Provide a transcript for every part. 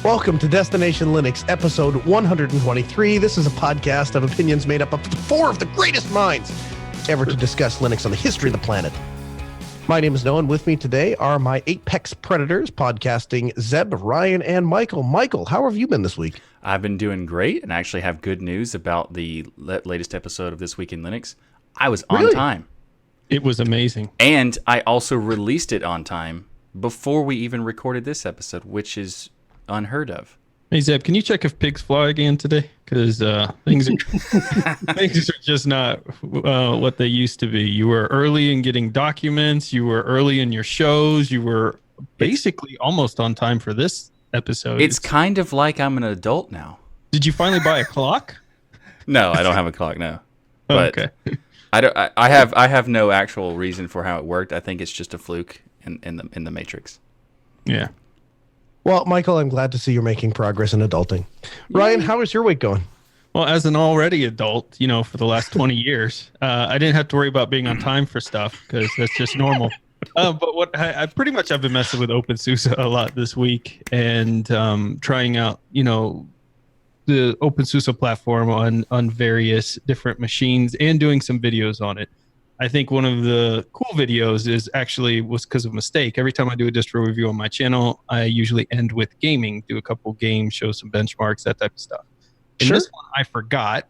Welcome to Destination Linux, episode 123. This is a podcast of opinions made up of four of the greatest minds ever to discuss Linux on the history of the planet. My name is Noah, and with me today are my apex predators podcasting, Zeb, Ryan, and Michael. Michael, how have you been this week? I've been doing great, and I actually have good news about the latest episode of This Week in Linux. I was on time. It was amazing. And I also released it on time before we even recorded this episode, which is unheard of. Hey, Zeb, can you check if pigs fly again today? Because things are just not what they used to be. You were early in getting documents. You were early in your shows. You were basically almost on time for this episode. It's kind of like I'm an adult now. Did you finally buy a clock? No, I don't have a clock, no. But okay. I have no actual reason for how it worked. I think it's just a fluke in the Matrix. Yeah. Well, Michael, I'm glad to see you're making progress in adulting. Ryan, how is your week going? Well, as an already adult, for the last 20 years, I didn't have to worry about being on time for stuff because that's just normal. But what I've been messing with openSUSE a lot this week and trying out, the openSUSE platform on various different machines and doing some videos on it. I think one of the cool videos was because of a mistake. Every time I do a distro review on my channel, I usually end with gaming, do a couple games, show some benchmarks, that type of stuff. And this one I forgot,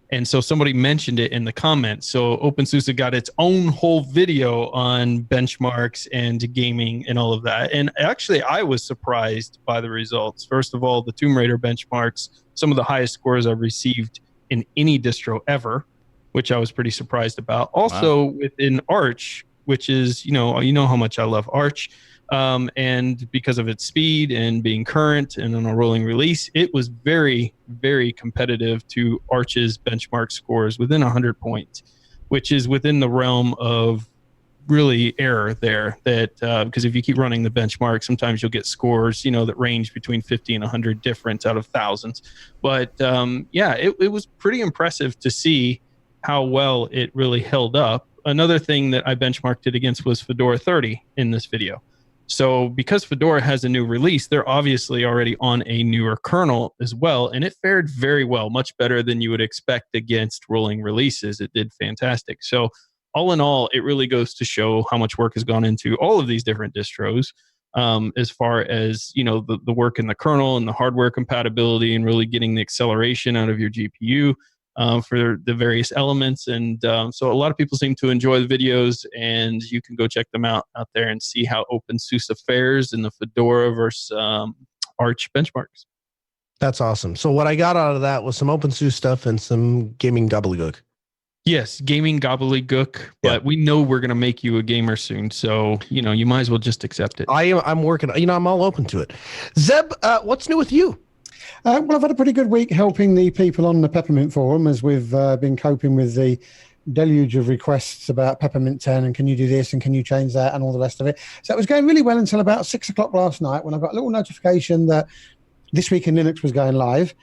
and so somebody mentioned it in the comments. So openSUSE got its own whole video on benchmarks and gaming and all of that. And actually, I was surprised by the results. First of all, the Tomb Raider benchmarks, some of the highest scores I've received in any distro ever, which I was pretty surprised about. Also, within Arch, which is, you know how much I love Arch, and because of its speed and being current and on a rolling release, it was very, very competitive to Arch's benchmark scores within 100 points, which is within the realm of really error there. That because if you keep running the benchmark, sometimes you'll get scores, that range between 50 and 100 difference out of thousands. But it was pretty impressive to see how well it really held up. Another thing that I benchmarked it against was Fedora 30 in this video. So because Fedora has a new release, they're obviously already on a newer kernel as well, and it fared very well, much better than you would expect against rolling releases. It did fantastic. So all in all, it really goes to show how much work has gone into all of these different distros, as far as, the work in the kernel and the hardware compatibility and really getting the acceleration out of your GPU. For the various elements. And so a lot of people seem to enjoy the videos, and you can go check them out there and see how openSUSE fares in the Fedora versus Arch benchmarks. That's awesome. So what I got out of that was some openSUSE stuff and some gaming gobbledygook. Yes, gaming gobbledygook, but we know we're going to make you a gamer soon. So, you might as well just accept it. I'm working, I'm all open to it. Zeb, what's new with you? Well, I've had a pretty good week helping the people on the Peppermint forum as we've been coping with the deluge of requests about Peppermint 10 and can you do this and can you change that and all the rest of it. So it was going really well until about 6 o'clock last night when I got a little notification that This Week in Linux was going live.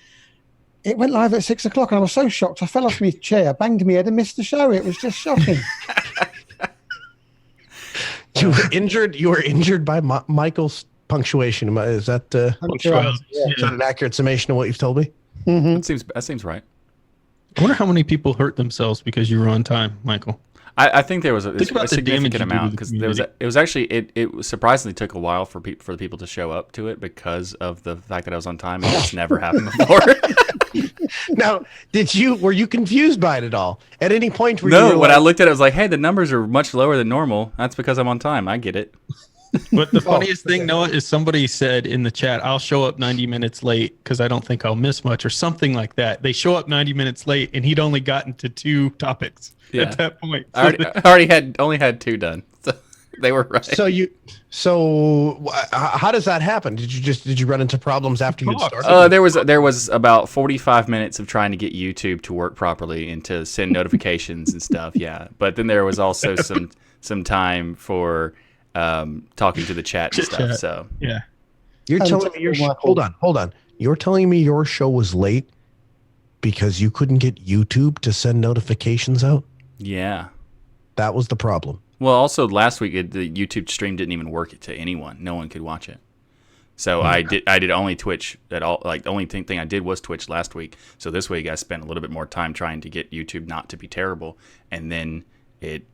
It went live at 6 o'clock and I was so shocked. I fell off my chair, banged my head and missed the show. It was just shocking. You were injured by Michael's punctuation. Is that an accurate summation of what you've told me? Mm-hmm. That seems right. I wonder how many people hurt themselves because you were on time, Michael. I think there was a significant amount because it surprisingly took a while for the people to show up to it because of the fact that I was on time and it's never happened before. Now, were you confused by it at all? At any point where No, when I looked at it, I was like, hey, the numbers are much lower than normal. That's because I'm on time. I get it. But the funniest thing, Noah, is somebody said in the chat, I'll show up 90 minutes late because I don't think I'll miss much or something like that. They show up 90 minutes late and he'd only gotten to 2 topics at that point. I only had 2 done. So they were right. So how does that happen? Did you run into problems after you started? There was about 45 minutes of trying to get YouTube to work properly and to send notifications and stuff. Yeah. But then there was also some time for talking to the chat and stuff. So yeah, you're telling me hold on. You're telling me your show was late because you couldn't get YouTube to send notifications out? Yeah, that was the problem. Well, also last week the YouTube stream didn't even work to anyone. No one could watch it. So I did only Twitch at all. Like the only thing I did was Twitch last week. So this week I spent a little bit more time trying to get YouTube not to be terrible, and then it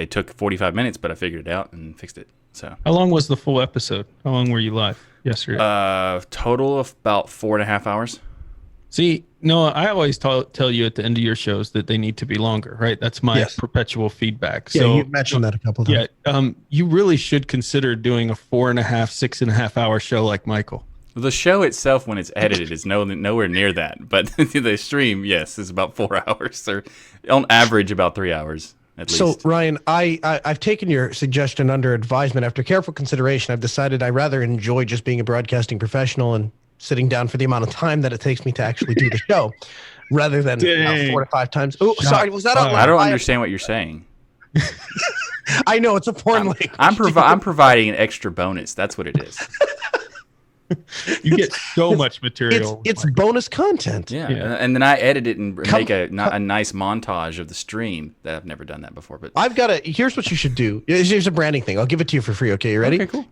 took 45 minutes, but I figured it out and fixed it. So How long was the full episode? How long were you live yesterday? Total of about 4.5 hours. See, no, I always tell you at the end of your shows that they need to be longer, right? That's my perpetual feedback. Yeah, so, you mentioned that a couple of times. Yeah, you really should consider doing a 6.5 hour show like Michael. The show itself, when it's edited, is nowhere near that. But the stream, yes, is about 4 hours, or on average about 3 hours at least. So, Ryan, I've taken your suggestion under advisement. After careful consideration, I've decided I rather enjoy just being a broadcasting professional and sitting down for the amount of time that it takes me to actually do the show, rather than 4 to 5 times. Oh, sorry, was that out loud? I don't understand what you're saying. I know, it's a foreign language. I'm providing an extra bonus. That's what it is. You get so much material. It's bonus content. Yeah. And then I edit it and make a nice montage of the stream. That I've never done that before. But here's what you should do. Here's a branding thing. I'll give it to you for free. Okay, you ready? Okay, cool.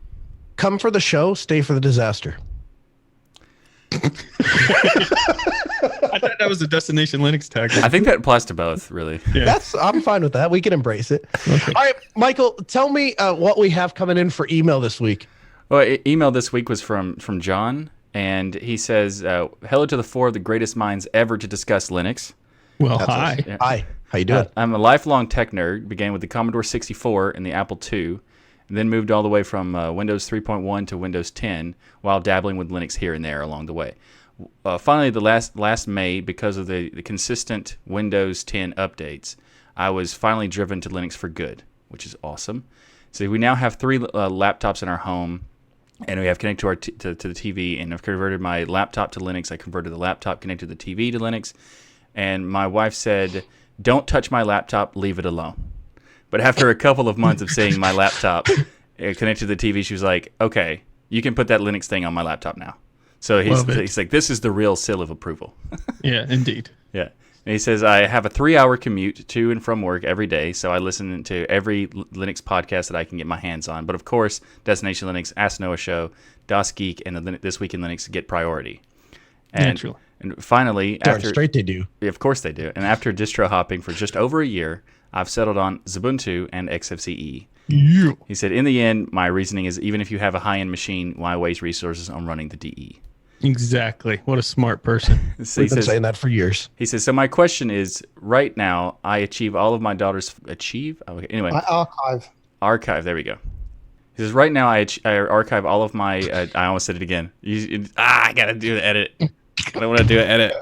Come for the show, stay for the disaster. I thought that was a Destination Linux tag. I think that applies to both, really. Yeah. I'm fine with that. We can embrace it. Okay. All right, Michael, tell me what we have coming in for email this week. Well, email this week was from John, and he says, hello to the 4 of the greatest minds ever to discuss Linux. Well, hi. Yeah. Hi. How you doing? I'm a lifelong tech nerd, began with the Commodore 64 and the Apple II, and then moved all the way from Windows 3.1 to Windows 10, while dabbling with Linux here and there along the way. Finally, the last May, because of the consistent Windows 10 updates, I was finally driven to Linux for good, which is awesome. So we now have 3 laptops in our home, and we have connected to the TV, and I've converted my laptop to Linux. I converted the laptop connected to the TV to Linux, and my wife said, don't touch my laptop, leave it alone. But after a couple of months of seeing my laptop connected to the TV, she was like, okay, you can put that Linux thing on my laptop now. So he's like, this is the real seal of approval. Yeah, indeed. Yeah. And he says, I have a 3-hour commute to and from work every day, so I listen to every Linux podcast that I can get my hands on. But of course, Destination Linux, Ask Noah Show, Das Geek, and This Week in Linux get priority. Naturally. And finally, Straight they do. Yeah, of course they do. And after distro hopping for just over a year, I've settled on Ubuntu and Xfce. Yeah. He said, in the end, my reasoning is even if you have a high-end machine, why waste resources on running the DE? Exactly. What a smart person. So We've been saying that for years. He says, so my question is, right now, I achieve all of my daughter's... Okay, anyway. I archive. There we go. He says, right now, I archive all of my... I almost said it again. I got to do the edit. I don't want to do an edit.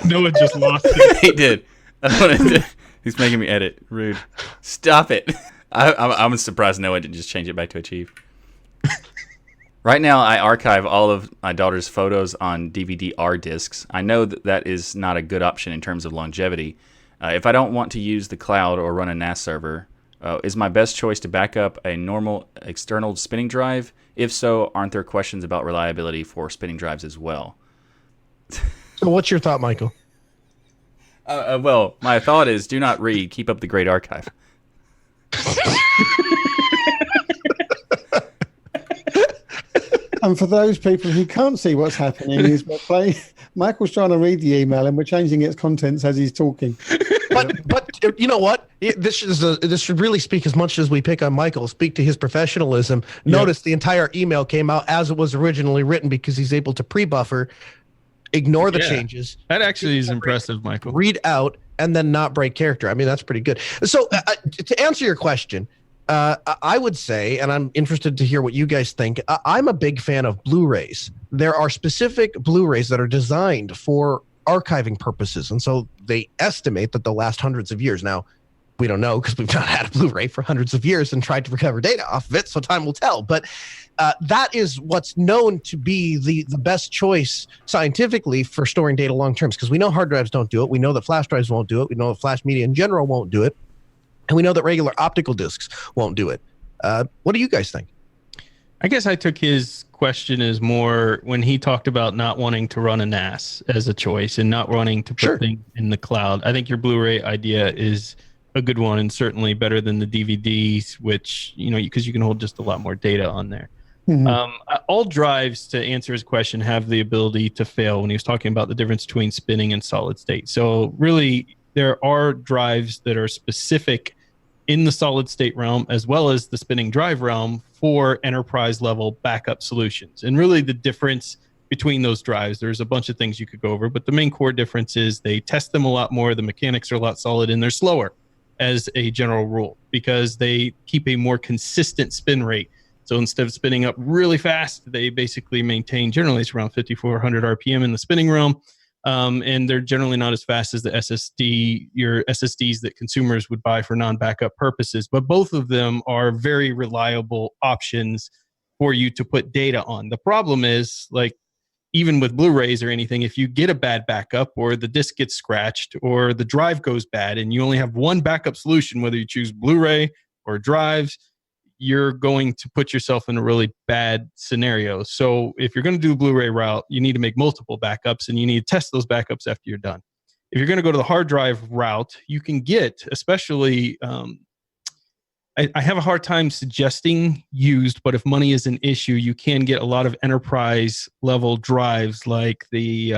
Noah just lost it. He did. I don't want to do... He's making me edit. Rude. Stop it. I'm surprised Noah didn't just change it back to achieve. Right now, I archive all of my daughter's photos on DVD-R discs. I know that is not a good option in terms of longevity. If I don't want to use the cloud or run a NAS server, is my best choice to back up a normal external spinning drive? If so, aren't there questions about reliability for spinning drives as well? So what's your thought, Michael? Well, my thought is do not read. Keep up the great archive. And for those people who can't see what's happening, is Michael's trying to read the email and we're changing its contents as he's talking. But you know what? This should really speak, as much as we pick on Michael, speak to his professionalism. Notice the entire email came out as it was originally written because he's able to pre-buffer, ignore the changes. That actually is impressive, Michael. Read out and then not break character. I mean, that's pretty good. So to answer your question, I would say, and I'm interested to hear what you guys think, I'm a big fan of Blu-rays. There are specific Blu-rays that are designed for archiving purposes, and so they estimate that they'll last hundreds of years. Now, we don't know because we've not had a Blu-ray for hundreds of years and tried to recover data off of it, so time will tell. But that is what's known to be the best choice scientifically for storing data long term, because we know hard drives don't do it. We know that flash drives won't do it. We know that flash media in general won't do it. And we know that regular optical discs won't do it. What do you guys think? I guess I took his question as more when he talked about not wanting to run a NAS as a choice and not wanting to put things in the cloud. I think your Blu-ray idea is a good one and certainly better than the DVDs, which, because you can hold just a lot more data on there. All drives, to answer his question, have the ability to fail when he was talking about the difference between spinning and solid state. So really, there are drives that are specific in the solid state realm as well as the spinning drive realm for enterprise level backup solutions. And really the difference between those drives, there's a bunch of things you could go over, but the main core difference is they test them a lot more, the mechanics are a lot solid, and they're slower as a general rule because they keep a more consistent spin rate. So instead of spinning up really fast, they basically maintain, generally it's around 5,400 RPM in the spinning realm. And they're generally not as fast as the your SSDs that consumers would buy for non-backup purposes. But both of them are very reliable options for you to put data on. The problem is, like, even with Blu-rays or anything, if you get a bad backup or the disk gets scratched or the drive goes bad and you only have one backup solution, whether you choose Blu-ray or drives, you're going to put yourself in a really bad scenario. So if you're going to do the Blu-ray route, you need to make multiple backups and you need to test those backups after you're done. If you're going to go to the hard drive route, you can get, especially, I have a hard time suggesting used, but if money is an issue, you can get a lot of enterprise level drives like the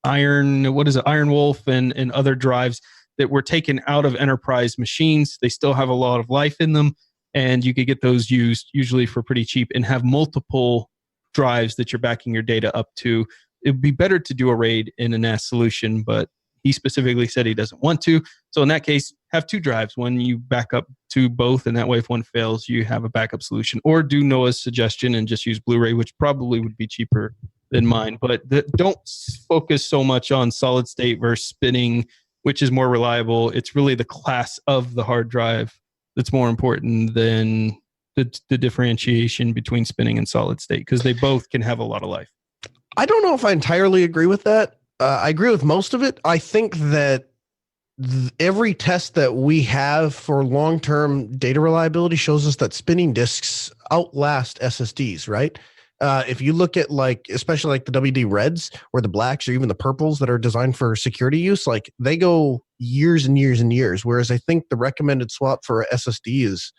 Iron Wolf and other drives that were taken out of enterprise machines. They still have a lot of life in them. And you could get those used usually for pretty cheap and have multiple drives that you're backing your data up to. It would be better to do a RAID in a NAS solution, but he specifically said he doesn't want to. So in that case, have two drives. One you back up to both, and that way if one fails, you have a backup solution. Or do Noah's suggestion and just use Blu-ray, which probably would be cheaper than mine. But don't focus so much on solid state versus spinning, which is more reliable. It's really the class of the hard drive that's more important than the differentiation between spinning and solid state, because they both can have a lot of life. I don't know if I entirely agree with that. I agree with most of it. I think that every test that we have for long-term data reliability shows us that spinning disks outlast SSDs, right? If you look at, like, especially like the WD Reds or the blacks or even the purples that are designed for security use, like they go years and years and years. Whereas I think the recommended swap for a SSD is,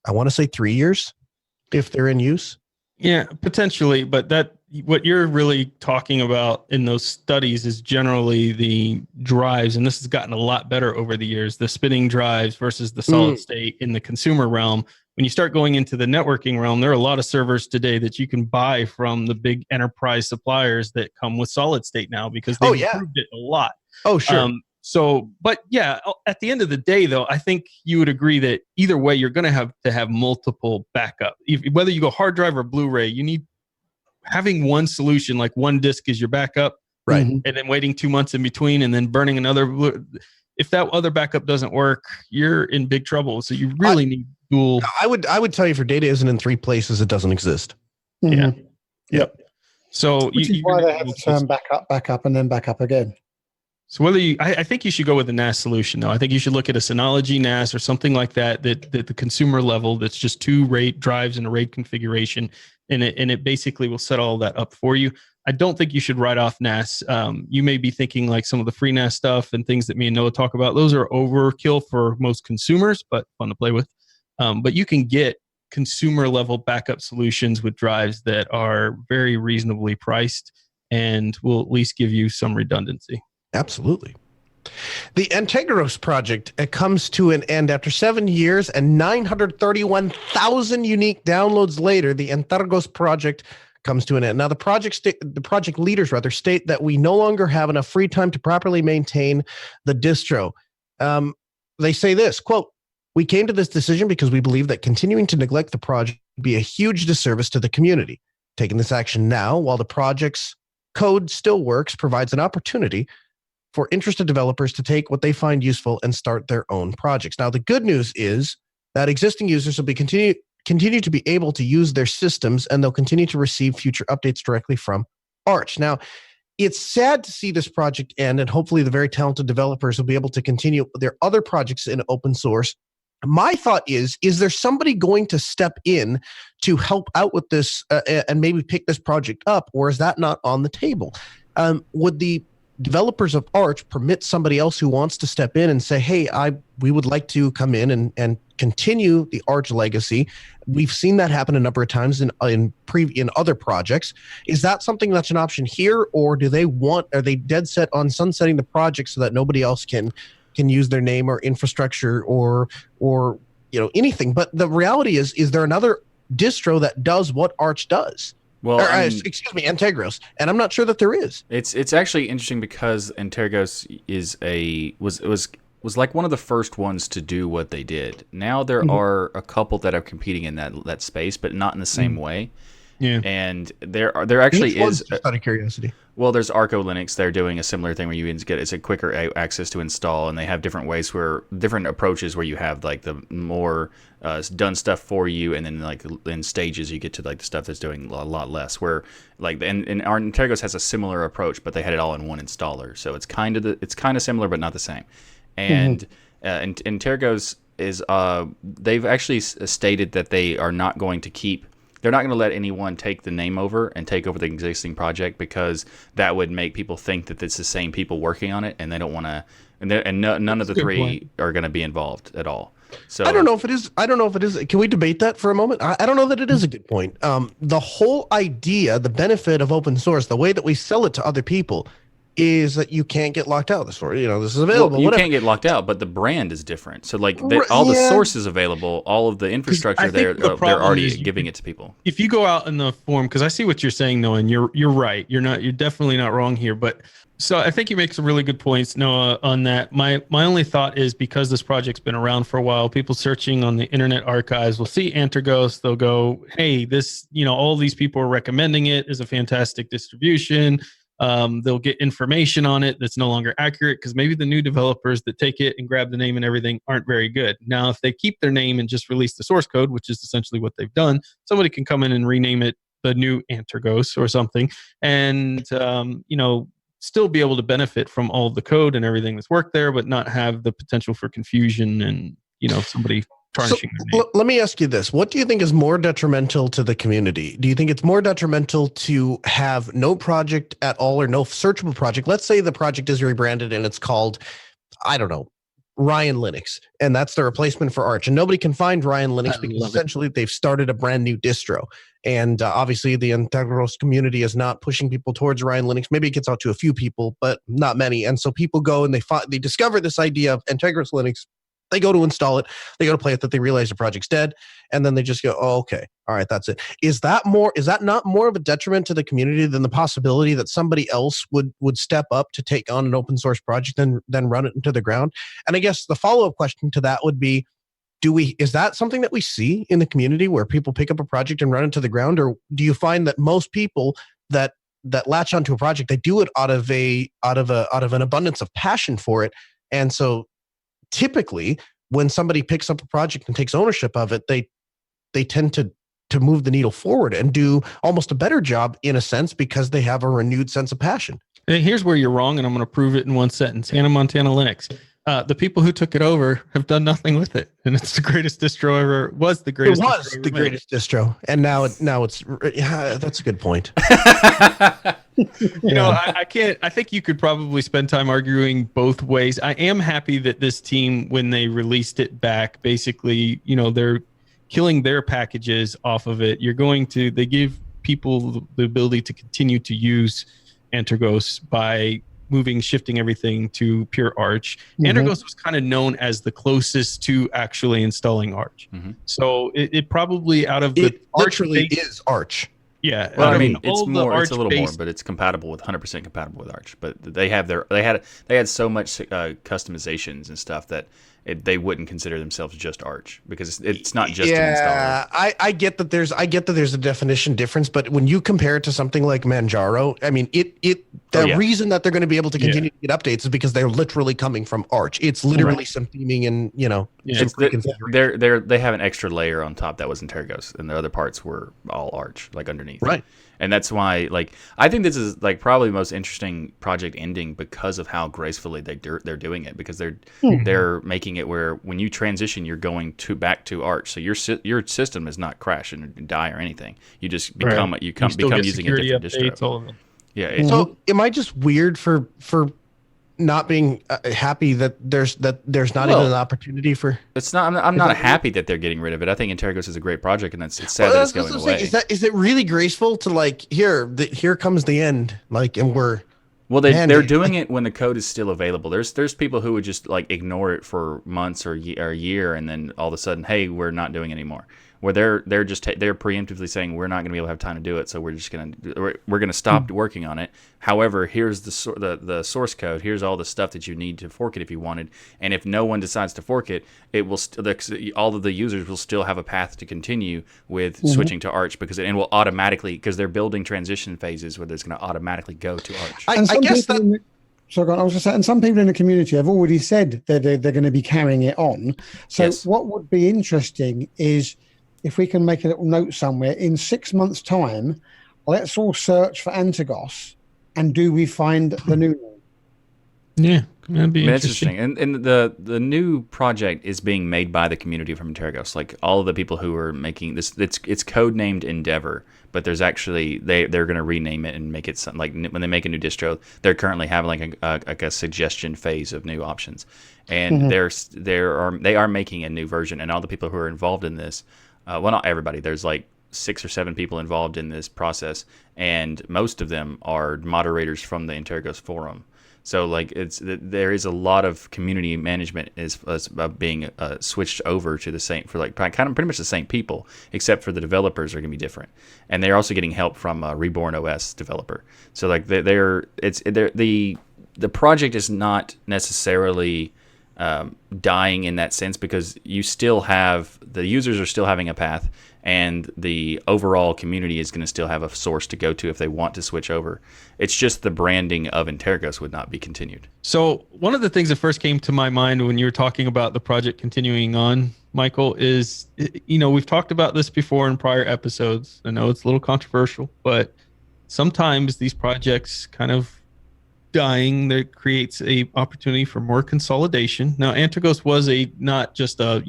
I want to say 3 years if they're in use. Yeah, potentially. But what you're really talking about in those studies is generally the drives. And this has gotten a lot better over the years, the spinning drives versus the solid state in the consumer realm. When you start going into the networking realm, there are a lot of servers today that you can buy from the big enterprise suppliers that come with solid state now because they've improved it a lot. Oh, sure. But yeah, at the end of the day, though, I think you would agree that either way, you're going to have multiple backup. Whether you go hard drive or Blu-ray, you need having one solution, like one disk is your backup, right? And then waiting 2 months in between and then burning another. If that other backup doesn't work, you're in big trouble. So you really need dual. I would tell you, if your data isn't in three places, it doesn't exist. Yeah. Yep. So which is why they have to turn back up, and then back up again. So I think you should go with the NAS solution, though. I think you should look at a Synology NAS or something like that the consumer level that's just two RAID drives and a RAID configuration, and it basically will set all that up for you. I don't think you should write off NAS. You may be thinking like some of the free NAS stuff and things that me and Noah talk about. Those are overkill for most consumers, but fun to play with. But you can get consumer level backup solutions with drives that are very reasonably priced and will at least give you some redundancy. Absolutely. The Antergos project, it comes to an end after 7 years and 931,000 unique downloads later. The Antergos project comes to an end. Now, the project leaders state that we no longer have enough free time to properly maintain the distro. They say this, quote, "We came to this decision because we believe that continuing to neglect the project would be a huge disservice to the community. Taking this action now, while the project's code still works, provides an opportunity for interested developers to take what they find useful and start their own projects." Now, the good news is that existing users will be continue to be able to use their systems, and they'll continue to receive future updates directly from Arch. Now, it's sad to see this project end, and hopefully the very talented developers will be able to continue their other projects in open source. My thought is there somebody going to step in to help out with this and maybe pick this project up, or is that not on the table? Would the developers of Arch permit somebody else who wants to step in and say, hey, we would like to come in and continue the Arch legacy. We've seen that happen a number of times in other projects. Is that something that's an option here, or are they dead set on sunsetting the project so that nobody else can use their name or infrastructure or anything? But the reality is there another distro that does what Arch does? Well, excuse me, Antergos, and I'm not sure that there is. It's actually interesting because Antergos was like one of the first ones to do what they did. Now there are a couple that are competing in that space, but not in the same way. Yeah, and there actually is. Just out of curiosity. Well, there's Arco Linux. They're doing a similar thing where it's a quicker access to install, and they have different approaches where you have like the more done stuff for you, and then like in stages you get to like the stuff that's doing a lot less. Where like and Antergos has a similar approach, but they had it all in one installer, so it's kind of similar but not the same. And Antergos is they've actually stated that they are not going to keep. They're not going to let anyone take the name over and take over the existing project, because that would make people think that it's the same people working on it, and they don't want to. And none of the three are going to be involved at all. So I don't know if it is. Can we debate that for a moment? I don't know that it is a good point. The whole idea, the benefit of open source, the way that we sell it to other people, is that you can't get locked out of the source. This is available. Well, you can't get locked out, but the brand is different. So like all the source is available, all of the infrastructure they're already giving it to people. If you go out in the forum, because I see what you're saying, Noah, and you're right. You're definitely not wrong here. But so I think you make some really good points, Noah, on that. My only thought is, because this project's been around for a while, people searching on the Internet Archives will see Antergos. They'll go, hey, this, all these people are recommending it as a fantastic distribution. They'll get information on it that's no longer accurate, because maybe the new developers that take it and grab the name and everything aren't very good. Now, if they keep their name and just release the source code, which is essentially what they've done, somebody can come in and rename it the new Antergos or something, and still be able to benefit from all the code and everything that's worked there, but not have the potential for confusion and somebody tarnishing their name. Let me ask you this. What do you think is more detrimental to the community? Do you think it's more detrimental to have no project at all, or no searchable project? Let's say the project is rebranded and it's called, I don't know, Ryan Linux, and that's the replacement for Arch, and nobody can find Ryan Linux because essentially they've started a brand new distro. And obviously the Antergos community is not pushing people towards Ryan Linux. Maybe it gets out to a few people, but not many. And so people go and they discover this idea of Antergos Linux. They go to install it, they go to play it, that they realize the project's dead, and then they just go, oh, okay, all right, that's it. Is that not more of a detriment to the community than the possibility that somebody else would step up to take on an open source project and then run it into the ground? And I guess the follow-up question to that would be, is that something that we see in the community, where people pick up a project and run it to the ground? Or do you find that most people that latch onto a project, they do it out of an abundance of passion for it? And so typically, when somebody picks up a project and takes ownership of it, they tend to move the needle forward and do almost a better job, in a sense, because they have a renewed sense of passion. And here's where you're wrong, and I'm going to prove it in one sentence. Hannah Montana Linux. The people who took it over have done nothing with it, and it's the greatest distro ever. Was the greatest? It was the greatest distro, and now it's. Yeah, that's a good point. I can't. I think you could probably spend time arguing both ways. I am happy that this team, when they released it back, basically, they're killing their packages off of it. They give people the ability to continue to use Antergos by shifting everything to pure Arch. Antergos was kind of known as the closest to actually installing Arch. So it probably, out of the Arch is Arch. Yeah. Well, I mean, it's a little more, but it's compatible with 100% compatible with Arch. But they had so much customizations and stuff that they wouldn't consider themselves just Arch, because it's not just an installer. I get that there's a definition difference, but when you compare it to something like Manjaro, I mean, the reason that they're going to be able to continue to get updates is because they're literally coming from Arch. It's literally some theming and they have an extra layer on top that was Antergos, and the other parts were all Arch, like underneath. Right. And that's why, I think this is probably the most interesting project ending, because of how gracefully they're doing it, because they're making it where when you transition, you're going back to Arch, so your system is not crash and die or anything. You just become using a different distro. Yeah. So am I just weird for not being happy that there's not even an opportunity for? It's not. I'm not happy that they're getting rid of it. I think Antergos is a great project, and it's sad that it's going away. Is it really graceful to like here comes the end, like, and we're they're doing it when the code is still available. There's people who would just like ignore it for months or a year, and then all of a sudden, hey, we're not doing it anymore. Where they're preemptively saying we're not going to be able to have time to do it, so we're just going to stop working on it. However, here's the source code. Here's all the stuff that you need to fork it if you wanted. And if no one decides to fork it, it will all of the users will still have a path to continue with switching to Arch because it will automatically, because they're building transition phases where it's going to automatically go to Arch. I guess that. So I was just saying, and some people in the community have already said that they're going to be carrying it on. So what would be interesting is, if we can make a little note somewhere, in 6 months' time, let's all search for Antergos, and do we find the new one? Yeah, that'd be interesting. And the new project is being made by the community from Antergos. Like all of the people who are making this, it's code named Endeavor, but there's actually they're going to rename it and make it something like when they make a new distro, they're currently having like a suggestion phase of new options, and they are making a new version, and all the people who are involved in this. Well, not everybody. There's like 6 or 7 people involved in this process, and most of them are moderators from the Antergos forum. So, like, there is a lot of community management is being switched over to the same for like kind of pretty much the same people, except for the developers are going to be different, and they're also getting help from a Reborn OS developer. So, like, the project is not necessarily dying in that sense, because you still have the users are still having a path, and the overall community is going to still have a source to go to if they want to switch over. It's just the branding of Antergos would not be continued. So one of the things that first came to my mind when you were talking about the project continuing on, Michael, is, we've talked about this before in prior episodes. I know it's a little controversial, but sometimes these projects kind of dying, that creates a opportunity for more consolidation. Now, Antergos was not just a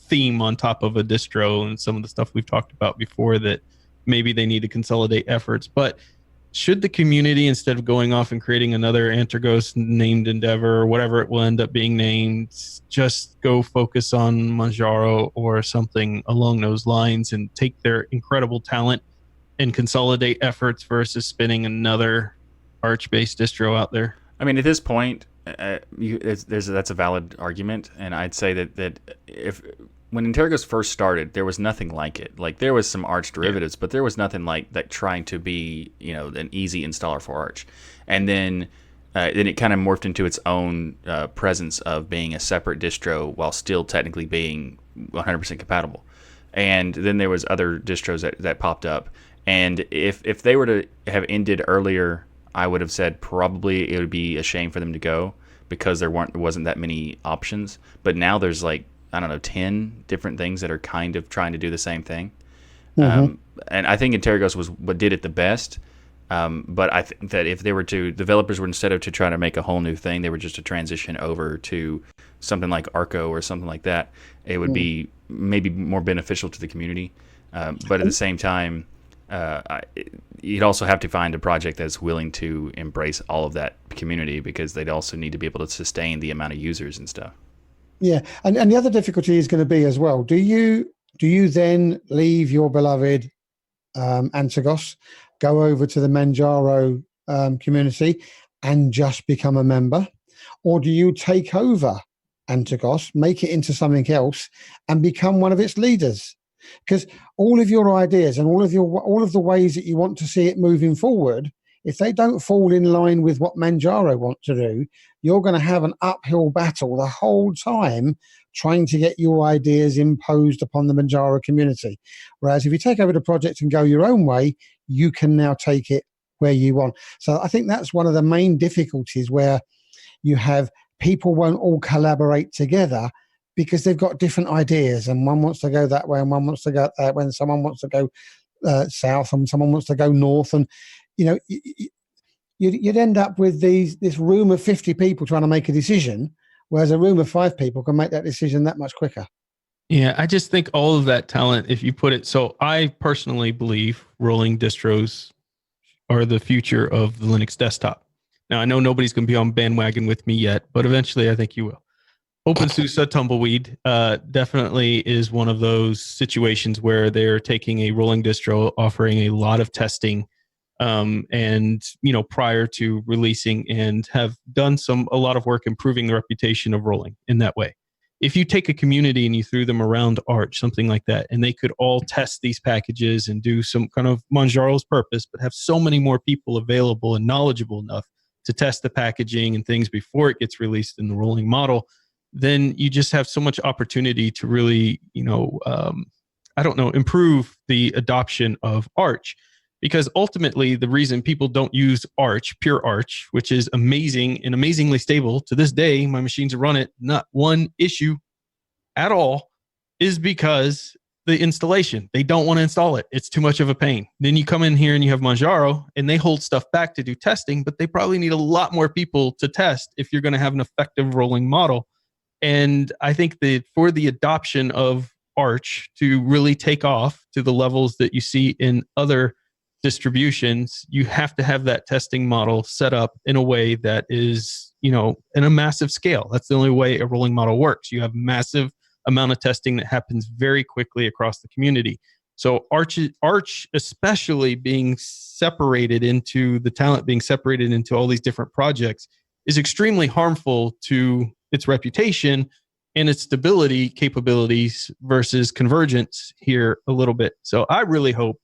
theme on top of a distro, and some of the stuff we've talked about before that maybe they need to consolidate efforts. But should the community, instead of going off and creating another Antergos named Endeavor or whatever it will end up being named, just go focus on Manjaro or something along those lines and take their incredible talent and consolidate efforts versus spinning another Arch-based distro out there? I mean, at this point, that's a valid argument, and I'd say that when Antergos first started, there was nothing like it. Like, there was some Arch derivatives, but there was nothing like that trying to be an easy installer for Arch. And then it kind of morphed into its own presence of being a separate distro while still technically being 100% compatible. And then there was other distros that popped up, and if they were to have ended earlier, I would have said probably it would be a shame for them to go, because there wasn't that many options. But now there's like, I don't know, 10 different things that are kind of trying to do the same thing. And I think Antergos was what did it the best. But I think that if they were developers were, instead of to try to make a whole new thing, they were just to transition over to something like Arco or something like that, it would be maybe more beneficial to the community. But at the same time, you'd also have to find a project that's willing to embrace all of that community, because they'd also need to be able to sustain the amount of users and stuff. Yeah, and the other difficulty is going to be as well, do you then leave your beloved Antergos, go over to the Manjaro community and just become a member? Or do you take over Antergos, make it into something else, and become one of its leaders? Because all of your ideas and all of the ways that you want to see it moving forward, if they don't fall in line with what Manjaro want to do, you're going to have an uphill battle the whole time trying to get your ideas imposed upon the Manjaro community. Whereas if you take over the project and go your own way, you can now take it where you want. So I think that's one of the main difficulties, where you have people won't all collaborate together because they've got different ideas, and one wants to go that way and one wants to go that way, and someone wants to go south and someone wants to go north, and you'd end up with this room of 50 people trying to make a decision, whereas a room of 5 people can make that decision that much quicker. Yeah, I just think all of that talent, if you put it, so I personally believe rolling distros are the future of the Linux desktop. Now, I know nobody's going to be on bandwagon with me yet, but eventually I think you will. openSUSE Tumbleweed definitely is one of those situations where they're taking a rolling distro, offering a lot of testing, and prior to releasing, and have done a lot of work improving the reputation of rolling in that way. If you take a community and you threw them around Arch, something like that, and they could all test these packages and do some kind of Manjaro's purpose, but have so many more people available and knowledgeable enough to test the packaging and things before it gets released in the rolling model, then you just have so much opportunity to really, improve the adoption of Arch. Because ultimately, the reason people don't use Arch, pure Arch, which is amazing and amazingly stable to this day, my machines run it, not one issue at all, is because the installation. They don't want to install it. It's too much of a pain. Then you come in here and you have Manjaro, and they hold stuff back to do testing, but they probably need a lot more people to test if you're going to have an effective rolling model. And I think that for the adoption of Arch to really take off to the levels that you see in other distributions, you have to have that testing model set up in a way that is, in a massive scale. That's the only way a rolling model works. You have massive amount of testing that happens very quickly across the community. So Arch especially being separated into the talent, being separated into all these different projects, is extremely harmful to its reputation and its stability capabilities versus convergence here a little bit. So I really hope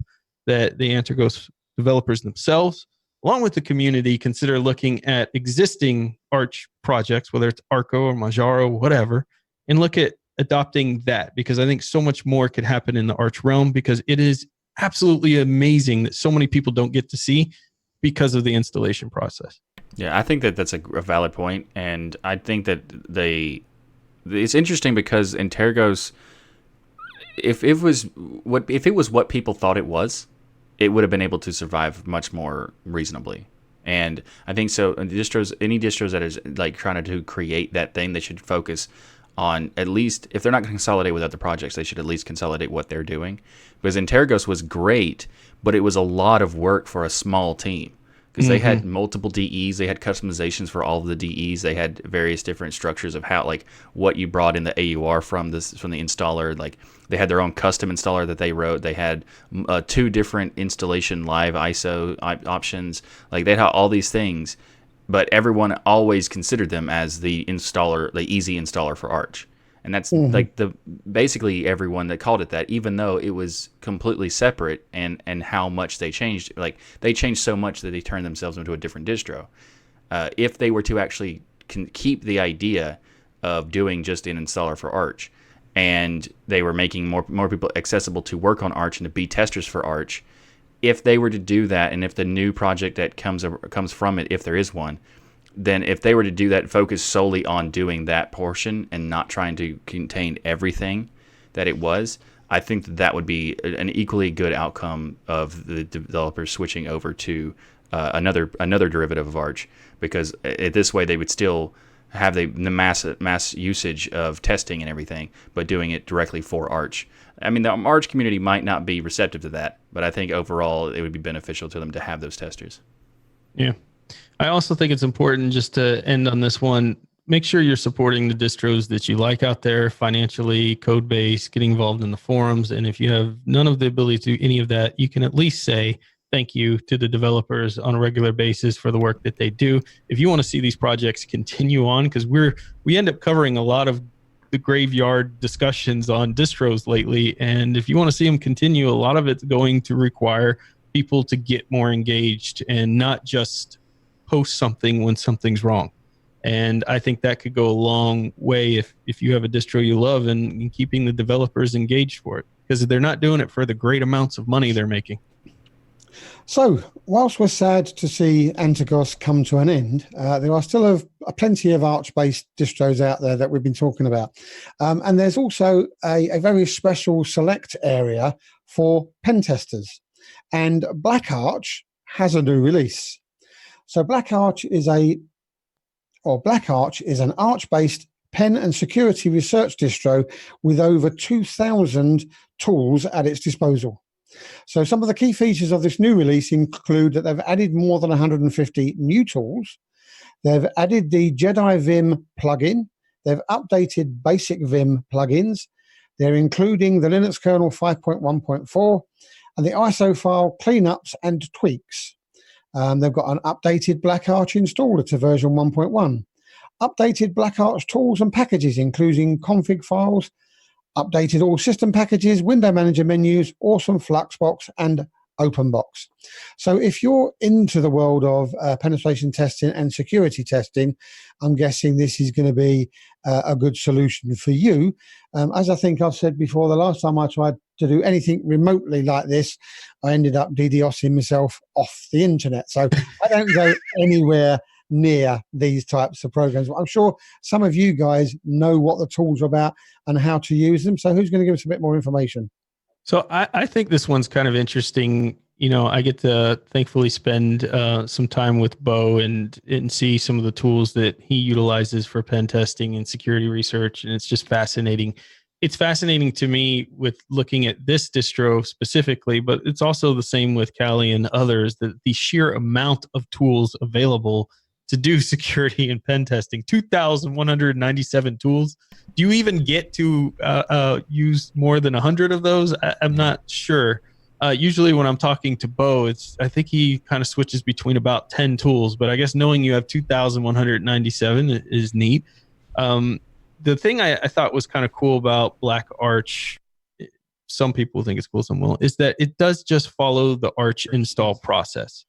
that the Antergos developers themselves, along with the community, consider looking at existing Arch projects, whether it's Arco or Manjaro, whatever, and look at adopting that, because I think so much more could happen in the Arch realm, because it is absolutely amazing that so many people don't get to see because of the installation process. Yeah, I think that that's a valid point, and I think that it's interesting because Antergos, if it was what people thought it was, it would have been able to survive much more reasonably. And I think so. Any distros that is like trying to create that thing, they should focus on, at least if they're not going to consolidate with other projects, they should at least consolidate what they're doing. Because Antergos was great, but it was a lot of work for a small team. Because they had multiple DEs, they had customizations for all of the DEs, they had various different structures of how, like, what you brought in the AUR from the installer. Like, they had their own custom installer that they wrote. They had 2 different installation live ISO options. Like, they had all these things, but everyone always considered them as the installer, the easy installer for Arch. And that's like basically everyone that called it that, even though it was completely separate, and how much they changed. Like, they changed so much that they turned themselves into a different distro. If they were to actually keep the idea of doing just an installer for Arch, and they were making more people accessible to work on Arch and to be testers for Arch, if they were to do that, and if the new project that comes from it, if there is one, then if they were to do that, focus solely on doing that portion and not trying to contain everything that it was, I think that would be an equally good outcome of the developers switching over to another derivative of Arch, because this way they would still have the mass usage of testing and everything, but doing it directly for Arch. I mean, the Arch community might not be receptive to that, but I think overall it would be beneficial to them to have those testers. Yeah. I also think it's important, just to end on this one, make sure you're supporting the distros that you like out there financially, code base, getting involved in the forums. And if you have none of the ability to do any of that, you can at least say thank you to the developers on a regular basis for the work that they do. If you want to see these projects continue on, because we end up covering a lot of the graveyard discussions on distros lately, and if you want to see them continue, a lot of it's going to require people to get more engaged and not just post something when something's wrong. And I think that could go a long way if you have a distro you love, and keeping the developers engaged for it, because they're not doing it for the great amounts of money they're making. So, whilst we're sad to see Antergos come to an end, there are still plenty of Arch-based distros out there that we've been talking about. And there's also a very special select area for pen testers. And Blackarch has a new release. So Blackarch is an Arch-based pen and security research distro with over 2,000 tools at its disposal. So some of the key features of this new release include that they've added more than 150 new tools. They've added the Jedi Vim plugin. They've updated basic Vim plugins. They're including the Linux kernel 5.1.4 and the ISO file cleanups and tweaks. They've got an updated Blackarch installer to version 1.1. Updated Blackarch tools and packages, including config files, updated all system packages, window manager menus, awesome Fluxbox, and OpenBox. So if you're into the world of penetration testing and security testing, I'm guessing this is going to be a good solution for you. As I think I've said before, the last time I tried to do anything remotely like this, I ended up DDoSing myself off the internet. So I don't go anywhere near these types of programs. I'm sure some of you guys know what the tools are about and how to use them. So who's going to give us a bit more information? So I think this one's kind of interesting. You know, I get to thankfully spend some time with Bo and see some of the tools that he utilizes for pen testing and security research. And it's just fascinating. It's fascinating to me with looking at this distro specifically, but it's also the same with Kali and others, that the sheer amount of tools available to do security and pen testing, 2,197 tools. Do you even get to use more than 100 of those? I'm not sure. Usually when I'm talking to Bo, I think he kind of switches between about 10 tools, but I guess knowing you have 2,197 is neat. The thing I thought was kind of cool about Blackarch, some people think it's cool, some won't, is that it does just follow the Arch install process.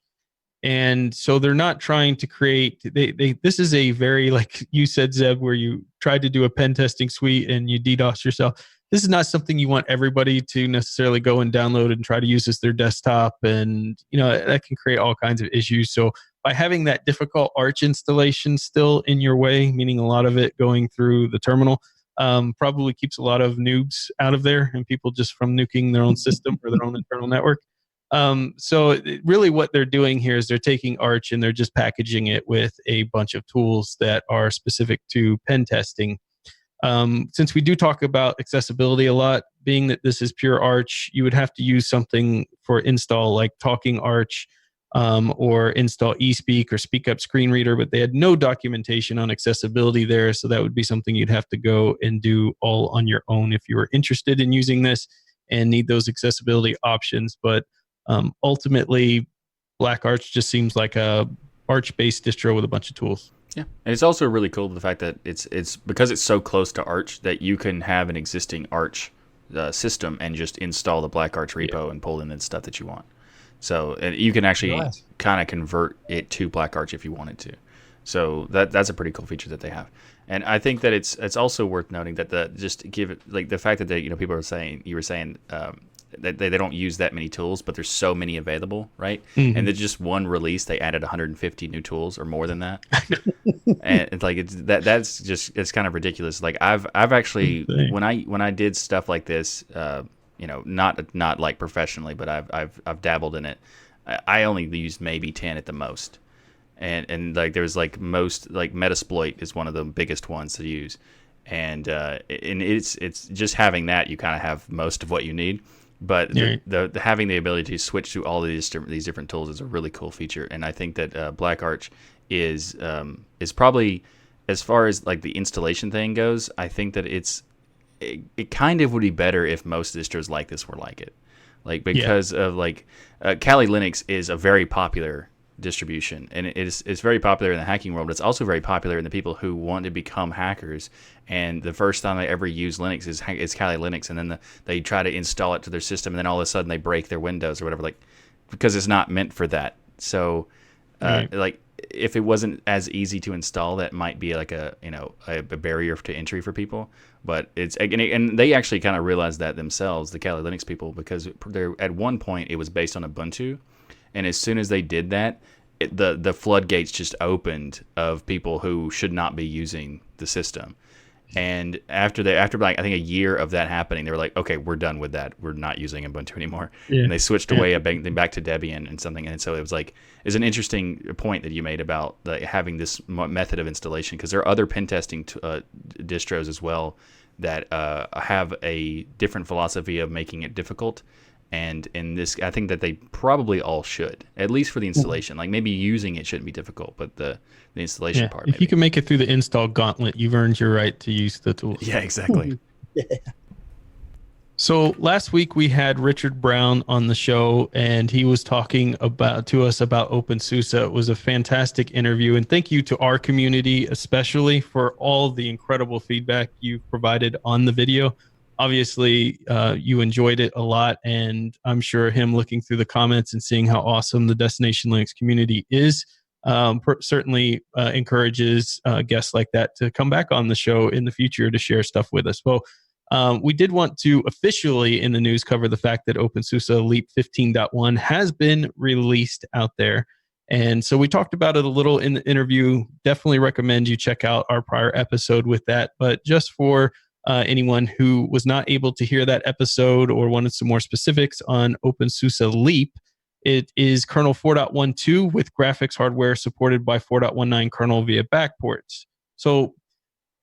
And so they're not trying to create, this is a very, like you said, Zeb, where you tried to do a pen testing suite and you DDoS yourself. This is not something you want everybody to necessarily go and download and try to use as their desktop. And, you know, that can create all kinds of issues. So by having that difficult Arch installation still in your way, meaning a lot of it going through the terminal, probably keeps a lot of noobs out of there and people just from nuking their own system or their own internal network. So really what they're doing here is they're taking Arch and they're just packaging it with a bunch of tools that are specific to pen testing. Since we do talk about accessibility a lot, being that this is pure Arch, you would have to use something for install like Talking Arch, or install eSpeak or SpeakUp Screen Reader, but they had no documentation on accessibility there. So that would be something you'd have to go and do all on your own if you were interested in using this and need those accessibility options. But ultimately, Blackarch just seems like a Arch-based distro with a bunch of tools. Yeah, and it's also really cool the fact that it's because it's so close to Arch that you can have an existing Arch system and just install the Blackarch repo and pull in the stuff that you want. So you can actually kind of convert it to Blackarch if you wanted to. So that's a pretty cool feature that they have. And I think that it's also worth noting that just give it like the fact that people are saying that they don't use that many tools, but there's so many available, right? Mm-hmm. And there's just one release, they added 150 new tools or more than that. And it's like it's kind of ridiculous. Like I've actually when I did stuff like this, not like professionally, but I've dabbled in it. I only used maybe 10 at the most. And like there's like most like Metasploit is one of the biggest ones to use. And it's just having that, you kind of have most of what you need. But the having the ability to switch to all these different tools is a really cool feature, and I think that Blackarch is probably, as far as like the installation thing goes, I think that it kind of would be better if most distros like this were like it, like because of like Kali Linux is a very popular distribution, and it's very popular in the hacking world, but it's also very popular in the people who want to become hackers, and the first time they ever use Linux is Kali Linux, and then they try to install it to their system, and then all of a sudden they break their Windows or whatever, like because it's not meant for that. So like if it wasn't as easy to install, that might be like a barrier to entry for people. But it's and they actually kind of realized that themselves, the Kali Linux people, because at one point it was based on Ubuntu. And as soon as they did that, the floodgates just opened of people who should not be using the system. And after like I think a year of that happening, they were like, okay, we're done with that. We're not using Ubuntu anymore. Yeah. And they switched away back to Debian and something. And so it was like, it's an interesting point that you made about having this method of installation, because there are other pen testing distros as well that have a different philosophy of making it difficult. And in this, I think that they probably all should, at least for the installation. Like maybe using it shouldn't be difficult, but the installation part. If Maybe. you can make it through the install gauntlet, you've earned your right to use the tools. Yeah, exactly. So last week we had Richard Brown on the show, and he was talking to us about openSUSE. It was a fantastic interview, and thank you to our community, especially for all the incredible feedback you've provided on the video. Obviously, you enjoyed it a lot, and I'm sure him looking through the comments and seeing how awesome the Destination Linux community is certainly encourages guests like that to come back on the show in the future to share stuff with us. Well, we did want to officially in the news cover the fact that openSUSE Leap 15.1 has been released out there. And so we talked about it a little in the interview. Definitely recommend you check out our prior episode with that. But just for anyone who was not able to hear that episode or wanted some more specifics on openSUSE Leap, it is kernel 4.12 with graphics hardware supported by 4.19 kernel via backports. So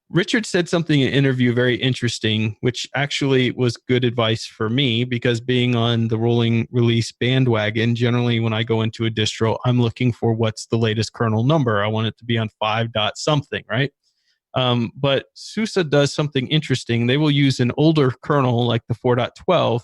Richard said something in an interview very interesting, which actually was good advice for me, because being on the rolling release bandwagon, generally when I go into a distro, I'm looking for what's the latest kernel number. I want it to be on 5 dot something, right? But SUSE does something interesting. They will use an older kernel like the 4.12,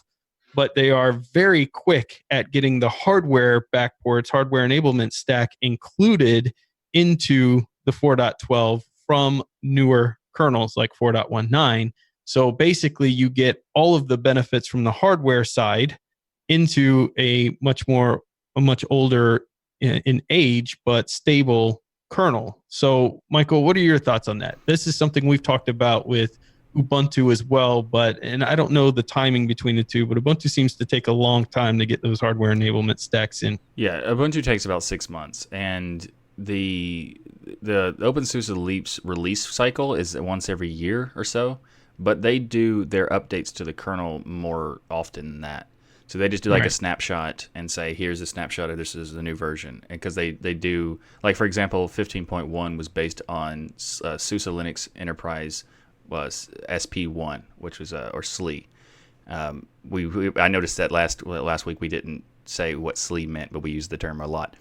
but they are very quick at getting the hardware backports, hardware enablement stack included into the 4.12 from newer kernels like 4.19. So basically you get all of the benefits from the hardware side into a much older in age, but stable kernel. So Michael, what are your thoughts on that? This is something we've talked about with Ubuntu as well, and I don't know the timing between the two, but Ubuntu seems to take a long time to get those hardware enablement stacks in. Yeah, Ubuntu takes about 6 months, and the openSUSE Leap's release cycle is once every year or so, but they do their updates to the kernel more often than that. So they just do like a snapshot and say, here's a snapshot of this is the new version. And because they do, like for example, 15.1 was based on SUSE Linux Enterprise was SP1, which was or SLE. I noticed that last week we didn't say what SLE meant, but we used the term a lot.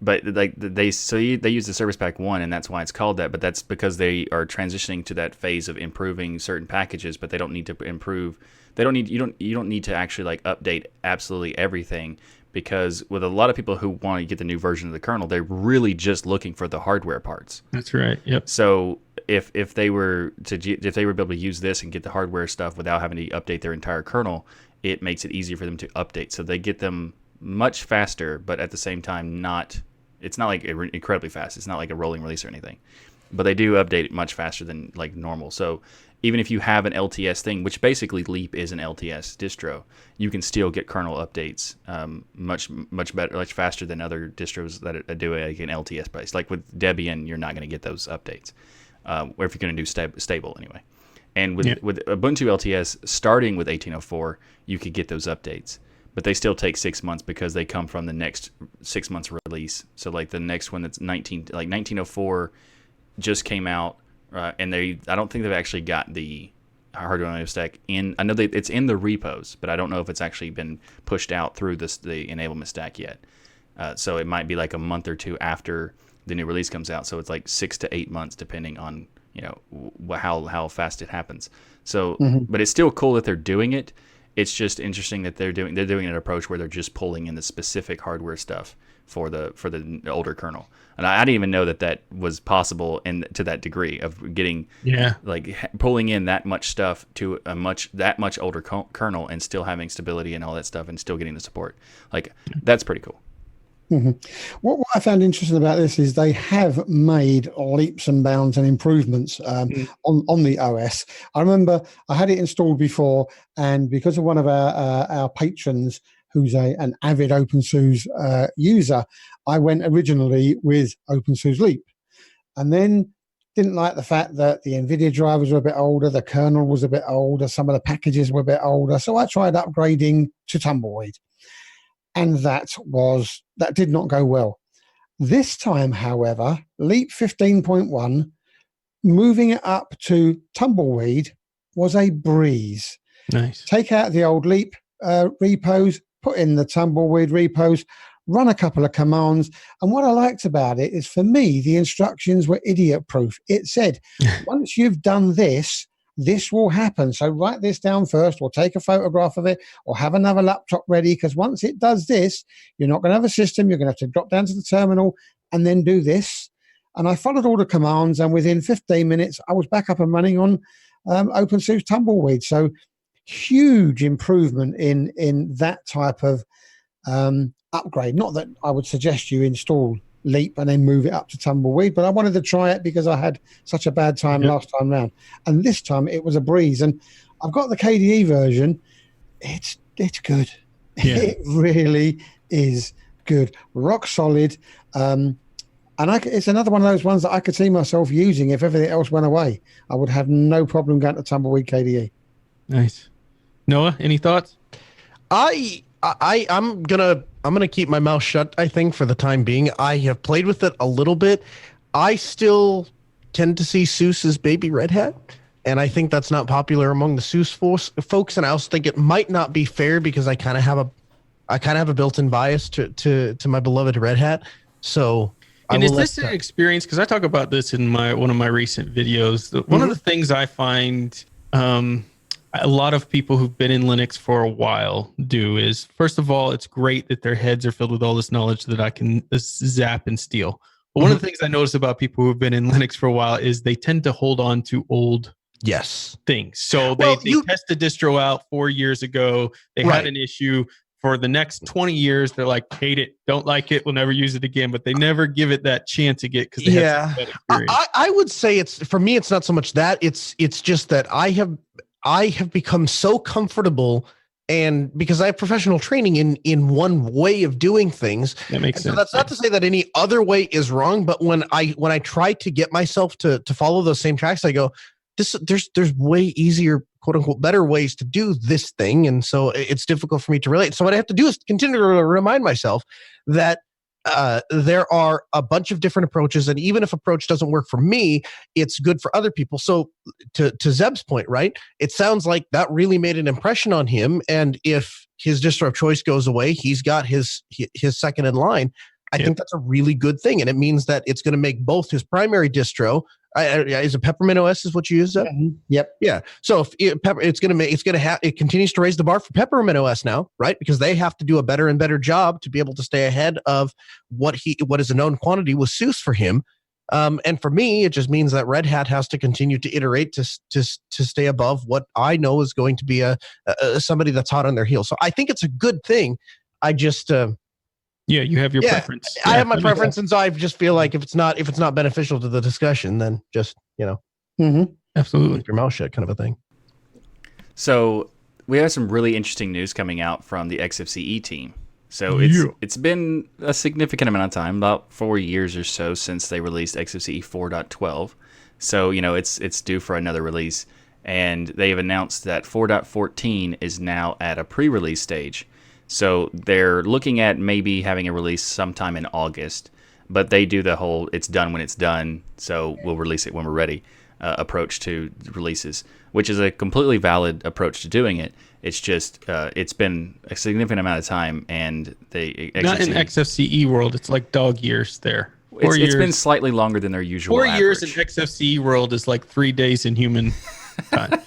But like they use the Service Pack 1, and that's why it's called that. But that's because they are transitioning to that phase of improving certain packages, but they don't need to improve. You don't need to actually like update absolutely everything, because with a lot of people who want to get the new version of the kernel, they're really just looking for the hardware parts. That's right. Yep. So if they were able to use this and get the hardware stuff without having to update their entire kernel, it makes it easier for them to update. So they get them much faster, but at the same time it's not like incredibly fast. It's not like a rolling release or anything, but they do update it much faster than like normal. So even if you have an LTS thing, which basically Leap is an LTS distro, you can still get kernel updates much better, much faster than other distros that do like an LTS base. Like with Debian, you're not going to get those updates, or if you're going to do stable anyway. And with Ubuntu LTS, starting with 1804, you could get those updates. But they still take 6 months because they come from the next 6 months release. So like the next one that's 1904 just came out, and I don't think they've actually got the hardware enablement stack in. I know it's in the repos, but I don't know if it's actually been pushed out through the enablement stack yet. So it might be like a month or two after the new release comes out. So it's like 6 to 8 months depending on how fast it happens. So, but it's still cool that they're doing it. It's just interesting that they're doing an approach where they're just pulling in the specific hardware stuff for the older kernel. And I didn't even know that was possible to that degree of getting like pulling in that much stuff to that much older kernel and still having stability and all that stuff and still getting the support. Like that's pretty cool. Mm-hmm. What I found interesting about this is they have made leaps and bounds and improvements on the OS. I remember I had it installed before, and because of one of our patrons who's an avid openSUSE user, I went originally with openSUSE Leap, and then didn't like the fact that the Nvidia drivers were a bit older, the kernel was a bit older, some of the packages were a bit older, so I tried upgrading to Tumbleweed. And that did not go well. This time, however, Leap 15.1, moving it up to Tumbleweed was a breeze. Nice. Take out the old Leap, repos, put in the tumbleweed repos, run a couple of commands. And what I liked about it is, for me, the instructions were idiot proof. It said, once you've done this, this will happen. So write this down first, or take a photograph of it, or have another laptop ready, because once it does this, you're not going to have a system. You're going to have to drop down to the terminal and then do this. And I followed all the commands, and within 15 minutes, I was back up and running on openSUSE Tumbleweed. So huge improvement in that type of upgrade. Not that I would suggest you install Leap and then move it up to Tumbleweed, but I wanted to try it because I had such a bad time last time round, and this time it was a breeze. And I've got the KDE version. It's good. It really is good, rock solid. And it's another one of those ones that I could see myself using if everything else went away. I would have no problem going to Tumbleweed KDE. Nice. Noah, any thoughts? I'm gonna keep my mouth shut, I think, for the time being. I have played with it a little bit. I still tend to see SUSE as baby Red Hat, and I think that's not popular among the SUSE folks. And I also think it might not be fair because I kind of have a built-in bias to my beloved Red Hat. So, and is this an experience? Because I talk about this in one of my recent videos. One of the things I find a lot of people who've been in Linux for a while do is, first of all, it's great that their heads are filled with all this knowledge that I can zap and steal. But one of the things I notice about people who've been in Linux for a while is they tend to hold on to old things. So they test the distro out 4 years ago. They had an issue. For the next 20 years, they're like, hate it, don't like it, we'll never use it again. But they never give it that chance again because they had some bad experience. I would say for me, it's not so much that. It's just that I have become so comfortable, and because I have professional training in one way of doing things. That makes sense. So that's not to say that any other way is wrong, but when I try to get myself to follow those same tracks, I go, there's way easier, quote unquote, better ways to do this thing. And so it's difficult for me to relate. So what I have to do is continue to remind myself that there are a bunch of different approaches. And even if approach doesn't work for me, it's good for other people. So to Zeb's point, right? It sounds like that really made an impression on him. And if his distro of choice goes away, he's got his second in line. I think that's a really good thing. And it means that it's going to make both his primary distro, is it Peppermint Os is what you use? Yep. Yeah. So if it continues to raise the bar for Peppermint Os now, right? Because they have to do a better and better job to be able to stay ahead of what is a known quantity with SUSE for him. And for me, it just means that Red Hat has to continue to iterate to stay above what I know is going to be somebody that's hot on their heels. So I think it's a good thing. I just you have your preference. I have my preference, and so I just feel like if it's not beneficial to the discussion, then just absolutely keep your mouth shut, kind of a thing. So we have some really interesting news coming out from the Xfce team. So it's been a significant amount of time, about 4 years or so, since they released Xfce 4.12. So it's due for another release, and they have announced that 4.14 is now at a pre-release stage. So they're looking at maybe having a release sometime in August, but they do the whole it's done when it's done, so we'll release it when we're ready approach to releases, which is a completely valid approach to doing it. It's just it's been a significant amount of time, and they not in Xfce world. It's like dog years there. It's been slightly longer than their usual 4 average. years in Xfce world is like 3 days in human time.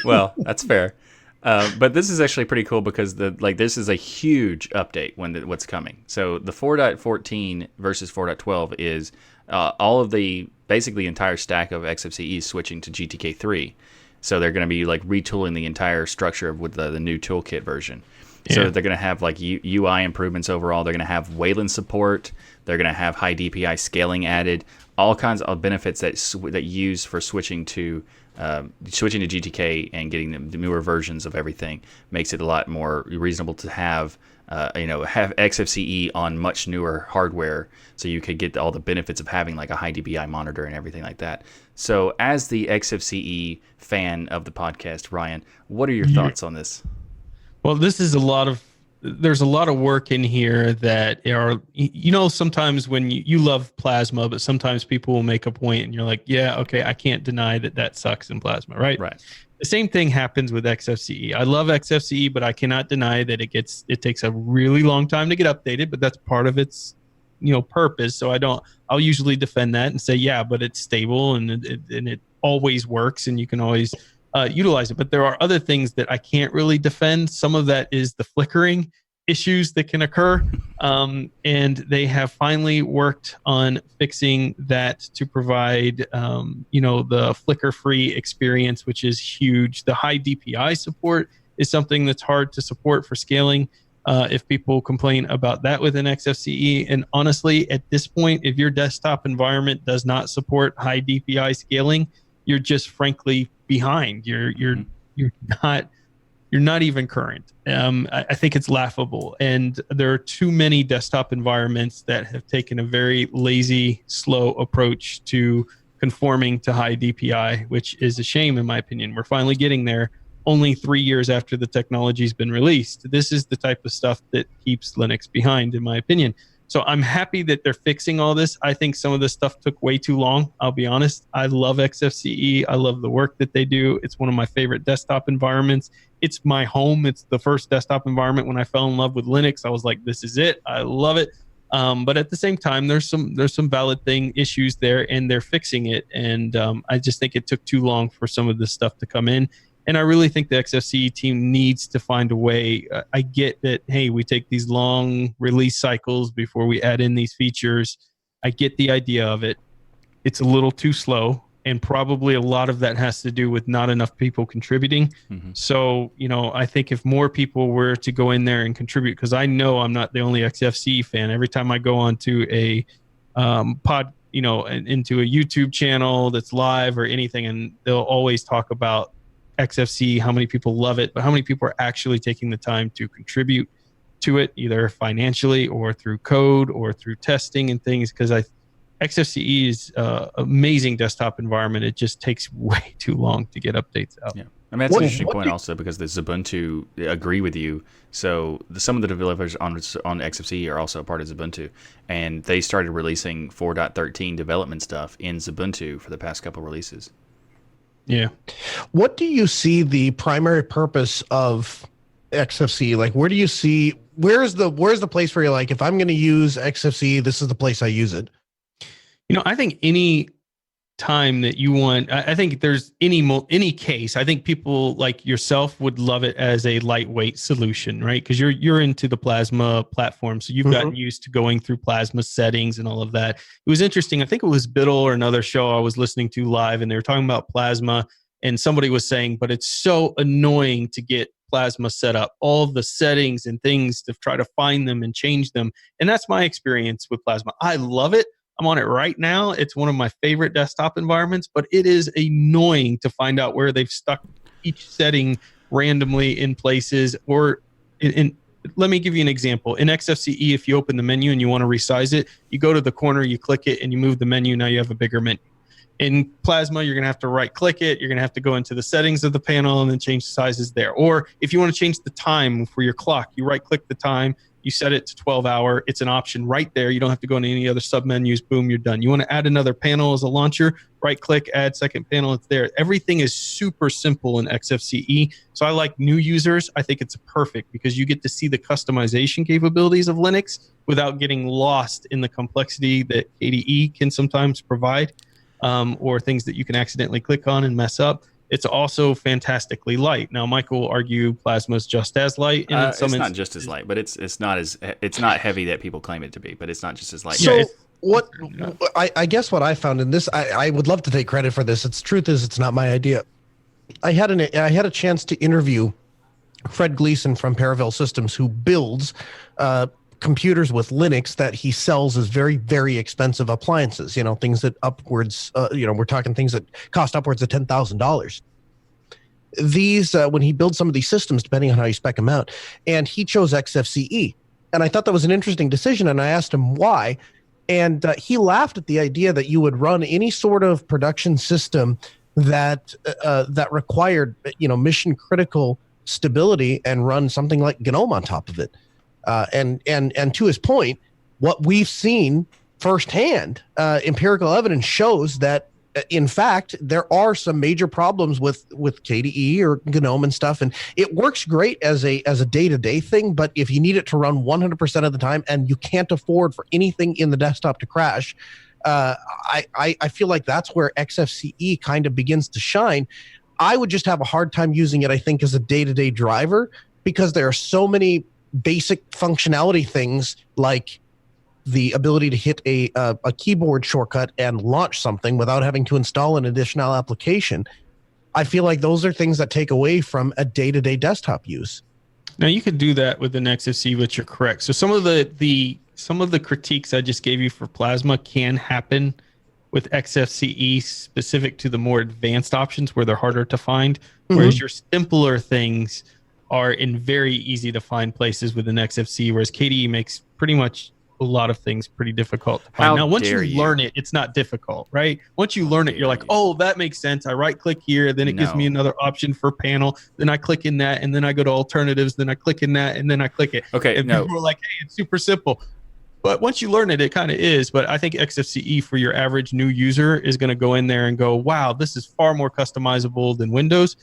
Well, that's fair. But this is actually pretty cool because this is a huge update what's coming. So the 4.14 versus 4.12 is all of basically the entire stack of Xfce switching to GTK3. So they're going to be like retooling the entire structure with the new toolkit version. Yeah. So they're going to have like UI improvements overall. They're going to have Wayland support. They're going to have high DPI scaling added. All kinds of benefits that use for switching to GTK and getting the newer versions of everything makes it a lot more reasonable to have Xfce on much newer hardware, so you could get all the benefits of having like a high DPI monitor and everything like that. So as the Xfce fan of the podcast, Ryan, what are your thoughts on this? Well, this is there's a lot of work in here that are, sometimes when you love Plasma, but sometimes people will make a point and you're like, yeah, okay, I can't deny that sucks in Plasma, right? Right. The same thing happens with Xfce. I love Xfce, but I cannot deny that it takes a really long time to get updated, but that's part of its purpose. So I'll usually defend that and say, yeah, but it's stable and it always works and you can always utilize it. But there are other things that I can't really defend. Some of that is the flickering issues that can occur. And they have finally worked on fixing that to provide, the flicker-free experience, which is huge. The high DPI support is something that's hard to support for scaling. If people complain about that within Xfce. And honestly, at this point, if your desktop environment does not support high DPI scaling, you're just frankly behind. You're not even current. I think it's laughable. And there are too many desktop environments that have taken a very lazy, slow approach to conforming to high DPI, which is a shame in my opinion. We're finally getting there only 3 years after the technology's been released. This is the type of stuff that keeps Linux behind, in my opinion. So I'm happy that they're fixing all this. I think some of this stuff took way too long. I'll be honest. I love Xfce. I love the work that they do. It's one of my favorite desktop environments. It's my home. It's the first desktop environment when I fell in love with Linux. I was like, this is it. I love it. But at the same time, there's some valid issues there, and they're fixing it. And I just think it took too long for some of this stuff to come in. And I really think the Xfce team needs to find a way. I get that, hey, we take these long release cycles before we add in these features. I get the idea of it. It's a little too slow, and probably a lot of that has to do with not enough people contributing. Mm-hmm. So, I think if more people were to go in there and contribute, because I know I'm not the only Xfce fan. Every time I go onto a into a YouTube channel that's live or anything, and they'll always talk about Xfce, how many people love it, but how many people are actually taking the time to contribute to it, either financially or through code or through testing and things. Because Xfce is an amazing desktop environment. It just takes way too long to get updates out. Yeah, I mean that's an interesting point also, because the Ubuntu agree with you. So some of the developers on Xfce are also a part of Ubuntu, and they started releasing 4.13 development stuff in Ubuntu for the past couple releases. Yeah. What do you see the primary purpose of Xfce? Like, where's the place where you're like, if I'm going to use Xfce, this is the place I use it? I think any time that you want, I think there's any case, I think people like yourself would love it as a lightweight solution, right? Because you're into the Plasma platform, so you've gotten used to going through Plasma settings and all of that. It was interesting. I think it was Biddle or another show I was listening to live, and they were talking about Plasma, and somebody was saying, but it's so annoying to get Plasma set up, all the settings and things to try to find them and change them. And that's my experience with Plasma. I love it. I'm on it right now. It's one of my favorite desktop environments, but it is annoying to find out where they've stuck each setting randomly in places. Or let me give you an example. In Xfce, if you open the menu and you want to resize it, you go to the corner, you click it, and you move the menu. Now you have a bigger menu. In Plasma, you're going to have to right-click it. You're going to have to go into the settings of the panel and then change the sizes there. Or if you want to change the time for your clock, you right-click the time. You set it to 12-hour. It's an option right there. You don't have to go into any other sub-menus. Boom, you're done. You want to add another panel as a launcher, right-click, add second panel. It's there. Everything is super simple in Xfce. So I like new users. I think it's perfect because you get to see the customization capabilities of Linux without getting lost in the complexity that KDE can sometimes provide, or things that you can accidentally click on and mess up. It's also fantastically light. Now, Michael will argue Plasma is just as light. And it's not just as light, but it's not heavy that people claim it to be. But it's not just as light. So I guess what I found in this, I would love to take credit for this. Truth is, it's not my idea. I had a chance to interview Fred Gleason from Paravel Systems, who builds computers with Linux that he sells as very, very expensive appliances, things that upwards, we're talking things that cost upwards of $10,000. These, when he builds some of these systems, depending on how you spec them out, and he chose Xfce. And I thought that was an interesting decision, and I asked him why. And he laughed at the idea that you would run any sort of production system that required, mission critical stability and run something like Gnome on top of it. And to his point, what we've seen firsthand, empirical evidence shows that in fact, there are some major problems with KDE or Gnome and stuff, and it works great as a day-to-day thing, but if you need it to run 100% of the time and you can't afford for anything in the desktop to crash, I feel like that's where Xfce kind of begins to shine. I would just have a hard time using it, I think, as a day-to-day driver, because there are so many basic functionality things like the ability to hit a keyboard shortcut and launch something without having to install an additional application. I feel like those are things that take away from a day-to-day desktop use. Now you could do that with an Xfce, but you're correct. So some of the critiques I just gave you for Plasma can happen with Xfce specific to the more advanced options where they're harder to find, whereas your simpler things are in very easy to find places with an Xfce, whereas KDE makes pretty much a lot of things pretty difficult to find. Now, once you learn it, it's not difficult, right? Once you learn it, you're like, oh, that makes sense. I right click here, then it gives me another option for panel. Then I click in that, and then I go to alternatives. Then I click in that, and then I click it. Okay, and people are like, hey, it's super simple. But once you learn it, it kind of is. But I think Xfce for your average new user is going to go in there and go, wow, this is far more customizable than Windows,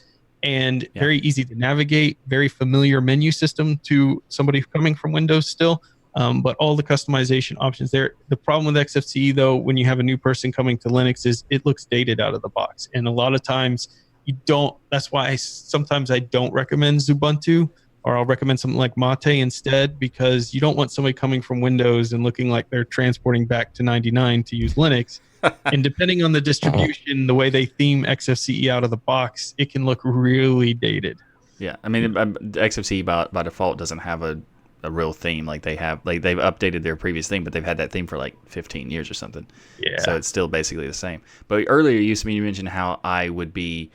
and very easy to navigate, very familiar menu system to somebody coming from Windows still. But all the customization options there. The problem with Xfce, though, when you have a new person coming to Linux, is it looks dated out of the box. And a lot of times you don't. That's why sometimes I don't recommend Ubuntu, or I'll recommend something like Mate instead, because you don't want somebody coming from Windows and looking like they're transporting back to 99 to use Linux. And depending on the distribution, the way they theme Xfce out of the box, it can look really dated. Yeah, I mean, Xfce by default doesn't have a real theme like they have. Like, they've updated their previous theme, but they've had that theme for like 15 years or something. Yeah. So it's still basically the same. But earlier you mentioned how I would be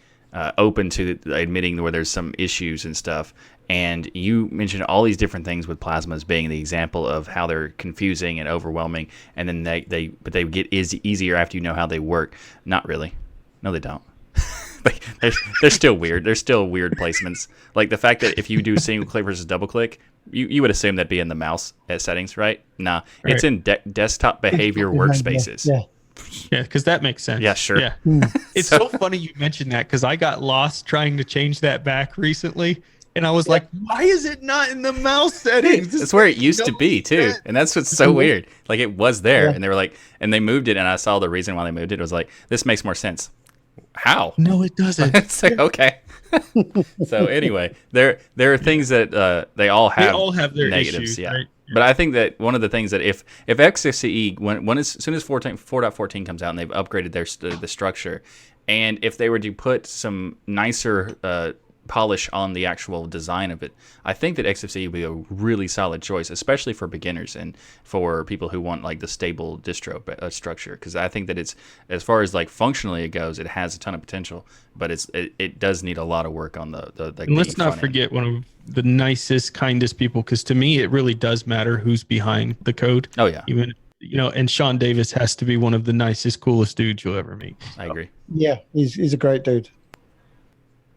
open to admitting where there's some issues and stuff. And you mentioned all these different things with Plasmas being the example of how they're confusing and overwhelming, and then they get easier after you know how they work. Not really. No, they don't. They're still weird. They're still weird placements. Like the fact that if you do single click versus double click, you would assume that'd be in the mouse settings, right? Nah, right. It's in desktop behavior workspaces. Yeah, because that makes sense. Yeah, sure. Yeah. It's so funny you mentioned that, because I got lost trying to change that back recently. And I was like, why is it not in the mouse settings? That's where it used to be, too. And that's what's so weird. Like, it was there, and they were like, and they moved it, and I saw the reason why they moved it. It was like, this makes more sense. How? No, it doesn't. It's like, okay. So anyway, there are things that they all have their negatives, issues, right? But I think that one of the things that if Xfce, as soon as 4.14 comes out and they've upgraded the structure, and if they were to put some nicer polish on the actual design of it, I think that Xfce would be a really solid choice, especially for beginners and for people who want like the stable distro structure. Because I think that it's, as far as like functionally it goes, it has a ton of potential, but it does need a lot of work on the and let's not forget one of the nicest, kindest people, because to me it really does matter who's behind the code. Oh yeah, even and Sean Davis has to be one of the nicest, coolest dudes you'll ever meet. So. I agree. Yeah, he's a great dude.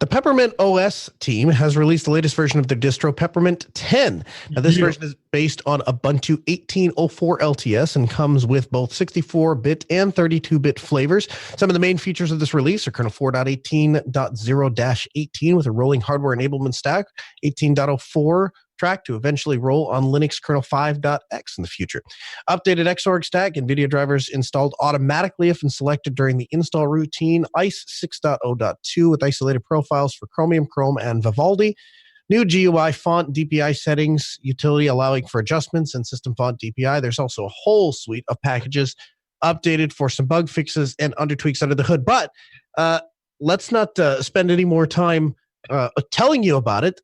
The Peppermint OS team has released the latest version of their distro, Peppermint 10. Now, this version is based on Ubuntu 18.04 LTS and comes with both 64-bit and 32-bit flavors. Some of the main features of this release are kernel 4.18.0-18 with a rolling hardware enablement stack, 18.04 track to eventually roll on Linux kernel 5.x in the future. Updated Xorg stack, Nvidia drivers installed automatically if and selected during the install routine, ICE 6.0.2 with isolated profiles for Chromium, Chrome, and Vivaldi. New GUI font DPI settings utility allowing for adjustments and system font DPI. There's also a whole suite of packages updated for some bug fixes and undertweaks under the hood. But let's not spend any more time telling you about it.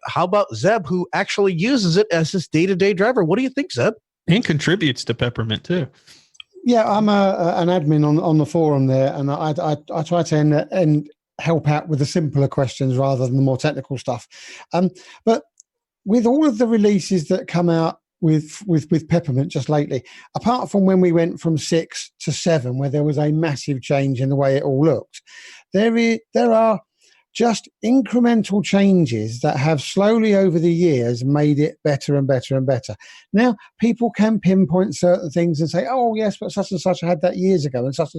How about Zeb, who actually uses it as his day-to-day driver? What do you think, Zeb? And contributes to Peppermint too. Yeah, I'm an admin on the forum there, and I try to and help out with the simpler questions rather than the more technical stuff. But with all of the releases that come out with Peppermint just lately, apart from when we went from 6 to 7, where there was a massive change in the way it all looked, there are just incremental changes that have slowly over the years made it better and better and better. Now, people can pinpoint certain things and say, oh, yes, but such and such had that years ago and such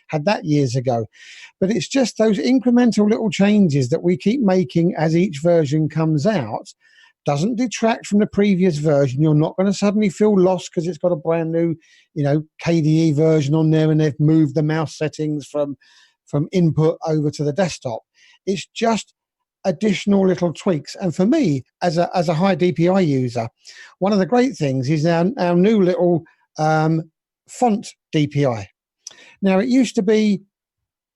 had that years ago. But it's just those incremental little changes that we keep making as each version comes out. Doesn't detract from the previous version. You're not going to suddenly feel lost because it's got a brand new, KDE version on there and they've moved the mouse settings from input over to the desktop. It's just additional little tweaks. And for me, as a high DPI user, one of the great things is our new little font DPI. Now, it used to be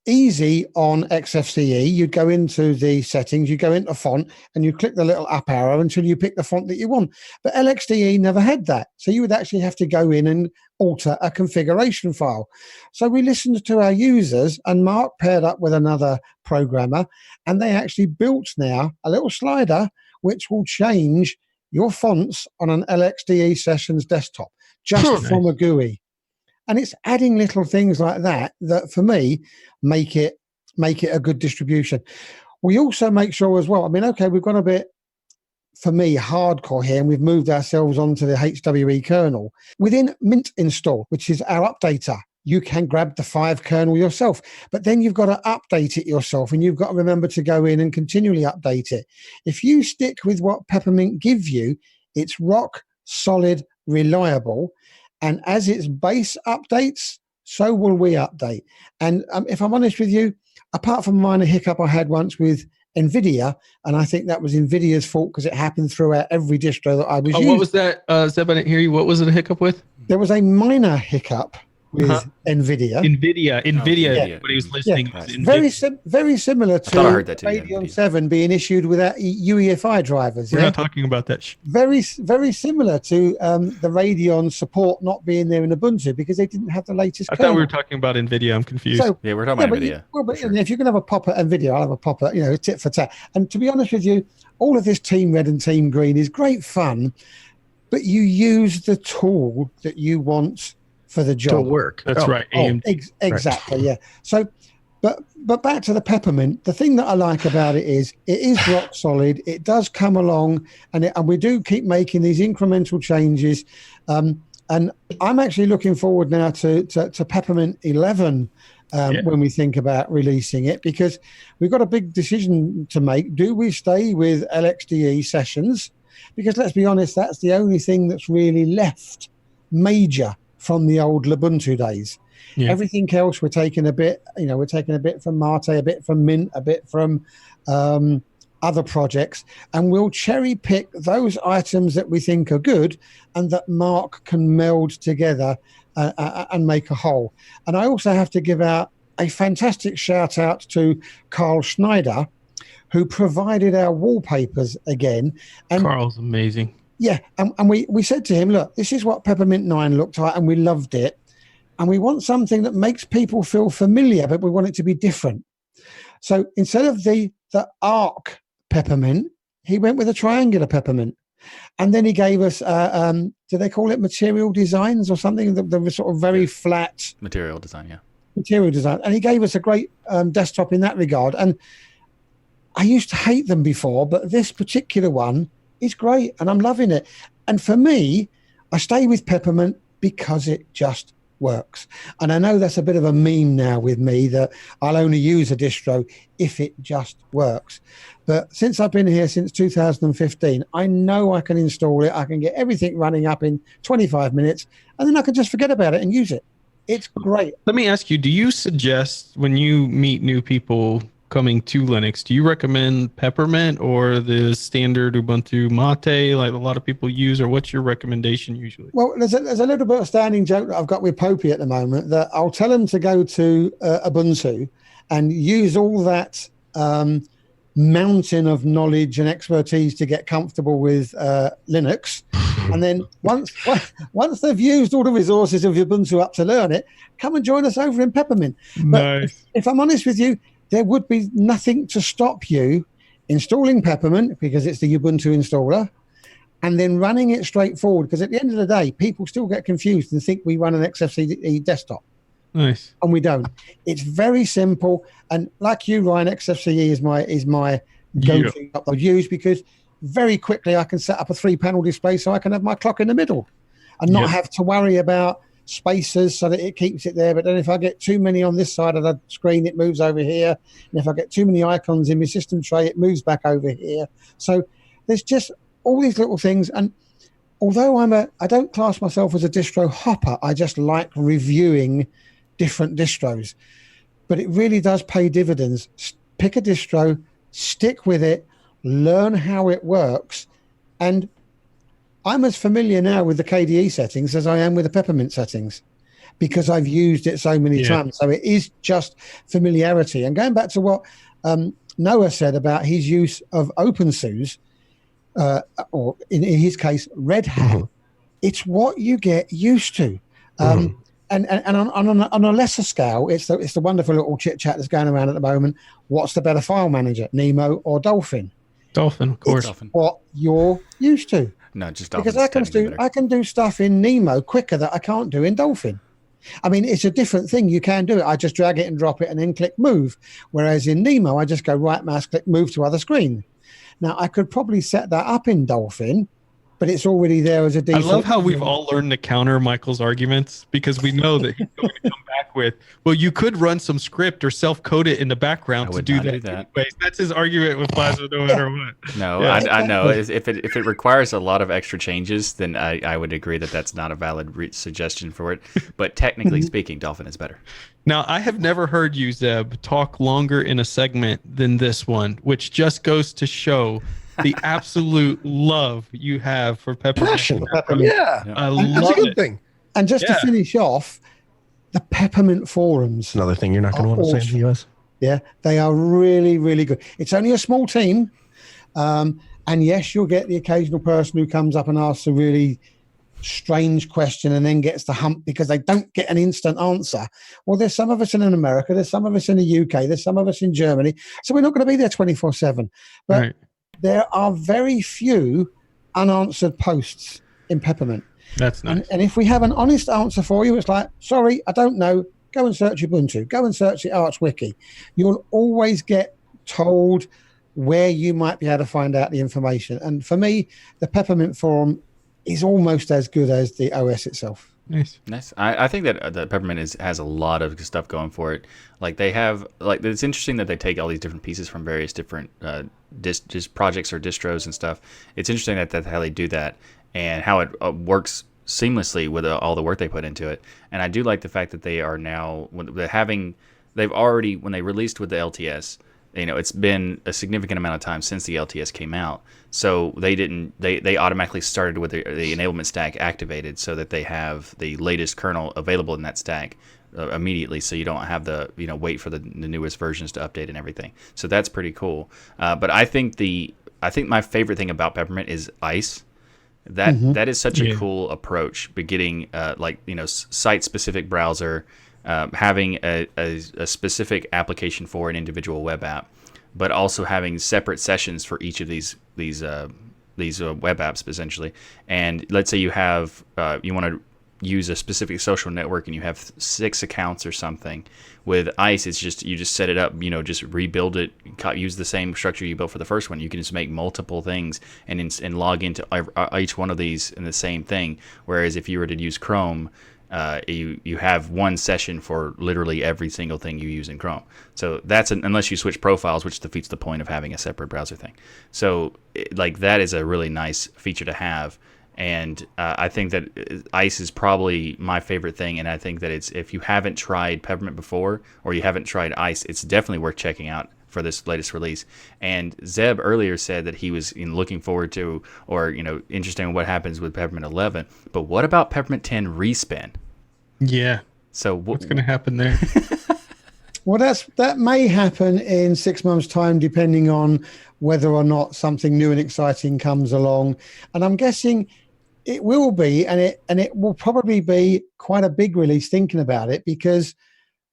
easy on Xfce. You'd go into the settings, you go into font, and you click the little up arrow until you pick the font that you want. But LXDE never had that. So you would actually have to go in and alter a configuration file. So we listened to our users, and Mark paired up with another programmer, and they actually built now a little slider which will change your fonts on an LXDE Sessions desktop just from a GUI. And it's adding little things like that for me make it a good distribution. We also make sure as well, we've gone a bit, for me, hardcore here, and we've moved ourselves onto the HWE kernel. Within Mint install, which is our updater, you can grab the 5 kernel yourself, but then you've got to update it yourself, and you've got to remember to go in and continually update it. If you stick with what Peppermint give you, it's rock solid, reliable. And as its base updates, so will we update. And if I'm honest with you, apart from a minor hiccup I had once with Nvidia, and I think that was Nvidia's fault because it happened throughout every distro that I was using. What was that? Zeb, I didn't hear you. What was it a hiccup with? There was a minor hiccup with Nvidia. Nvidia. What he was listening. Yeah. Was very similar to Radeon 7 being issued without UEFI drivers. We're not talking about that. Very similar to the Radeon support not being there in Ubuntu because they didn't have the latest I thought we were talking about Nvidia. I'm confused. So, we're talking about Nvidia. If you can have a pop at Nvidia, I'll have a pop at, tit for tat. And to be honest with you, all of this Team Red and Team Green is great fun, but you use the tool that you want for the job to work. That's right. Exactly. Right. Yeah. So, but back to the Peppermint. The thing that I like about it is rock solid. It does come along, and we do keep making these incremental changes. And I'm actually looking forward now to Peppermint 11 when we think about releasing it, because we've got a big decision to make. Do we stay with LXDE Sessions? Because let's be honest, that's the only thing that's really left major from the old Ubuntu days. Yeah. Everything else we're taking a bit, we're taking a bit from Mate, a bit from Mint, a bit from other projects, and we'll cherry pick those items that we think are good and that Mark can meld together and make a whole. And I also have to give out a fantastic shout out to Carl Schneider, who provided our wallpapers again. And Carl's amazing. Yeah, and we said to him, look, this is what Peppermint 9 looked like, and we loved it. And we want something that makes people feel familiar, but we want it to be different. So instead of the arc peppermint, he went with a triangular peppermint. And then he gave us, do they call it material designs or something? The sort of very flat... Material design, yeah. Material design. And he gave us a great desktop in that regard. And I used to hate them before, but this particular one is great, and I'm loving it. And for me, I stay with Peppermint because it just works. And I know that's a bit of a meme now with me, that I'll only use a distro if it just works. But since I've been here since 2015, I know I can install it. I can get everything running up in 25 minutes, and then I can just forget about it and use it. It's great. Let me ask you, do you suggest when you meet new people coming to Linux, do you recommend Peppermint or the standard Ubuntu Mate like a lot of people use, or what's your recommendation usually? Well, there's a little bit of standing joke that I've got with Popey at the moment, that I'll tell him to go to Ubuntu and use all that mountain of knowledge and expertise to get comfortable with Linux. And then once they've used all the resources of Ubuntu up to learn it, come and join us over in Peppermint. But if I'm honest with you, there would be nothing to stop you installing Peppermint, because it's the Ubuntu installer, and then running it straight forward. Because at the end of the day, people still get confused and think we run an Xfce desktop. Nice. And we don't. It's very simple. And like you, Ryan, Xfce is my go-to upload use, because very quickly I can set up a 3-panel display so I can have my clock in the middle and not have to worry about spaces so that it keeps it there. But then if I get too many on this side of the screen, it moves over here. And if I get too many icons in my system tray, it moves back over here. So there's just all these little things. And although I don't class myself as a distro hopper, I just like reviewing different distros. But it really does pay dividends. Pick a distro, stick with it, learn how it works. And I'm as familiar now with the KDE settings as I am with the Peppermint settings, because I've used it so many times. So it is just familiarity. And going back to what Noah said about his use of openSUSE, or in his case, Red Hat, it's what you get used to. And on a lesser scale, it's the wonderful little chit chat that's going around at the moment. What's the better file manager, Nemo or Dolphin? Dolphin, of course. Dolphin. What you're used to. No, just Dolphin. Because I can do stuff in Nemo quicker that I can't do in Dolphin. I mean, it's a different thing. You can do it. I just drag it and drop it and then click move. Whereas in Nemo, I just go right mouse click move to other screen. Now, I could probably set that up in Dolphin, but it's already there as a default. I love how we've all learned to counter Michael's arguments, because we know that he's going to come back with, well, you could run some script or self-code it in the background to do that. Anyways. That's his argument with Plasma, no matter what. No, I know. If it requires a lot of extra changes, then I would agree that that's not a valid suggestion for it. But technically speaking, Dolphin is better. Now, I have never heard you, Zeb, talk longer in a segment than this one, which just goes to show the absolute love you have for Peppermint. Passion. Yeah. I love That's a good it. thing. And just to finish off, the Peppermint forums. Another thing you're not going to want to say in the US. Yeah, they are really, really good. It's only a small team. And yes, you'll get the occasional person who comes up and asks a really strange question and then gets the hump because they don't get an instant answer. Well, there's some of us in America, there's some of us in the UK, there's some of us in Germany. So we're not going to be there 24/7. But there are very few unanswered posts in Peppermint. That's nice. And if we have an honest answer for you, it's like, sorry, I don't know. Go and search Ubuntu. Go and search the Arch Wiki. You'll always get told where you might be able to find out the information. And for me, the Peppermint forum is almost as good as the OS itself. Nice. I think that the Peppermint has a lot of stuff going for it. Like they have, like it's interesting that they take all these different pieces from various different just projects or distros and stuff. It's interesting that that's how they do that and how it works seamlessly with all the work they put into it. And I do like the fact that they are now they've already, when they released with the LTS, you know, it's been a significant amount of time since the LTS came out. So they automatically started with the enablement stack activated so that they have the latest kernel available in that stack immediately, so you don't have the wait for the newest versions to update and everything. So that's pretty cool. But I think my favorite thing about Peppermint is ICE. That is such a cool approach, but getting site specific browser, having a specific application for an individual web app, but also having separate sessions for each of these web apps essentially. And let's say you have you want to use a specific social network and you have 6 accounts or something. With ICE, it's just you just set it up, just rebuild it, use the same structure you built for the first one. You can just make multiple things and log into each one of these in the same thing. Whereas if you were to use Chrome, you have one session for literally every single thing you use in Chrome. So unless you switch profiles, which defeats the point of having a separate browser thing. So that is a really nice feature to have. And I think that ICE is probably my favorite thing. And I think that if you haven't tried Peppermint before or you haven't tried ICE, it's definitely worth checking out for this latest release. And Zeb earlier said that he was looking forward to or interested in what happens with Peppermint 11. But what about Peppermint 10 respin? Yeah. So what's going to happen there? Well, that may happen in 6 months' time, depending on whether or not something new and exciting comes along. And I'm guessing it will be, and it will probably be quite a big release. Thinking about it, because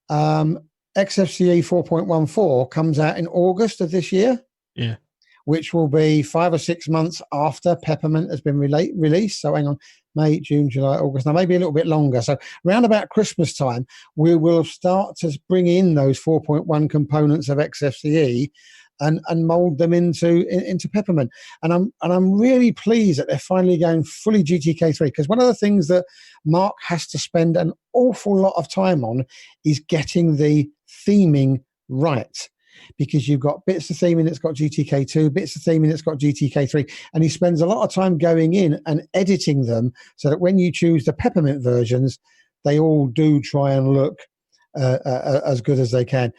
Xfce 4.14 comes out in August of this year. Yeah. Which will be 5 or 6 months after Peppermint has been released. So hang on, May, June, July, August, now maybe a little bit longer. So around about Christmas time, we will start to bring in those 4.1 components of Xfce and mold them into Peppermint. And I'm really pleased that they're finally going fully GTK3, because one of the things that Mark has to spend an awful lot of time on is getting the theming right. Because you've got bits of theming that's got GTK2, bits of theming that's got GTK3, and he spends a lot of time going in and editing them so that when you choose the Peppermint versions, they all do try and look as good as they can.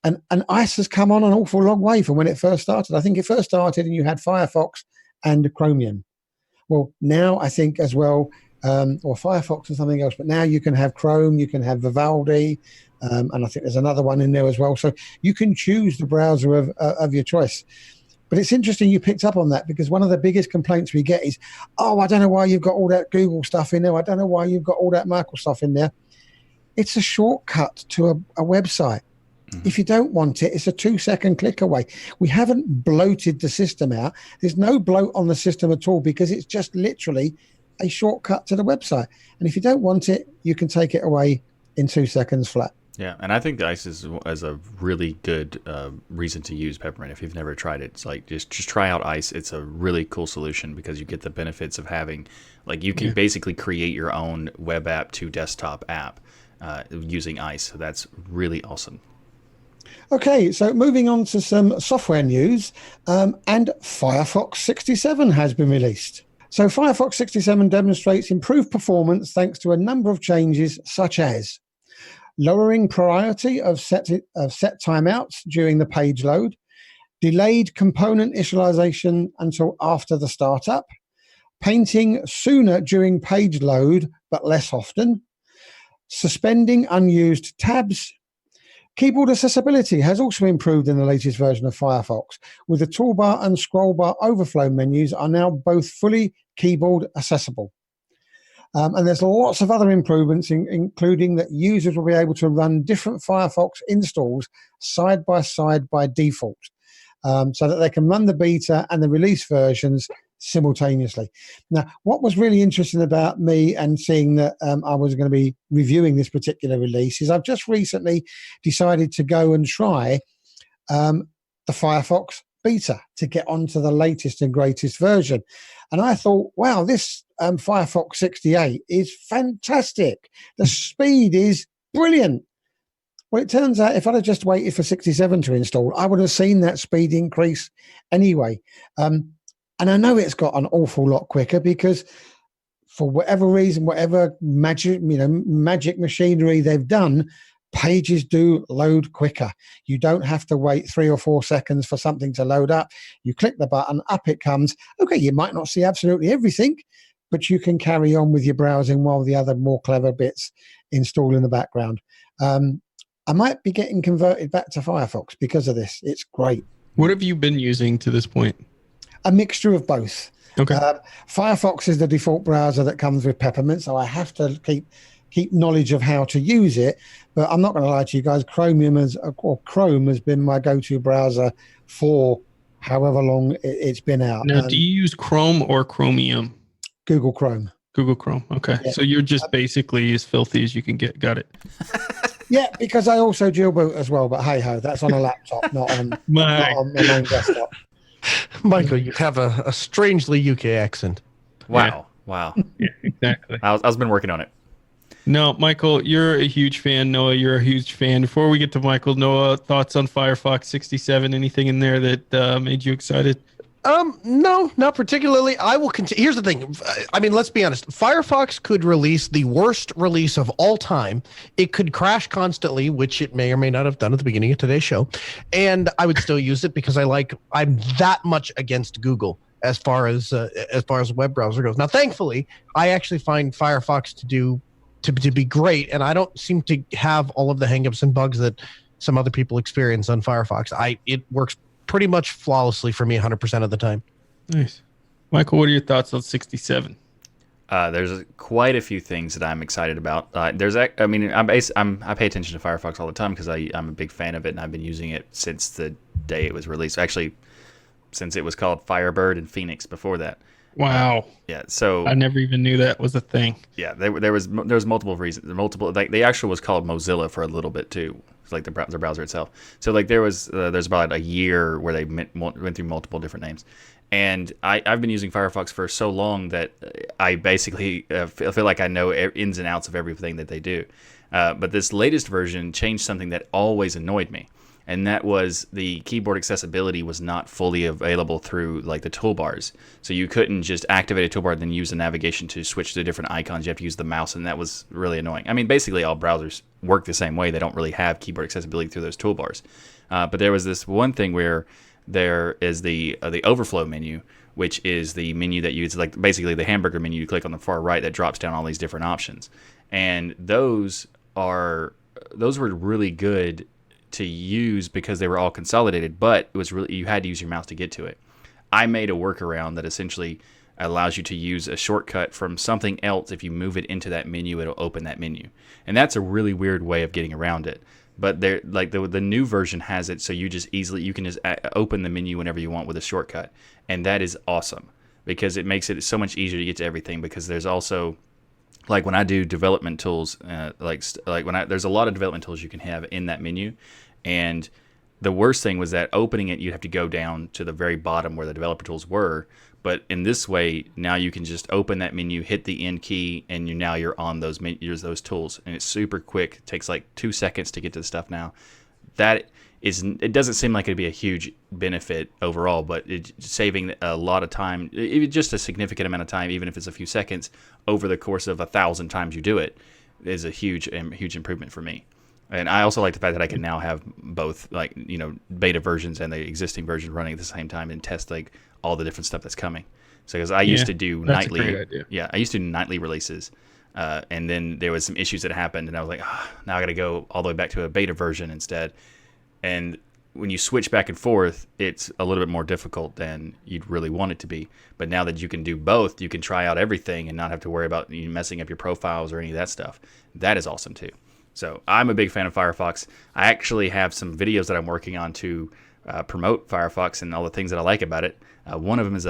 And ICE has come on an awful long way from when it first started. I think it first started and you had Firefox and Chromium. Well, now I think as well, or Firefox and something else, but now you can have Chrome, you can have Vivaldi, and I think there's another one in there as well. So you can choose the browser of your choice. But it's interesting you picked up on that, because one of the biggest complaints we get is, oh, I don't know why you've got all that Google stuff in there. I don't know why you've got all that Microsoft in there. It's a shortcut to a website. If you don't want it, it's a 2-second click away. We haven't bloated the system out. There's no bloat on the system at all, because it's just literally a shortcut to the website. And if you don't want it, you can take it away in 2 seconds flat. Yeah, and I think the ICE is a really good reason to use Peppermint. If you've never tried it, it's like just try out ICE. It's a really cool solution because you get the benefits of having, like, you can basically create your own web app to desktop app using ICE. So that's really awesome. Okay, so moving on to some software news, and Firefox 67 has been released. So Firefox 67 demonstrates improved performance thanks to a number of changes, such as lowering priority of set timeouts during the page load, delayed component initialization until after the startup, painting sooner during page load but less often, suspending unused tabs. Keyboard accessibility has also improved in the latest version of Firefox, with the toolbar and scrollbar overflow menus are now both fully keyboard accessible. And there's lots of other improvements, including that users will be able to run different Firefox installs side by side by default, so that they can run the beta and the release versions simultaneously. Now, what was really interesting about me and seeing that I was going to be reviewing this particular release is I've just recently decided to go and try the Firefox beta to get onto the latest and greatest version. And I thought, wow, this Firefox 68 is fantastic. The speed is brilliant. Well, it turns out if I'd have just waited for 67 to install, I would have seen that speed increase anyway. And I know it's got an awful lot quicker because for whatever reason, whatever magic machinery they've done, pages do load quicker. You don't have to wait 3 or 4 seconds for something to load up. You click the button, up it comes. Okay, you might not see absolutely everything, but you can carry on with your browsing while the other more clever bits install in the background. I might be getting converted back to Firefox because of this. It's great. What have you been using to this point? A mixture of both. Okay. Firefox is the default browser that comes with Peppermint, so I have to keep knowledge of how to use it. But I'm not going to lie to you guys, Chrome has been my go-to browser for however long it's been out. Now, do you use Chrome or Chromium? Google Chrome. Google Chrome. Okay. Yeah. So you're just basically as filthy as you can get. Got it. Yeah, because I also dual boot as well, but hey-ho, that's on a laptop, not on my main desktop. Michael, you have a strangely UK accent. Wow. Yeah. Wow. Yeah, exactly. I've been working on it. No, Michael, you're a huge fan. Noah, you're a huge fan. Before we get to Michael, Noah, thoughts on Firefox 67? Anything in there that made you excited? No, not particularly. I will continue. Here's the thing. I mean, let's be honest. Firefox could release the worst release of all time. It could crash constantly, which it may or may not have done at the beginning of today's show. And I would still use it because I'm that much against Google as far as a web browser goes. Now, thankfully, I actually find Firefox to be great, and I don't seem to have all of the hangups and bugs that some other people experience on Firefox. It works pretty much flawlessly for me 100% of the time. Nice. Michael, what are your thoughts on 67? There's quite a few things that I'm excited about. I pay attention to Firefox all the time because I'm a big fan of it, and I've been using it since the day it was released. Actually, since it was called Firebird and Phoenix before that. Wow. Yeah, so I never even knew that was a thing. yeah, there was multiple reasons. Multiple, like the actual was called Mozilla for a little bit too. It's like the browser itself. So like there's about a year where they went through multiple different names, and I've been using Firefox for so long that I basically feel like I know ins and outs of everything that they do. But this latest version changed something that always annoyed me. And that was the keyboard accessibility was not fully available through like the toolbars. So you couldn't just activate a toolbar and then use the navigation to switch to different icons. You have to use the mouse, and that was really annoying. I mean, basically all browsers work the same way. They don't really have keyboard accessibility through those toolbars. But there was this one thing where there is the overflow menu, which is the menu that it's like basically the hamburger menu you click on the far right that drops down all these different options. And those were really good to use because they were all consolidated, but it was really, you had to use your mouse to get to it. I made a workaround that essentially allows you to use a shortcut from something else. If you move it into that menu, it'll open that menu, and that's a really weird way of getting around it. But there, like the new version has it, so you can just open the menu whenever you want with a shortcut, and that is awesome because it makes it so much easier to get to everything. Because there's also, like when I do development tools, there's a lot of development tools you can have in that menu, and the worst thing was that opening it, you'd have to go down to the very bottom where the developer tools were. But in this way, now you can just open that menu, hit the end key, and you're on those tools, and it's super quick. It takes like 2 seconds to get to the stuff now. It doesn't seem like it'd be a huge benefit overall, but it's saving a lot of time, even just a significant amount of time, even if it's a few seconds over the course of 1,000 times you do it, is a huge improvement for me. And I also like the fact that I can now have both, like, beta versions and the existing version running at the same time and test like all the different stuff that's coming. So because I used to do nightly, I used to do nightly releases, and then there was some issues that happened, and I was like, now I got to go all the way back to a beta version instead. And when you switch back and forth, it's a little bit more difficult than you'd really want it to be. But now that you can do both, you can try out everything and not have to worry about messing up your profiles or any of that stuff. That is awesome too. So I'm a big fan of Firefox. I actually have some videos that I'm working on to promote Firefox and all the things that I like about it. One of them is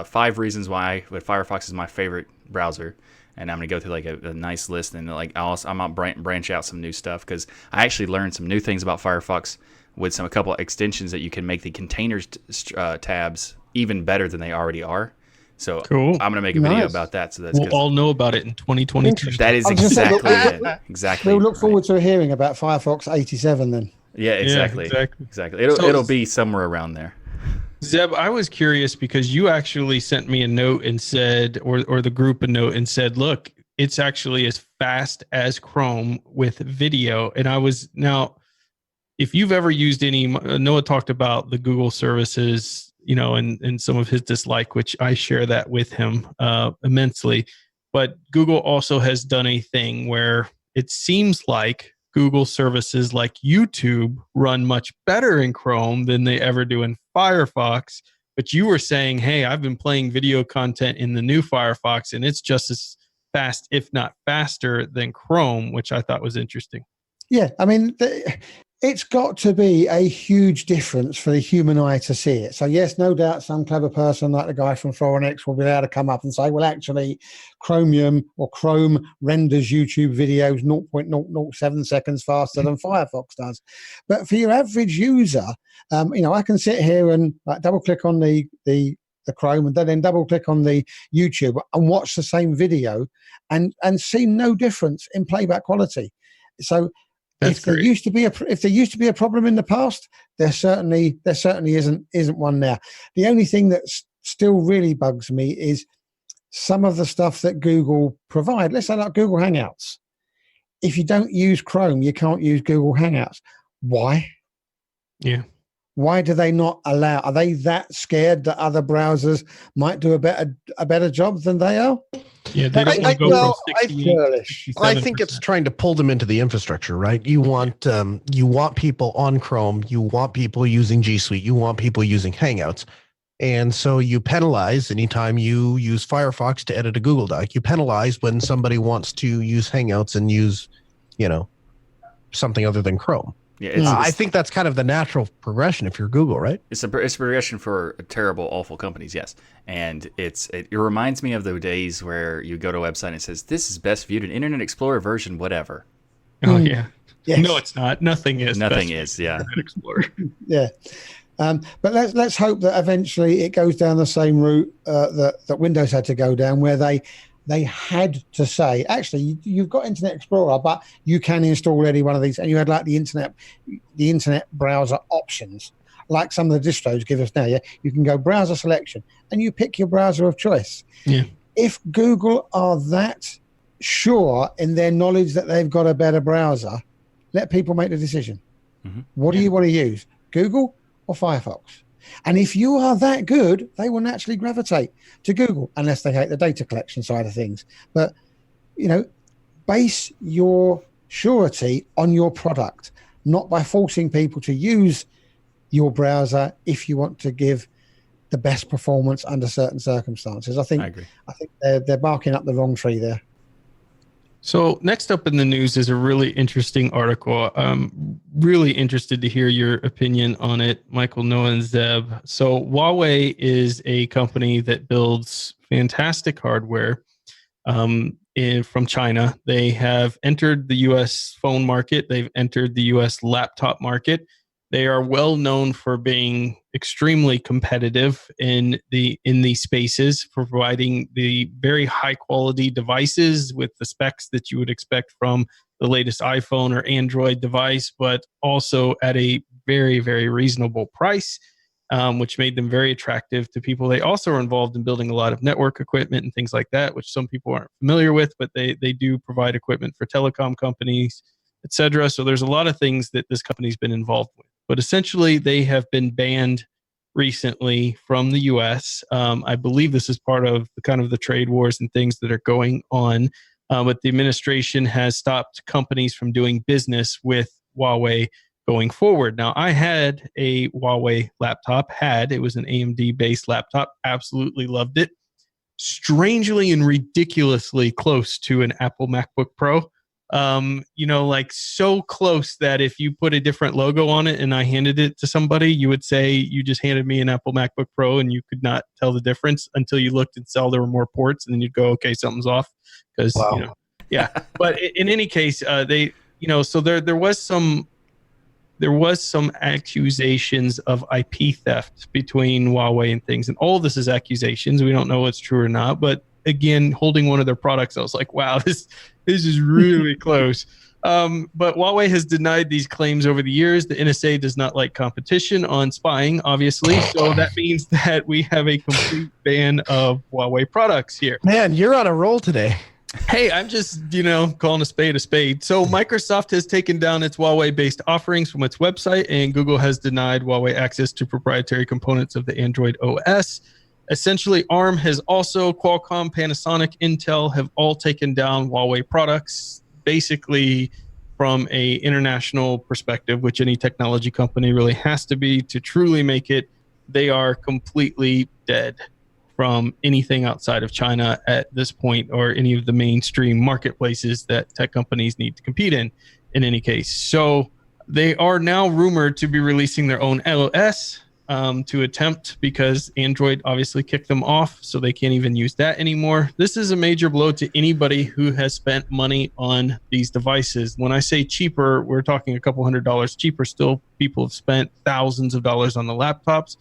5 reasons why Firefox is my favorite browser. And I'm going to go through like a nice list, and like I'm going to branch out some new stuff because I actually learned some new things about Firefox with a couple of extensions that you can make the containers tabs even better than they already are. So cool. I'm going to make a video about that. So we'll all know about it in 2022. That is exactly it. Exactly. We'll look forward to hearing about Firefox 87 then. Yeah, exactly. It'll be somewhere around there. Zeb, I was curious because you actually sent me a note and said, or the group a note and said, look, it's actually as fast as Chrome with video. And now, if you've ever used any, Noah talked about the Google services, and some of his dislike, which I share that with him immensely. But Google also has done a thing where it seems like Google services like YouTube run much better in Chrome than they ever do in Firefox. But you were saying, hey, I've been playing video content in the new Firefox, and it's just as fast, if not faster, than Chrome, which I thought was interesting. Yeah, I mean, it's got to be a huge difference for the human eye to see it. So yes, no doubt some clever person like the guy from Foreignex will be able to come up and say, well, actually, Chromium or Chrome renders YouTube videos 0.007 seconds faster than Firefox does. But for your average user, I can sit here and double click on the Chrome and then double click on the YouTube and watch the same video and see no difference in playback quality. So if there used to be a problem in the past, there certainly isn't one now. The only thing that still really bugs me is some of the stuff that Google provide. Let's say like Google Hangouts. If you don't use Chrome, you can't use Google Hangouts. Why? Yeah. Why do they not allow? Are they that scared that other browsers might do a better job than they are? Yeah, they don't want to go I think it's trying to pull them into the infrastructure, right? You want people on Chrome, you want people using G Suite, you want people using Hangouts, and so you penalize anytime you use Firefox to edit a Google Doc. You penalize when somebody wants to use Hangouts and use, something other than Chrome. Yeah, I think that's kind of the natural progression if you're Google, right? it's a progression for terrible, awful companies, yes. And it reminds me of the days where you go to a website and it says, this is best viewed in Internet Explorer version whatever. Oh, yeah. Yes. No, it's not. Nothing is. Nothing best is, yeah. Internet Explorer. Yeah. But let's hope that eventually it goes down the same route that Windows had to go down, where they had to say, actually, you've got Internet Explorer, but you can install any one of these, and you had like the internet browser options, like some of the distros give us now. Yeah, you can go browser selection, and you pick your browser of choice. Yeah. If Google are that sure in their knowledge that they've got a better browser, let people make the decision. Mm-hmm. What do you want to use, Google or Firefox? And if you are that good, they will naturally gravitate to Google, unless they hate the data collection side of things. But, base your surety on your product, not by forcing people to use your browser if you want to give the best performance under certain circumstances. I agree. I think they're barking up the wrong tree there. So next up in the news is a really interesting article. I'm really interested to hear your opinion on it, Michael, Noah, and Zeb. So Huawei is a company that builds fantastic hardware from China. They have entered the U.S. phone market. They've entered the U.S. laptop market. They are well known for being extremely competitive in these spaces, for providing the very high quality devices with the specs that you would expect from the latest iPhone or Android device, but also at a very, very reasonable price, which made them very attractive to people. They also are involved in building a lot of network equipment and things like that, which some people aren't familiar with, but they do provide equipment for telecom companies, etc. So there's a lot of things that this company's been involved with. But essentially, they have been banned recently from the U.S. I believe this is part of the trade wars and things that are going on. But the administration has stopped companies from doing business with Huawei going forward. Now, I had a Huawei laptop. It was an AMD-based laptop. Absolutely loved it. Strangely and ridiculously close to an Apple MacBook Pro. Like so close that if you put a different logo on it and I handed it to somebody, you would say you just handed me an Apple MacBook Pro, and you could not tell the difference until you looked and saw there were more ports, and then you'd go, okay, something's off. Because, yeah. But in any case, so there was some accusations of IP theft between Huawei and things, and all this is accusations. We don't know what's true or not, but again, holding one of their products, I was like, wow, this is really close. But Huawei has denied these claims over the years. The NSA does not like competition on spying, obviously. So that means that we have a complete ban of Huawei products here. Man, you're on a roll today. Hey, I'm just, calling a spade a spade. So Microsoft has taken down its Huawei-based offerings from its website, and Google has denied Huawei access to proprietary components of the Android OS. Essentially, ARM has also, Qualcomm, Panasonic, Intel have all taken down Huawei products, basically from a international perspective, which any technology company really has to be to truly make it. They are completely dead from anything outside of China at this point, or any of the mainstream marketplaces that tech companies need to compete in any case. So they are now rumored to be releasing their own OS, to attempt, because Android obviously kicked them off, so they can't even use that anymore. This is a major blow to anybody who has spent money on these devices. When I say cheaper, we're talking a couple $100s cheaper still. People have spent thousands of dollars on the laptops,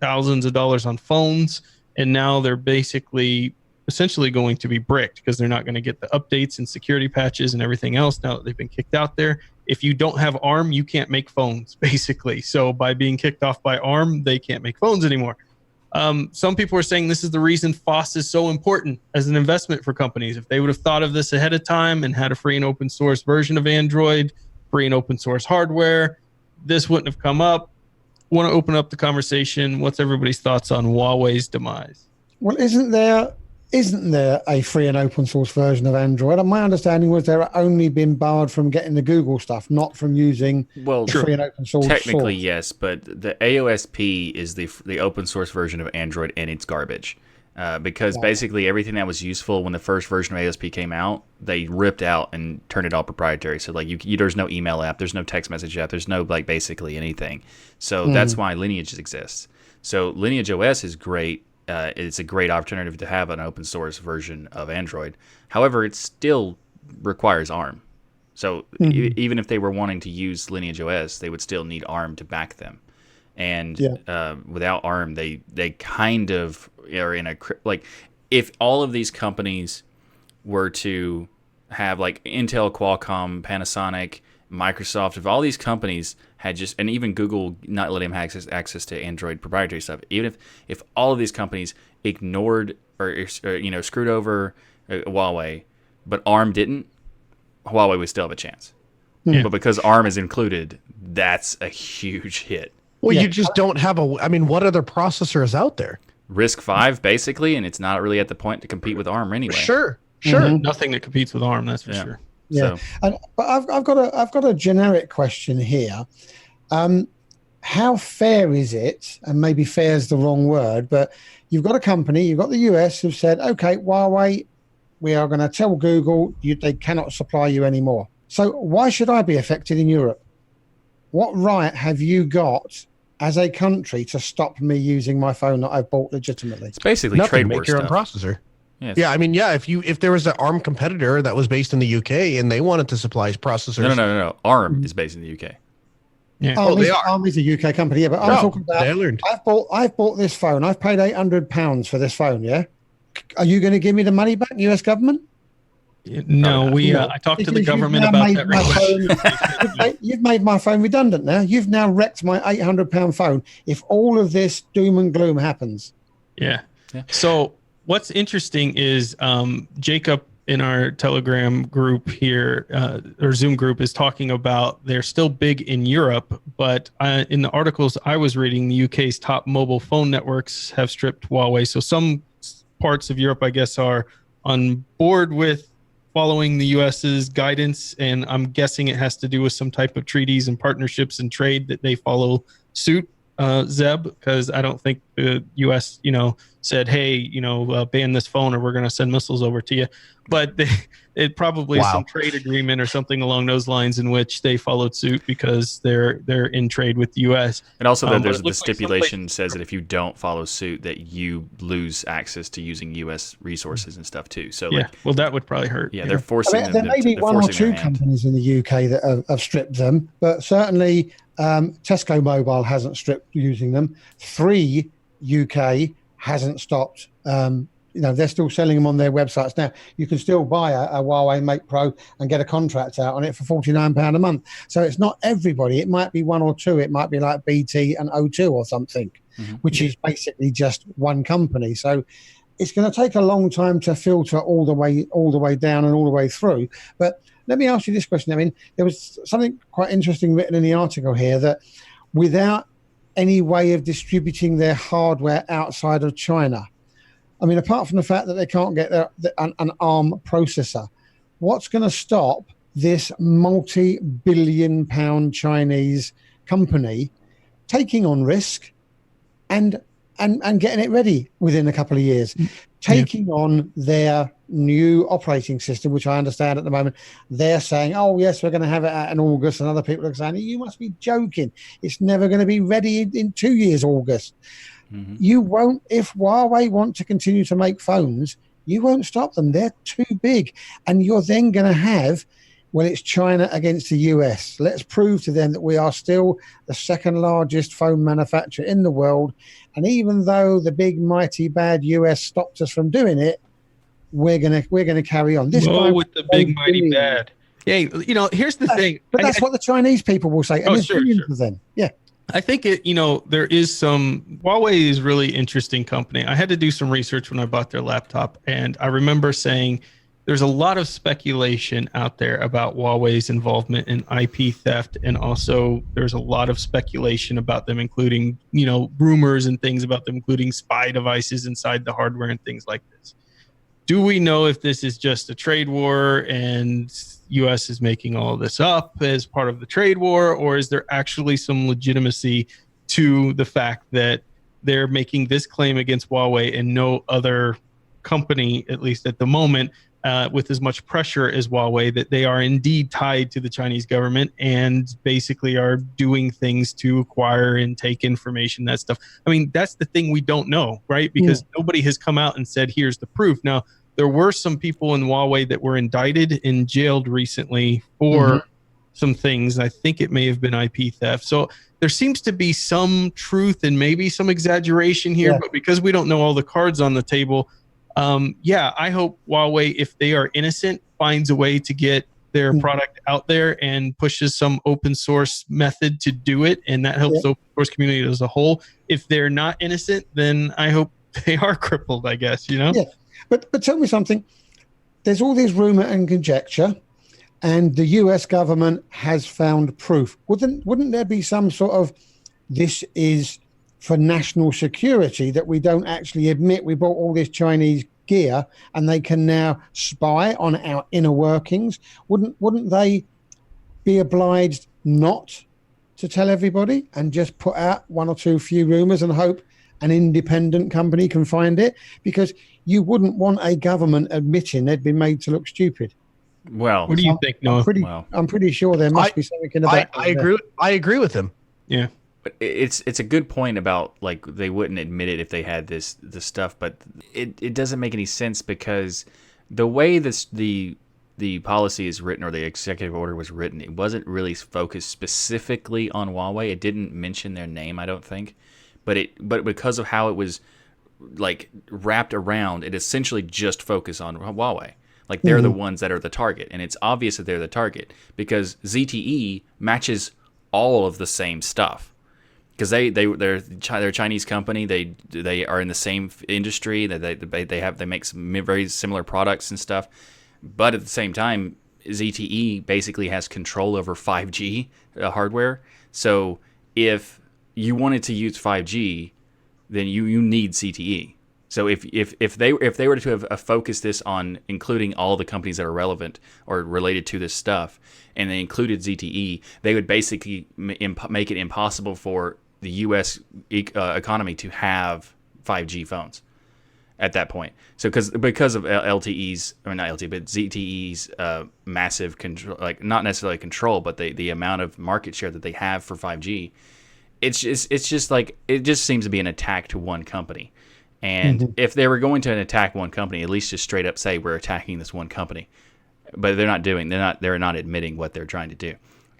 thousands of dollars on phones, and now they're essentially going to be bricked because they're not going to get the updates and security patches and everything else now that they've been kicked out there. If you don't have ARM, you can't make phones, basically. So by being kicked off by ARM, they can't make phones anymore. Some people are saying this is the reason FOSS is so important as an investment for companies. If they would have thought of this ahead of time and had a free and open source version of Android, free and open source hardware, this wouldn't have come up. Want to open up the conversation. What's everybody's thoughts on Huawei's demise? Well, isn't there a free and open source version of Android? And my understanding was they're only been barred from getting the Google stuff, not from using free and open source. Technically, yes, but the AOSP is the open source version of Android, and it's garbage. because basically everything that was useful when the first version of ASP came out, they ripped out and turned it all proprietary. So like there's no email app, there's no text message app, there's no like basically anything. So that's why Lineage exists. So Lineage OS is great. It's a great alternative to have an open source version of Android. However, it still requires ARM. So even if they were wanting to use Lineage OS, they would still need ARM to back them. And without ARM, they kind of are in a like if all of these companies were to have like Intel, Qualcomm, Panasonic, Microsoft, if all these companies had just, and even Google not letting them have access to Android proprietary stuff, even if all of these companies ignored or screwed over Huawei, but ARM didn't, Huawei would still have a chance. But because ARM is included, that's a huge hit. Well, you just don't have what other processor is out there? RISC-V, basically, and it's not really at the point to compete with ARM anyway. Sure. Nothing that competes with ARM, that's for sure. Yeah, but I've got a generic question here. How fair is it? And maybe fair is the wrong word, but you've got a company, you've got the US who've said, okay, Huawei, we are going to tell Google they cannot supply you anymore. So why should I be affected in Europe? What right have you got as a country to stop me using my phone that I've bought legitimately? It's basically Nothing, trade war make your own stuff. processor. Yes. If there was an ARM competitor that was based in the UK and they wanted to supply processors. No. ARM is based in the UK. Yeah. They are. ARM is a UK company, but I'm talking about. They learned. I've bought this phone. I've paid £800 for this phone. Yeah. Are you going to give me the money back, US government? No, I talked to the government about that request. You've made my phone redundant now. You've now wrecked my £800 phone. If all of this doom and gloom happens. Yeah. So what's interesting is Jacob in our Telegram group here, or Zoom group, is talking about they're still big in Europe, but in the articles I was reading, the UK's top mobile phone networks have stripped Huawei. So some parts of Europe, I guess, are on board with following the US's guidance, and I'm guessing it has to do with some type of treaties and partnerships and trade that they follow suit, Zeb, because I don't think the US, said, hey, ban this phone or we're going to send missiles over to you. But it probably is some trade agreement or something along those lines in which they followed suit because they're in trade with the US. And also there's the stipulation says that if you don't follow suit, that you lose access to using US resources and stuff too. So that would probably hurt. Yeah, they're forcing them. There may be one or two companies in the UK that have stripped them, but certainly Tesco Mobile hasn't stripped using them. 3 UK hasn't stopped. They're still selling them on their websites now. You can still buy a Huawei Mate Pro and get a contract out on it for £49 a month. So it's not everybody. It might be 1 or 2. It might be like BT and O2 or something, which is basically just one company. So it's going to take a long time to filter all the way down and all the way through. But let me ask you this question. I mean, there was something quite interesting written in the article here that without any way of distributing their hardware outside of China, I mean, apart from the fact that they can't get an ARM processor, what's going to stop this multi-billion-pound Chinese company taking on risk and getting it ready within a couple of years, taking on their new operating system, which I understand at the moment they're saying, oh yes, we're going to have it out in August, and other people are saying, you must be joking, it's never going to be ready in 2 years August. You won't, if Huawei want to continue to make phones, you won't stop them. They're too big, and you're then going to have, well, it's China against the US. Let's prove to them that we are still the second largest phone manufacturer in the world, and even though the big mighty bad US stopped us from doing it, we're gonna carry on. This guy with the big mighty bad. Yeah, here's the thing. But that's what the Chinese people will say, and there's billions of them. Yeah. I think there is Huawei is really interesting company. I had to do some research when I bought their laptop, and I remember saying there's a lot of speculation out there about Huawei's involvement in IP theft, and also there's a lot of speculation about them including, rumors and things about them including spy devices inside the hardware and things like this. Do we know if this is just a trade war and U.S. is making all of this up as part of the trade war, or is there actually some legitimacy to the fact that they're making this claim against Huawei and no other company, at least at the moment, with as much pressure as Huawei, that they are indeed tied to the Chinese government and basically are doing things to acquire and take information, that stuff. I mean, that's the thing we don't know, right? Because nobody has come out and said, here's the proof. Now, there were some people in Huawei that were indicted and jailed recently for some things. I think it may have been IP theft. So there seems to be some truth and maybe some exaggeration here, but because we don't know all the cards on the table, I hope Huawei, if they are innocent, finds a way to get their product out there and pushes some open source method to do it, and that helps the open source community as a whole. If they're not innocent, then I hope they are crippled, I guess, you know? Yeah, but tell me something. There's all this rumor and conjecture, and the US government has found proof. Wouldn't there be some sort of, this is for national security, that we don't actually admit we bought all this Chinese gear and they can now spy on our inner workings? Wouldn't they be obliged not to tell everybody and just put out one or two few rumors and hope an independent company can find it? Because you wouldn't want a government admitting they'd been made to look stupid. Well, what do you think, Noah? I'm pretty sure there must be something in the back. I agree with him. Yeah. But it's a good point about, like, they wouldn't admit it if they had this stuff, but it doesn't make any sense, because the way the policy is written, or the executive order was written, it wasn't really focused specifically on Huawei. It didn't mention their name, I don't think, but because of how it was like wrapped around, it essentially just focused on Huawei. Like, they're the ones that are the target, and it's obvious that they're the target because ZTE matches all of the same stuff. Because they're a Chinese company, they are in the same industry, they make some very similar products and stuff, but at the same time, ZTE basically has control over 5G hardware. So if you wanted to use 5G, then you need CTE. So if they were to have focused this on including all the companies that are relevant or related to this stuff, and they included ZTE, they would basically make it impossible for the U.S. economy to have 5G phones at that point. So because of LTE's, or not LTE, but ZTE's massive control, like not necessarily control, but the amount of market share that they have for 5G, it's just like, it just seems to be an attack to one company. And if they were going to attack one company, at least just straight up say we're attacking this one company. But they're not admitting what they're trying to do.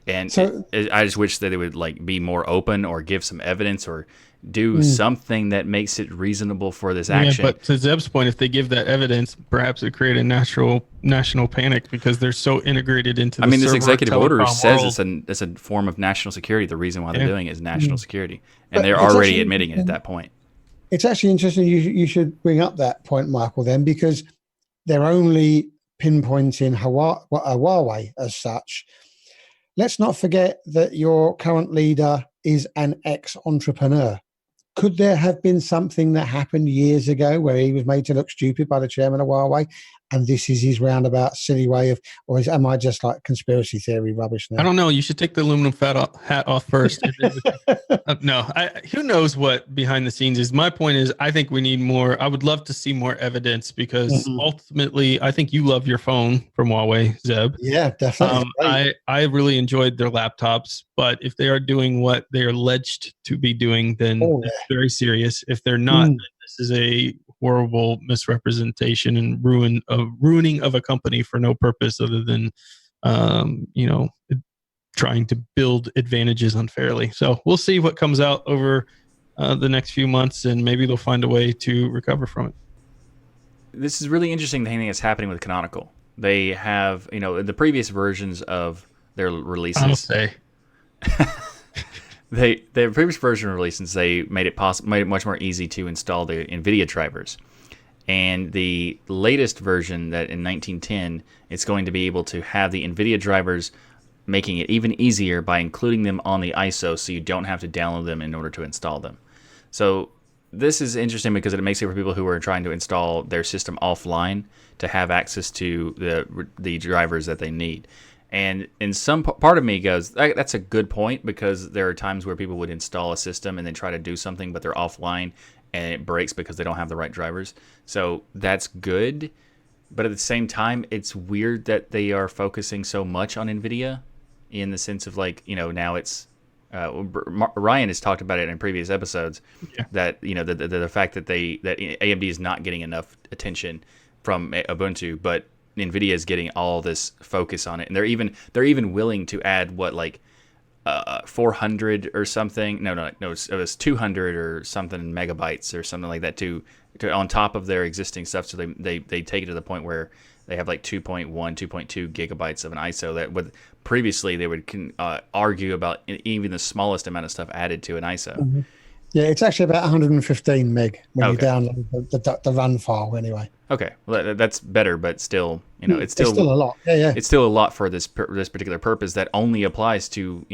And so, I just wish that it would like be more open, or give some evidence, or do something that makes it reasonable for this action. But to Zeb's point, if they give that evidence, perhaps it create a national panic, because they're so integrated into the this executive order says world. it's a form of national security. The reason why they're doing it is national security. And they're already admitting it at that point. It's actually interesting you should bring up that point, Michael, then, because they're only pinpointing Huawei as such. Let's not forget that your current leader is an ex-entrepreneur. Could there have been something that happened years ago where he was made to look stupid by the chairman of Huawei, and this is his roundabout silly way of, am I just like conspiracy theory rubbish now? I don't know. You should take the aluminum hat off first. No, who knows what behind the scenes is. My point is, I think we need more. I would love to see more evidence, because ultimately, I think you love your phone from Huawei, Zeb. Yeah, definitely. I really enjoyed their laptops, but if they are doing what they are alleged to be doing, then it's very serious. If they're not, then this is a horrible misrepresentation and ruining of a company for no purpose other than, trying to build advantages unfairly. So we'll see what comes out over the next few months, and maybe they'll find a way to recover from it. This is really interesting, the thing that's happening with Canonical. They have, the previous versions of their releases. I'll say. Their previous version of releases, they made it much more easy to install the Nvidia drivers. And the latest version, that in 1910, it's going to be able to have the Nvidia drivers, making it even easier by including them on the ISO, so you don't have to download them in order to install them. So this is interesting because it makes it for people who are trying to install their system offline to have access to the drivers that they need. And in some part of me goes, that's a good point, because there are times where people would install a system and then try to do something, but they're offline and it breaks because they don't have the right drivers. So that's good. But at the same time, it's weird that they are focusing so much on Nvidia, in the sense of, like, now it's Ryan has talked about it in previous episodes, that the fact that AMD is not getting enough attention from Ubuntu, but Nvidia is getting all this focus on it, and they're even willing to add 400 or something. No, it was 200 or something megabytes or something like that to on top of their existing stuff. So they take it to the point where they have like 2.1, 2.2 gigabytes of an ISO that previously they would argue about even the smallest amount of stuff added to an ISO. Mm-hmm. Yeah, it's actually about 115 meg when you download the run file anyway. Okay, well, that's better, but still, it's still a lot. Yeah. It's still a lot for this particular purpose that only applies to,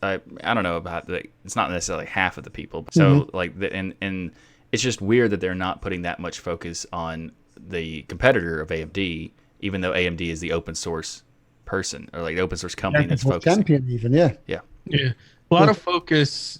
I don't know about it's not necessarily half of the people. So and it's just weird that they're not putting that much focus on the competitor of AMD, even though AMD is the open source person, or like the open source company that's focusing. Champion even, yeah. A lot of focus.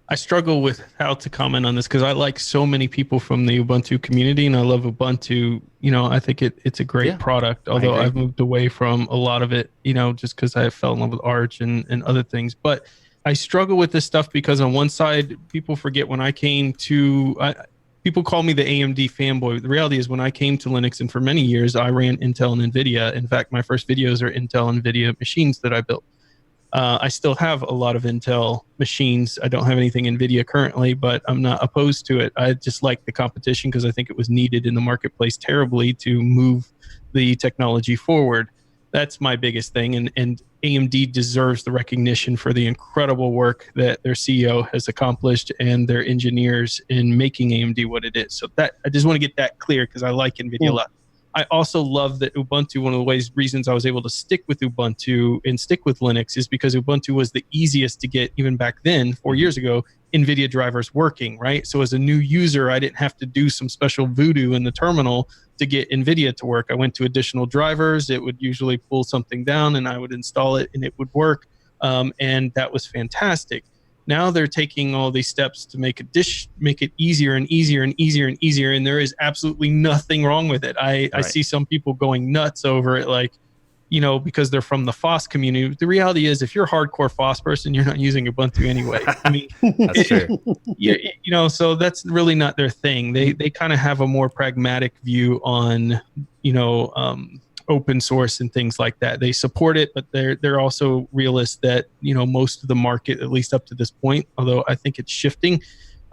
I struggle with how to comment on this, because I like so many people from the Ubuntu community, and I love Ubuntu. I think it's a great product, although I've moved away from a lot of it, just because I fell in love with Arch and other things. But I struggle with this stuff because on one side, people forget when I came to, people call me the AMD fanboy. The reality is, when I came to Linux, and for many years, I ran Intel and Nvidia. In fact, my first videos are Intel and Nvidia machines that I built. I still have a lot of Intel machines. I don't have anything Nvidia currently, but I'm not opposed to it. I just like the competition because I think it was needed in the marketplace terribly to move the technology forward. That's my biggest thing. And AMD deserves the recognition for the incredible work that their CEO has accomplished and their engineers in making AMD what it is. So that I just want to get that clear, because I like Nvidia a lot. I also love that Ubuntu, one of the reasons I was able to stick with Ubuntu and stick with Linux is because Ubuntu was the easiest to get, even back then, 4 years ago, NVIDIA drivers working, right? So as a new user, I didn't have to do some special voodoo in the terminal to get NVIDIA to work. I went to additional drivers. It would usually pull something down, and I would install it, and it would work. And that was fantastic. Now they're taking all these steps to make it easier and easier and easier and easier, and there is absolutely nothing wrong with it. I see some people going nuts over it, like, because they're from the FOSS community. The reality is, if you're a hardcore FOSS person, you're not using Ubuntu anyway. I mean, that's true. So that's really not their thing. They kind of have a more pragmatic view on, open source and things like that. They support it, but they're also realists that most of the market, at least up to this point, although I think it's shifting,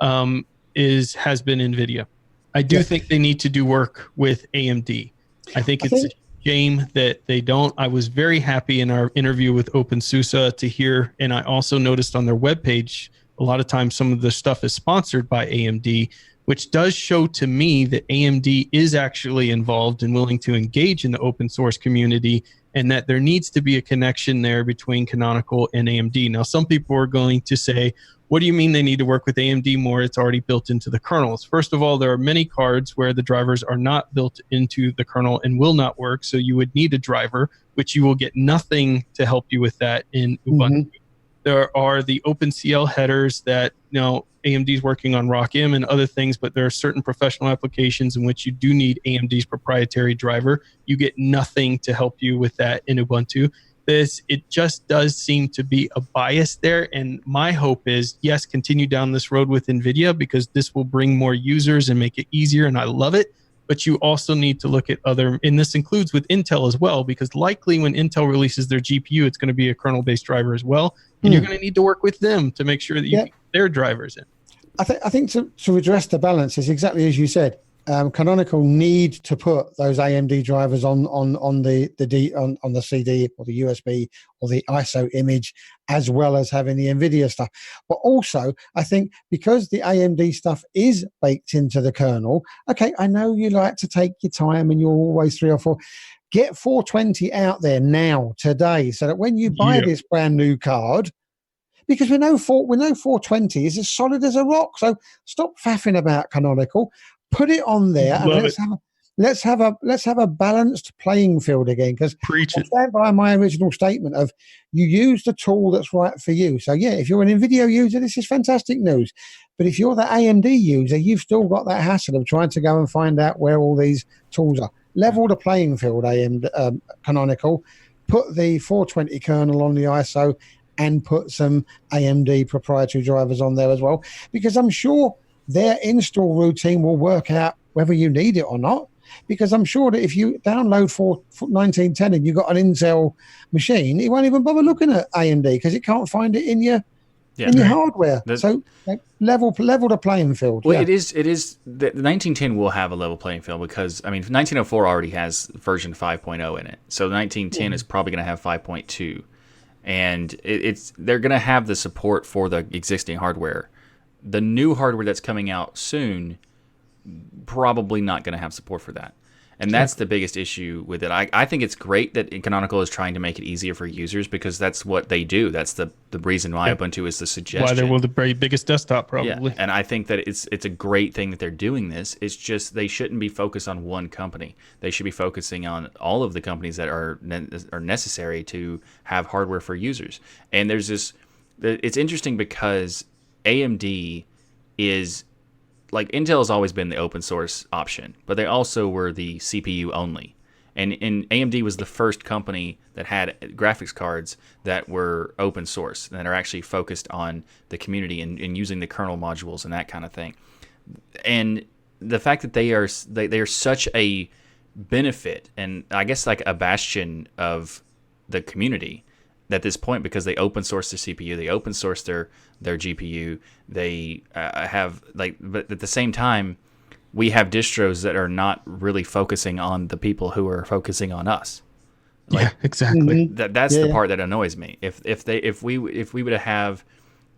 has been Nvidia. I do think they need to do work with AMD. I think it's a shame that they don't. I was very happy in our interview with openSUSE to hear, and I also noticed on their webpage a lot of times some of the stuff is sponsored by AMD, which does show to me that AMD is actually involved and willing to engage in the open source community, and that there needs to be a connection there between Canonical and AMD. Now, some people are going to say, what do you mean they need to work with AMD more? It's already built into the kernels. First of all, there are many cards where the drivers are not built into the kernel and will not work, so you would need a driver, which you will get nothing to help you with that in Ubuntu. There are the OpenCL headers that, AMD is working on ROCm and other things, but there are certain professional applications in which you do need AMD's proprietary driver. You get nothing to help you with that in Ubuntu. It just does seem to be a bias there. And my hope is, yes, continue down this road with NVIDIA, because this will bring more users and make it easier, and I love it. But you also need to look at other, and this includes with Intel as well, because likely when Intel releases their GPU, it's going to be a kernel-based driver as well. And you're going to need to work with them to make sure that you get their drivers in. I think to address the balance is exactly as you said. Canonical need to put those AMD drivers on the CD or the USB or the ISO image, as well as having the NVIDIA stuff. But also, I think because the AMD stuff is baked into the kernel, okay, I know you like to take your time and you're always 3 or 4. Get 420 out there now, today, so that when you buy this brand new card, because we know 420 is as solid as a rock. So stop faffing about Canonical. Put it on there, and let's have a balanced playing field again, because Preach I it. stand by my original statement of you use the tool that's right for you. So yeah, if you're an Nvidia user, this is fantastic news. But if you're the AMD user, you've still got that hassle of trying to go and find out where all these tools are. Level the playing field, AMD Canonical. Put the 420 kernel on the ISO and put some AMD proprietary drivers on there as well, because I'm sure their install routine will work out whether you need it or not. Because I'm sure that if you download 1910 and you've got an Intel machine, it won't even bother looking at AMD because it can't find it in your hardware. So level the playing field. Well, it is. The 1910 will have a level playing field because 1904 already has version 5.0 in it, so 1910 is probably going to have 5.2, and they're going to have the support for the existing hardware. The new hardware that's coming out soon, probably not going to have support for that. And that's the biggest issue with it. I think it's great that Canonical is trying to make it easier for users because that's what they do. That's the reason why Ubuntu is the suggestion. Why they're the very biggest desktop, probably. Yeah. And I think that it's a great thing that they're doing this. It's just they shouldn't be focused on one company. They should be focusing on all of the companies that are necessary to have hardware for users. And there's this. It's interesting because AMD is. Like Intel has always been the open source option, but they also were the CPU only. And AMD was the first company that had graphics cards that were open source, that are actually focused on the community and using the kernel modules and that kind of thing. And the fact that they are such a benefit and I guess like a bastion of the community at this point, because they open source their CPU, they open source their GPU, they have but at the same time, we have distros that are not really focusing on the people who are focusing on us. Yeah, exactly. That's the part that annoys me. If we would have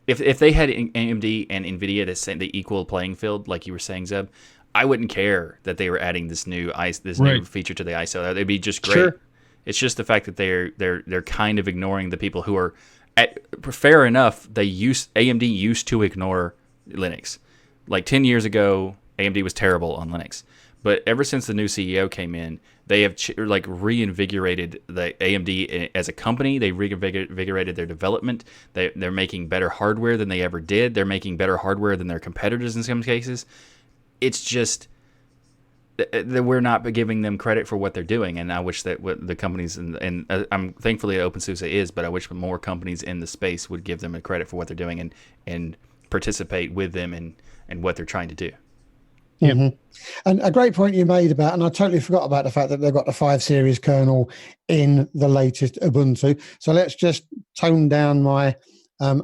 if they had AMD and Nvidia the equal playing field, like you were saying, Zeb, I wouldn't care that they were adding this new new feature to the ISO. That'd be just great. Sure. It's just the fact that they're kind of ignoring the people who are. Fair enough. AMD used to ignore Linux. Like 10 years ago, AMD was terrible on Linux. But ever since the new CEO came in, they have reinvigorated the AMD as a company. They reinvigorated their development. They're making better hardware than they ever did. They're making better hardware than their competitors in some cases. It's just that we're not giving them credit for what they're doing, and I wish that the companies and I'm thankfully openSUSE is, but I wish more companies in the space would give them a credit for what they're doing and participate with them in what they're trying to do. Mm-hmm. And a great point you made about, and I totally forgot about the fact that they've got the 5 series kernel in the latest Ubuntu. So let's just tone down my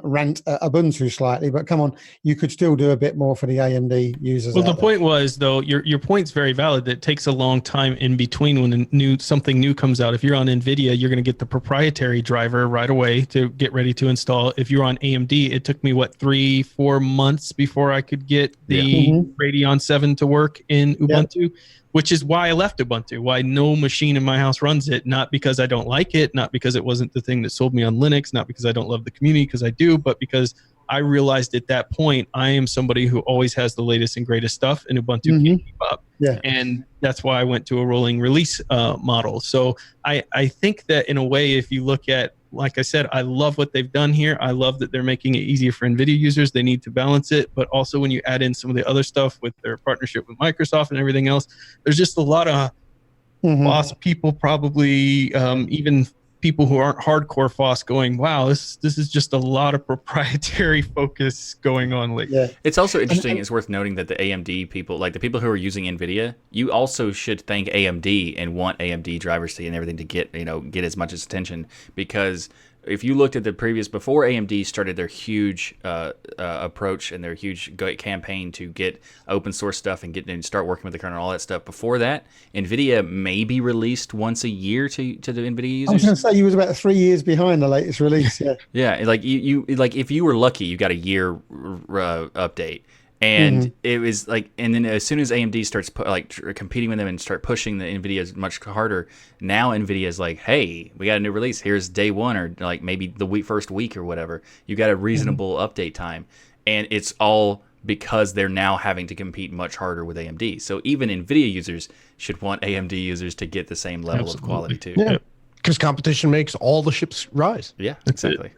rant at Ubuntu slightly, but come on, you could still do a bit more for the AMD users. Well, the point was, though, your point's very valid, that it takes a long time in between when something new comes out. If you're on Nvidia, you're going to get the proprietary driver right away to get ready to install. If you're on AMD, it took me 3-4 months before I could get the Radeon 7 to work in Ubuntu. Which is why I left Ubuntu, why no machine in my house runs it, not because I don't like it, not because it wasn't the thing that sold me on Linux, not because I don't love the community, because I do, but because I realized at that point, I am somebody who always has the latest and greatest stuff, and Ubuntu can't keep up. Yeah. And that's why I went to a rolling release model. So I think that in a way, if you look at, like I said, I love what they've done here. I love that they're making it easier for NVIDIA users. They need to balance it. But also when you add in some of the other stuff with their partnership with Microsoft and everything else, there's just a lot of FOSS people, probably even people who aren't hardcore FOSS, going, wow, this is just a lot of proprietary focus going on lately. Yeah. It's also interesting, it's worth noting that the AMD people, like the people who are using NVIDIA, you also should thank AMD and want AMD drivers and everything to get as much attention, because if you looked at the previous, before AMD started their huge approach and their huge campaign to get open source stuff and start working with the kernel and all that stuff, before that, NVIDIA maybe released once a year to the NVIDIA users. I was going to say you was about 3 years behind the latest release. Yeah, yeah, like you like if you were lucky, you got a year update. And it was like, and then as soon as AMD starts competing with them and start pushing the NVIDIA much harder, now NVIDIA is like, hey, we got a new release. Here's day one, or like maybe the first week or whatever. You got a reasonable update time, and it's all because they're now having to compete much harder with AMD. So even NVIDIA users should want AMD users to get the same level of quality too. Yeah, because competition makes all the ships rise. Yeah, exactly.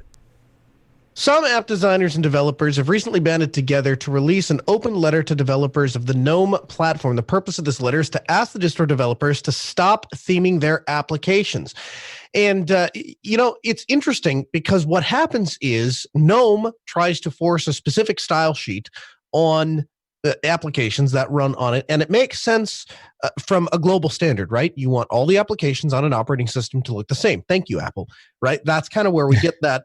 Some app designers and developers have recently banded together to release an open letter to developers of the Gnome platform. The purpose of this letter is to ask the distro developers to stop theming their applications. And, it's interesting because what happens is Gnome tries to force a specific style sheet on the applications that run on it. And it makes sense from a global standard, right? You want all the applications on an operating system to look the same. Thank you, Apple, right? That's kind of where we get that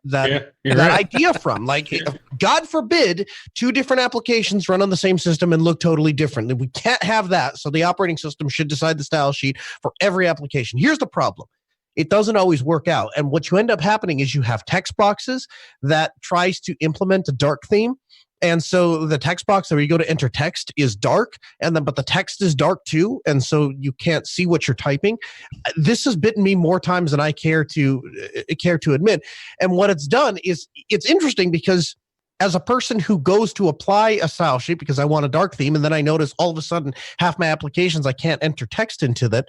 idea from. Like, God forbid, two different applications run on the same system and look totally different. We can't have that. So the operating system should decide the style sheet for every application. Here's the problem. It doesn't always work out. And what you end up happening is you have text boxes that tries to implement a dark theme. And so the text box where you go to enter text is dark, but the text is dark too, and so you can't see what you're typing. This has bitten me more times than I care to admit. And what it's done is it's interesting because as a person who goes to apply a style sheet because I want a dark theme, and then I notice all of a sudden half my applications I can't enter text into that,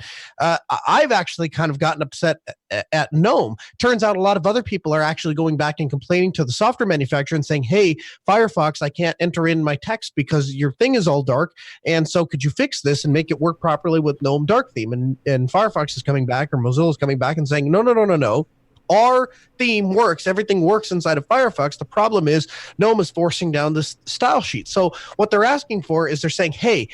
I've actually kind of gotten upset at Gnome. Turns out a lot of other people are actually going back and complaining to the software manufacturer and saying, hey, Firefox, I can't enter in my text because your thing is all dark, and so could you fix this and make it work properly with Gnome dark theme? And Firefox is coming back, or Mozilla is coming back and saying, no. Our theme works. Everything works inside of Firefox. The problem is Gnome is forcing down this style sheet. So what they're asking for is they're saying, hey,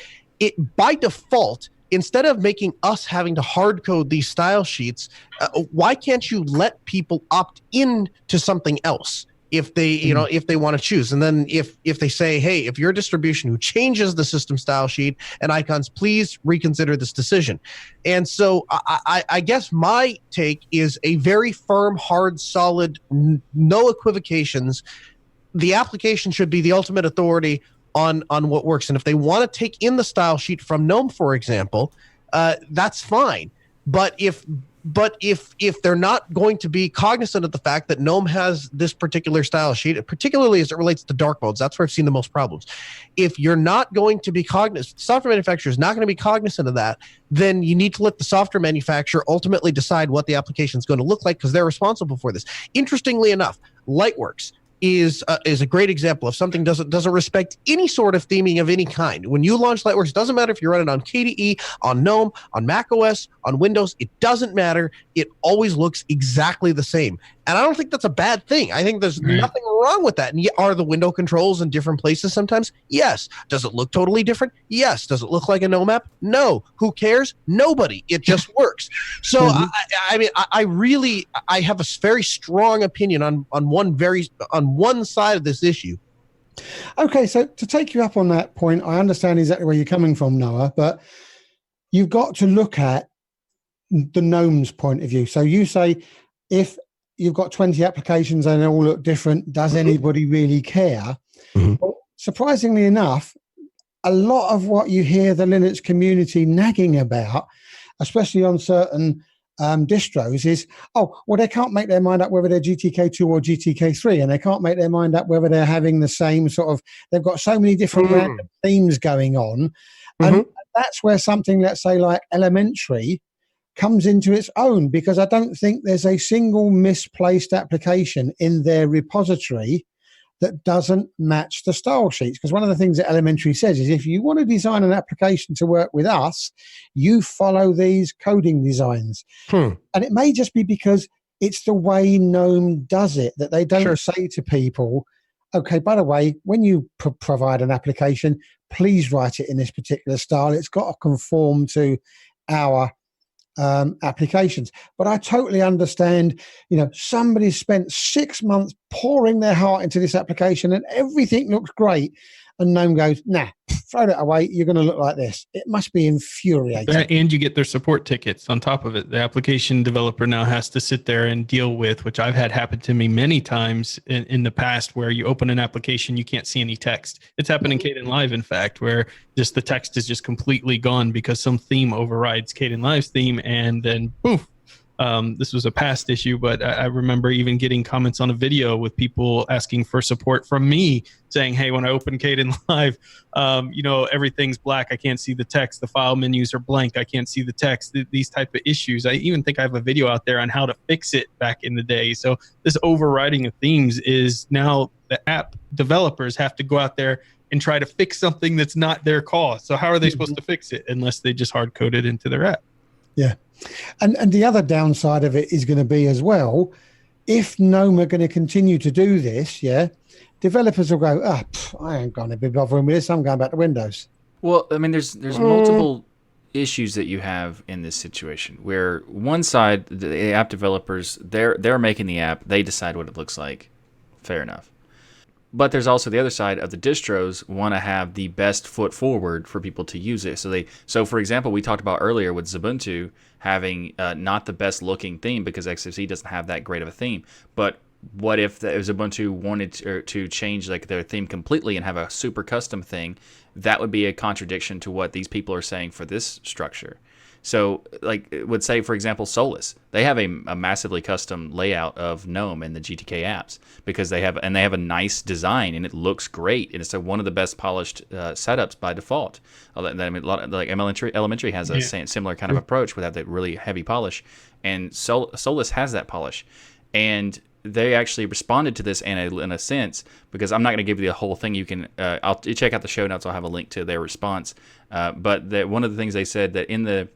by default, instead of making us having to hard code these style sheets, why can't you let people opt in to something else if they, if they want to choose? And then if they say, hey, if you're a distribution who changes the system style sheet and icons, please reconsider this decision. And so I guess my take is a very firm, hard, solid, no equivocations. The application should be the ultimate authority on what works. And if they want to take in the style sheet from Gnome, for example, that's fine. But if they're not going to be cognizant of the fact that Gnome has this particular style sheet, particularly as it relates to dark modes, that's where I've seen the most problems. If you're not going to be cognizant, software manufacturer is not going to be cognizant of that, then you need to let the software manufacturer ultimately decide what the application is going to look like because they're responsible for this. Interestingly enough, Lightworks is a great example of something doesn't respect any sort of theming of any kind. When you launch Lightworks, it doesn't matter if you run it on KDE, on GNOME, on macOS, on Windows. It doesn't matter. It always looks exactly the same. And I don't think that's a bad thing. I think there's nothing wrong with that. And yet, are the window controls in different places sometimes? Yes. Does it look totally different? Yes. Does it look like a GNOME app? No. Who cares? Nobody. It just works. So I have a very strong opinion on one side of this issue. Okay, so to take you up on that point, I understand exactly where you're coming from, Noah, but you've got to look at the Gnome's point of view. So you say, if you've got 20 applications and they all look different, does anybody really care? Well, surprisingly enough, a lot of what you hear the Linux community nagging about, especially on certain distros, is, they can't make their mind up whether they're GTK2 or GTK3, and they can't make their mind up whether they're having the same sort of, they've got so many different random themes going on. And that's where something, let's say, like Elementary comes into its own, because I don't think there's a single misplaced application in their repository that doesn't match the style sheets. Because one of the things that Elementary says is, if you want to design an application to work with us, you follow these coding designs. And it may just be because it's the way GNOME does it, that they don't say to people, okay, by the way, when you provide an application, please write it in this particular style. It's got to conform to our applications. But I totally understand, somebody spent 6 months pouring their heart into this application and everything looks great, and GNOME goes, nah, throw it away, you're going to look like this. It must be infuriating. And you get their support tickets on top of it. The application developer now has to sit there and deal with, which I've had happen to me many times in the past, where you open an application, you can't see any text. It's happened in Kdenlive, in fact, where just the text is just completely gone because some theme overrides Kdenlive's theme, and then poof, This was a past issue, but I remember even getting comments on a video with people asking for support from me, saying, hey, when I open Kden Live, everything's black. I can't see the text. The file menus are blank. I can't see the text. These type of issues. I even think I have a video out there on how to fix it back in the day. So this overriding of themes is now the app developers have to go out there and try to fix something that's not their call. So how are they supposed to fix it unless they just hard code it into their app? Yeah. And the other downside of it is going to be as well, if Gnome are going to continue to do this, developers will go, I ain't going to be bothering with this. I'm going back to Windows. Well, I mean, there's multiple issues that you have in this situation where one side, the app developers, they're making the app. They decide what it looks like. Fair enough. But there's also the other side of the distros want to have the best foot forward for people to use it. So for example, we talked about earlier with Ubuntu having not the best looking theme because Xfce doesn't have that great of a theme. But what if Ubuntu wanted to change like their theme completely and have a super custom thing? That would be a contradiction to what these people are saying for this structure. So, like, it would say, for example, Solus. They have a massively custom layout of GNOME and the GTK apps because they have a nice design and it looks great and it's one of the best polished setups by default. I mean, like Elementary has a similar kind of approach without that really heavy polish, and Solus has that polish, and they actually responded to this in a sense, because I'm not going to give you the whole thing. You can I'll check out the show notes. I'll have a link to their response. But one of the things they said that in the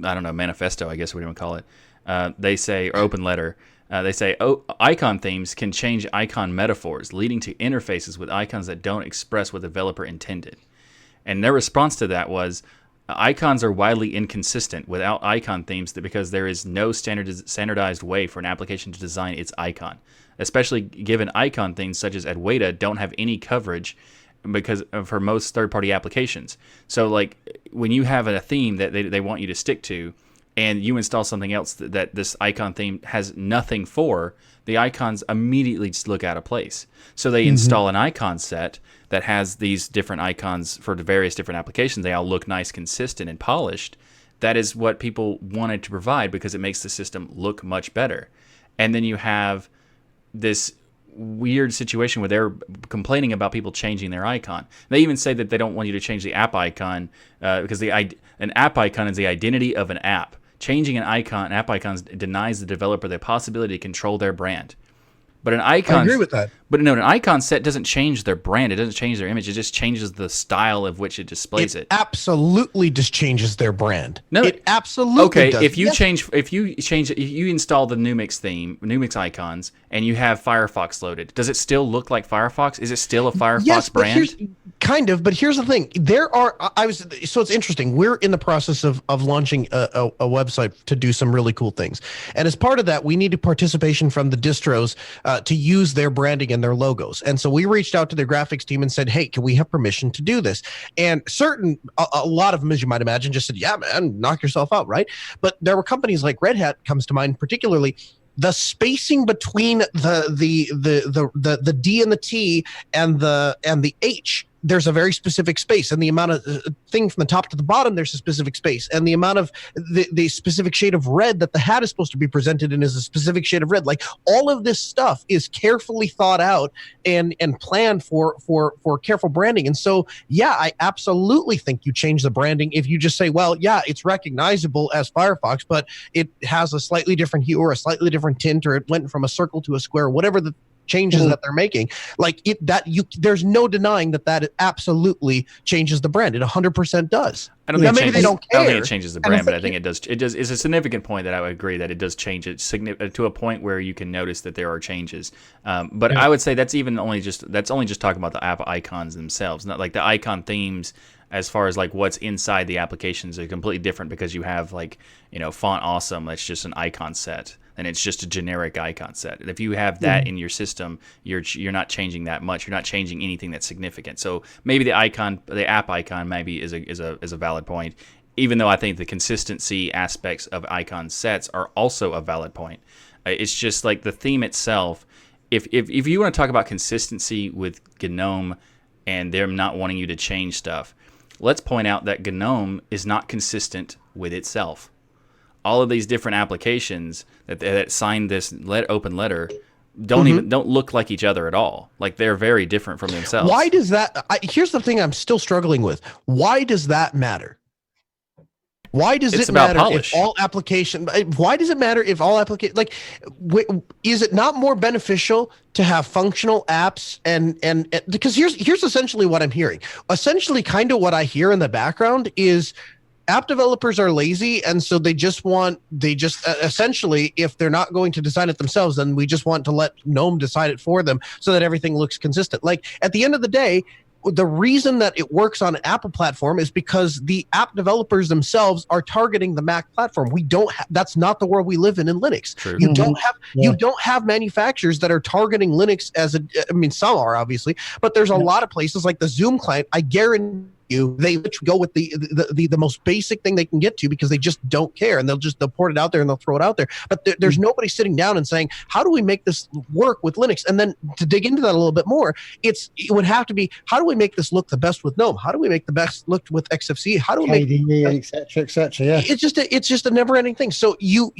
I don't know, manifesto, I guess what do you want to call it, they say, or open letter, they say, icon themes can change icon metaphors, leading to interfaces with icons that don't express what the developer intended. And their response to that was, icons are widely inconsistent without icon themes because there is no standardized way for an application to design its icon, especially given icon themes such as Adwaita don't have any coverage because for most third-party applications. So like when you have a theme that they want you to stick to and you install something else that this icon theme has nothing for, the icons immediately just look out of place. So they install an icon set that has these different icons for the various different applications. They all look nice, consistent, and polished. That is what people wanted to provide because it makes the system look much better. And then you have this weird situation where they're complaining about people changing their icon. They even say that they don't want you to change the app icon because an app icon is the identity of an app. Changing an app icon denies the developer the possibility to control their brand. But an icon, I agree with that. But no, an icon set doesn't change their brand. It doesn't change their image. It just changes the style of which it displays it. Absolutely just changes their brand. No, it absolutely does. If you install the Numix theme, Numix icons, and you have Firefox loaded, does it still look like Firefox? Is it still a Firefox brand? Kind of, but here's the thing. So it's interesting. We're in the process of launching a website to do some really cool things. And as part of that, we needed participation from the distros to use their branding and their logos. And so we reached out to their graphics team and said, hey, can we have permission to do this? And a lot of them, as you might imagine, just said, yeah, man, knock yourself out, right? But there were companies like Red Hat comes to mind, particularly the spacing between the D and the T and the H. There's a very specific space, and the amount of thing from the top to the bottom, there's a specific space, and the amount of the specific shade of red that the hat is supposed to be presented in is a specific shade of red. Like all of this stuff is carefully thought out and planned for careful branding. And so, yeah, I absolutely think you change the branding if you just say, well, yeah, it's recognizable as Firefox, but it has a slightly different hue or a slightly different tint, or it went from a circle to a square, whatever the changes that they're making, there's no denying that absolutely changes the brand. It 100% does. I don't think it changes the brand, but I think it does. It does. It's a significant point that I would agree that it does change it to a point where you can notice that there are changes. But I would say that's only just talking about the app icons themselves, not like the icon themes. As far as like what's inside the applications are completely different because you have Font Awesome. That's just an icon set. And it's just a generic icon set. And if you have that in your system, you're not changing that much. You're not changing anything that's significant. So maybe the app icon, maybe is a valid point. Even though I think the consistency aspects of icon sets are also a valid point. It's just like the theme itself. If you want to talk about consistency with GNOME and them not wanting you to change stuff, let's point out that GNOME is not consistent with itself. all of these different applications that sign this open letter don't look like each other at all. Like they're very different from themselves. Why does that? Here's the thing I'm still struggling with. Why does that matter? Why does it matter if all application? Why does it matter if all application? Like, is it not more beneficial to have functional apps and because here's essentially what I'm hearing. Essentially, kind of what I hear in the background is app developers are lazy, and so they just essentially, if they're not going to design it themselves, then we just want to let Gnome decide it for them so that everything looks consistent. Like at the end of the day, the reason that it works on an Apple platform is because the app developers themselves are targeting the Mac platform. We don't that's not the world we live in Linux. True. You don't have manufacturers that are targeting Linux some are obviously, but there's a lot of places like the Zoom client. I guarantee they go with the most basic thing they can get to because they just don't care, and they'll port it out there and they'll throw it out there. But there's nobody sitting down and saying, how do we make this work with Linux? And then to dig into that a little bit more, it would have to be, how do we make this look the best with Gnome? How do we make the best look with Xfce? How do we make etc. Yeah, it's just a never-ending thing. So you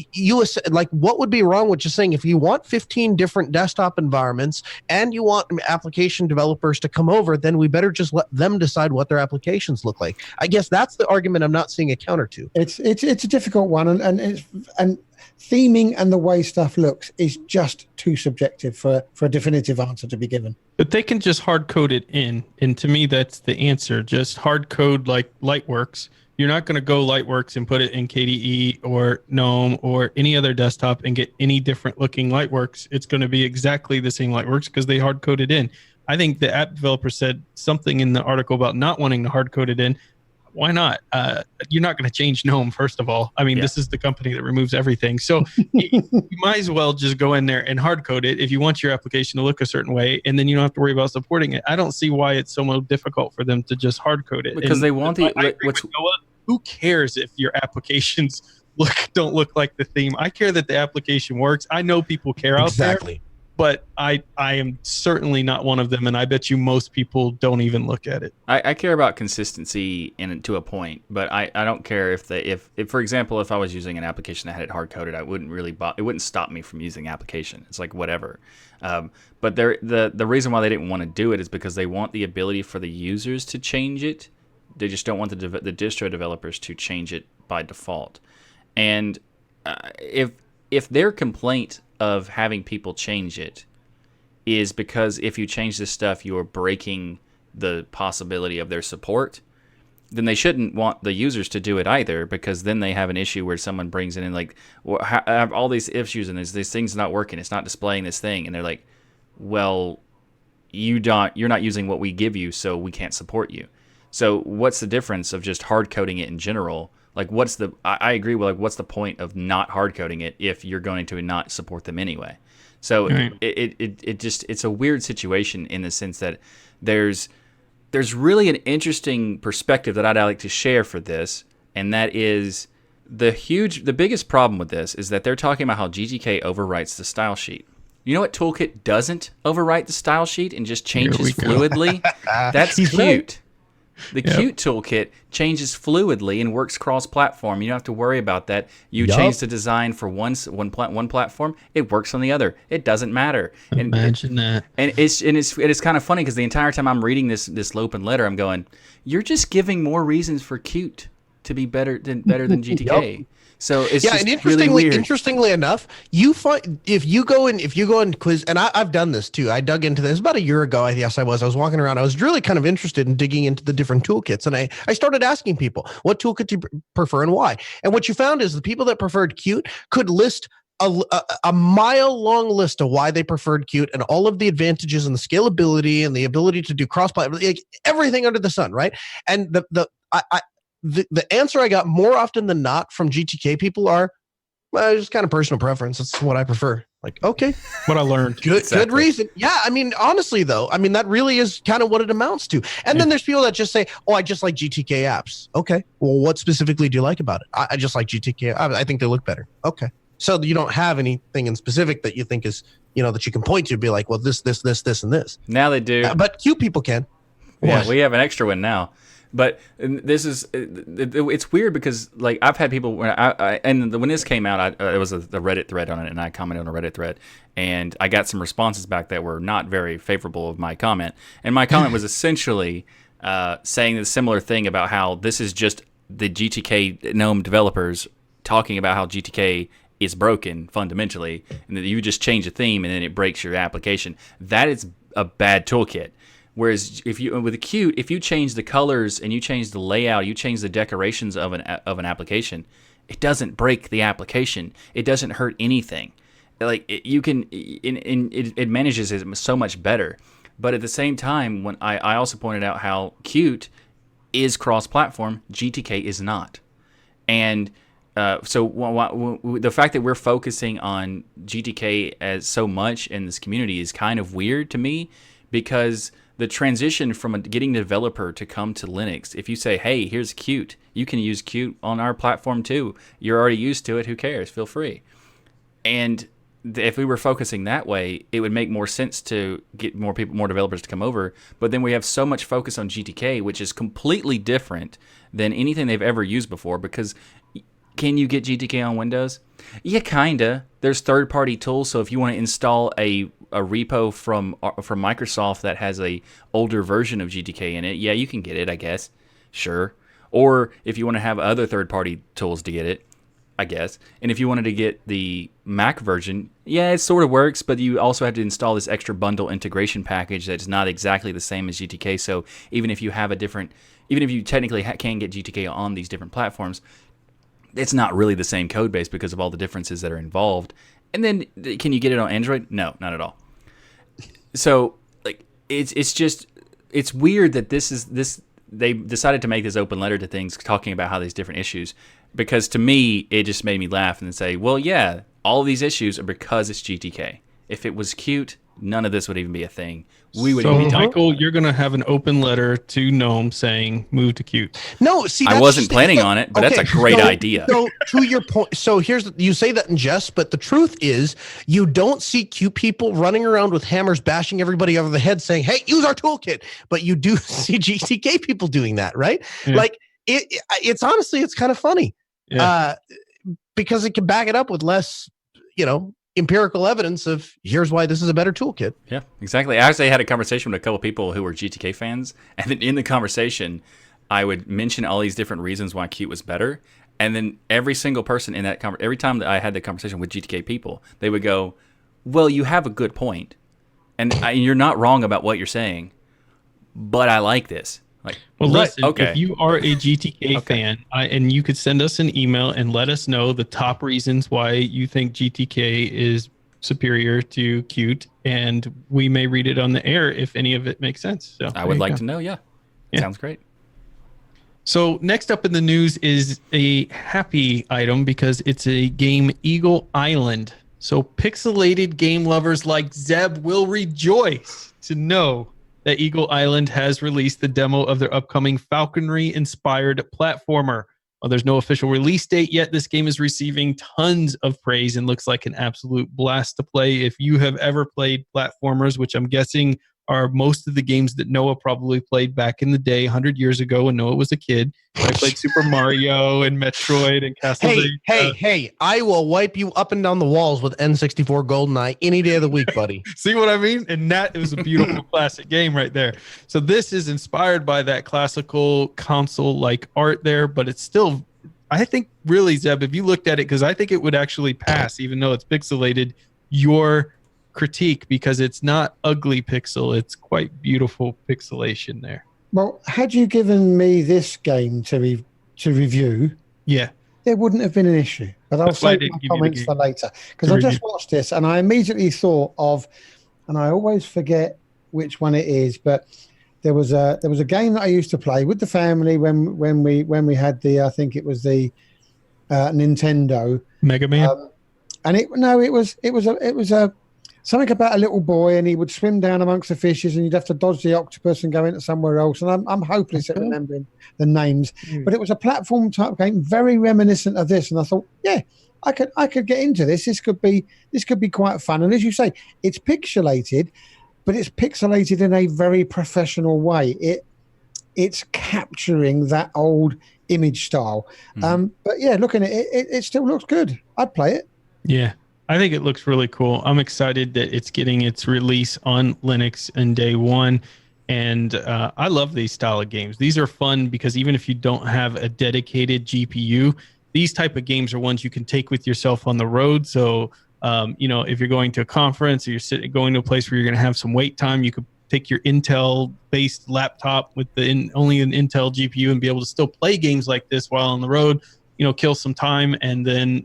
like, what would be wrong with just saying, if you want 15 different desktop environments and you want application developers to come over, then we better just let them decide what their applications look like. I guess that's the argument I'm not seeing a counter to. It's a difficult one, and theming and the way stuff looks is just too subjective for a definitive answer to be given. But they can just hard code it in, and to me that's the answer. Just hard code like Lightworks. You're not going to go Lightworks and put it in KDE or GNOME or any other desktop and get any different looking Lightworks. It's going to be exactly the same Lightworks because they hard coded in. I think the app developer said something in the article about not wanting to hard code it in. Why not? You're not going to change GNOME, first of all. I mean, This is the company that removes everything. So you might as well just go in there and hard code it if you want your application to look a certain way, and then you don't have to worry about supporting it. I don't see why it's so difficult for them to just hard code it. Because they want who cares if your applications don't look like the theme? I care that the application works. I know people care out there. But I am certainly not one of them, and I bet you most people don't even look at it. I care about consistency to a point, but I don't care if for example, if I was using an application that had it hard coded, it wouldn't stop me from using the application. It's like whatever. But the reason why they didn't want to do it is because they want the ability for the users to change it. They just don't want the distro developers to change it by default. And if their complaint of having people change it is because if you change this stuff, you're breaking the possibility of their support, then they shouldn't want the users to do it either, because then they have an issue where someone brings it in like, well, I have all these issues and this thing's not working, it's not displaying this thing, and they're like, well, you're not using what we give you, so we can't support you. So what's the difference of just hard coding it in general? Like, I agree with, like, what's the point of not hard coding it if you're going to not support them anyway? So it's a weird situation in the sense that there's really an interesting perspective that I'd like to share for this, and that is the biggest problem with this is that they're talking about how GTK overwrites the style sheet. You know what toolkit doesn't overwrite the style sheet and just changes fluidly? That's cute. The Qt toolkit changes fluidly and works cross-platform. You don't have to worry about that. You change the design for one platform, it works on the other. It doesn't matter. Imagine that. And it's kind of funny because the entire time I'm reading this open letter, I'm going, "You're just giving more reasons for Qt to be better than GTK." So it's just really weird. Interestingly enough, you find if you go and quiz, and I've done this too. I dug into this about a year ago. I was walking around. I was really kind of interested in digging into the different toolkits, and I started asking people, what toolkit do you prefer and why? And what you found is the people that preferred Qt could list a mile-long list of why they preferred Qt and all of the advantages and the scalability and the ability to do cross-platform, like everything under the sun, right? And the answer I got more often than not from GTK people are, well, just kind of personal preference. That's what I prefer. Like, okay. What I learned. Good reason. Yeah, I mean, honestly, though, I mean, that really is kind of what it amounts to. And then there's people that just say, oh, I just like GTK apps. Okay. Well, what specifically do you like about it? I just like GTK. I think they look better. Okay. So you don't have anything in specific that you think is, that you can point to, be like, well, this, and this. Now they do. But Q people can. Yeah, we have an extra one now. But this is it's weird because like I've had people when this came out, it was a Reddit thread on it, and I commented on a Reddit thread, and I got some responses back that were not very favorable of my comment. And my comment was essentially saying a similar thing about how this is just the GTK GNOME developers talking about how GTK is broken fundamentally, and that you just change a theme and then it breaks your application. That is a bad toolkit. Whereas if you change the colors and you change the layout, you change the decorations of an application, it doesn't break the application. It doesn't hurt anything. Like it manages it so much better. But at the same time, when I also pointed out how Qt is cross-platform, GTK is not, and so the fact that we're focusing on GTK as so much in this community is kind of weird to me, because the transition from getting a developer to come to Linux, if you say, hey, here's Qt, you can use Qt on our platform too. You're already used to it. Who cares? Feel free. And if we were focusing that way, it would make more sense to get more developers to come over. But then we have so much focus on GTK, which is completely different than anything they've ever used before. Because can you get GTK on Windows? Yeah, kinda. There's third-party tools, so if you want to install a repo from Microsoft that has a older version of GTK in it, yeah, you can get it, I guess. Sure. Or if you want to have other third-party tools to get it, I guess. And if you wanted to get the Mac version, yeah, it sort of works, but you also have to install this extra bundle integration package that's not exactly the same as GTK. So even if you technically can get GTK on these different platforms, it's not really the same code base because of all the differences that are involved. And then, can you get it on Android? No, not at all. So, like, it's weird that they decided to make this open letter to things talking about how these different issues, because to me, it just made me laugh and say, well, yeah, all of these issues are because it's GTK. If it was Qt, none of this would even be a thing. We would even be talking. Michael, you're going to have an open letter to GNOME saying move to Qt. No, see, I wasn't planning on it, but that's a great idea. So to your point, so you say that in jest, but the truth is you don't see Qt people running around with hammers bashing everybody over the head saying, hey, use our toolkit. But you do see GTK people doing that, right? Yeah. Like it's honestly, it's kind of funny because it can back it up with less, empirical evidence of here's why this is a better toolkit. Yeah, exactly. I actually had a conversation with a couple people who were GTK fans, and then in the conversation, I would mention all these different reasons why Qt was better, and then every single person in that every time that I had the conversation with GTK people, they would go, "Well, you have a good point, and you're not wrong about what you're saying, but I like this." Like, well, listen, if you are a GTK fan, and you could send us an email and let us know the top reasons why you think GTK is superior to Qt, and we may read it on the air if any of it makes sense. So I would like to know. Yeah. Sounds great. So next up in the news is a happy item because it's a game, Eagle Island. So pixelated game lovers like Zeb will rejoice to know that Eagle Island has released the demo of their upcoming falconry-inspired platformer. While there's no official release date yet, this game is receiving tons of praise and looks like an absolute blast to play. If you have ever played platformers, which I'm guessing are most of the games that Noah probably played back in the day, 100 years ago when Noah was a kid. I played Super Mario and Metroid and Castlevania. Hey, I will wipe you up and down the walls with N64 GoldenEye any day of the week, buddy. See what I mean? And that is a beautiful classic game right there. So this is inspired by that classical console-like art there, but it's still, I think, really, Zeb, if you looked at it, because I think it would actually pass, even though it's pixelated, your critique, because it's not ugly pixel, it's quite beautiful pixelation there. Well, had you given me this game to review, there wouldn't have been an issue. But I'll save my comments for later, because I just watched this and I immediately thought of, and I always forget which one it is, but there was a game that I used to play with the family when we had the, I think it was the Nintendo Mega Man, and it was a something about a little boy, and he would swim down amongst the fishes, and you'd have to dodge the octopus and go into somewhere else. And I'm hopeless at remembering the names, but it was a platform type game, very reminiscent of this. And I thought, yeah, I could get into this. This could be quite fun. And as you say, it's pixelated, but it's pixelated in a very professional way. it's capturing that old image style. But yeah, looking at it, it still looks good. I'd play it. Yeah, I think it looks really cool. I'm excited that it's getting its release on Linux in day one. And I love these style of games. These are fun because even if you don't have a dedicated GPU, these type of games are ones you can take with yourself on the road. So, if you're going to a conference or you're going to a place where you're going to have some wait time, you could take your Intel-based laptop with only an Intel GPU and be able to still play games like this while on the road, kill some time and then,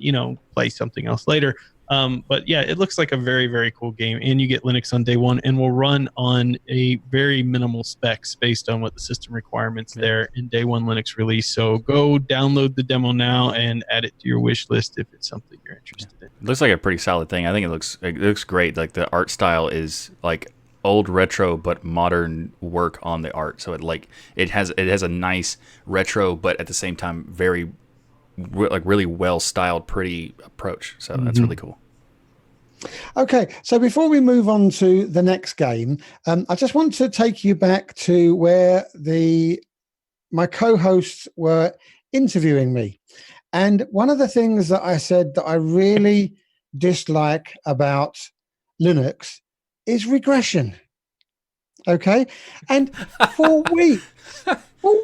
play something else later. But yeah, it looks like a very, very cool game, and you get Linux on day one, and will run on a very minimal specs based on what the system requirements there in day one Linux release. So go download the demo now and add it to your wish list if it's something you're interested in. It looks like a pretty solid thing. I think it looks great. Like the art style is like old retro but modern work on the art. So it has a nice retro but at the same time very really well styled, pretty approach. So that's really cool. Okay, so before we move on to the next game, I just want to take you back to where my co-hosts were interviewing me. And one of the things that I said that I really dislike about Linux is regression. Okay, and for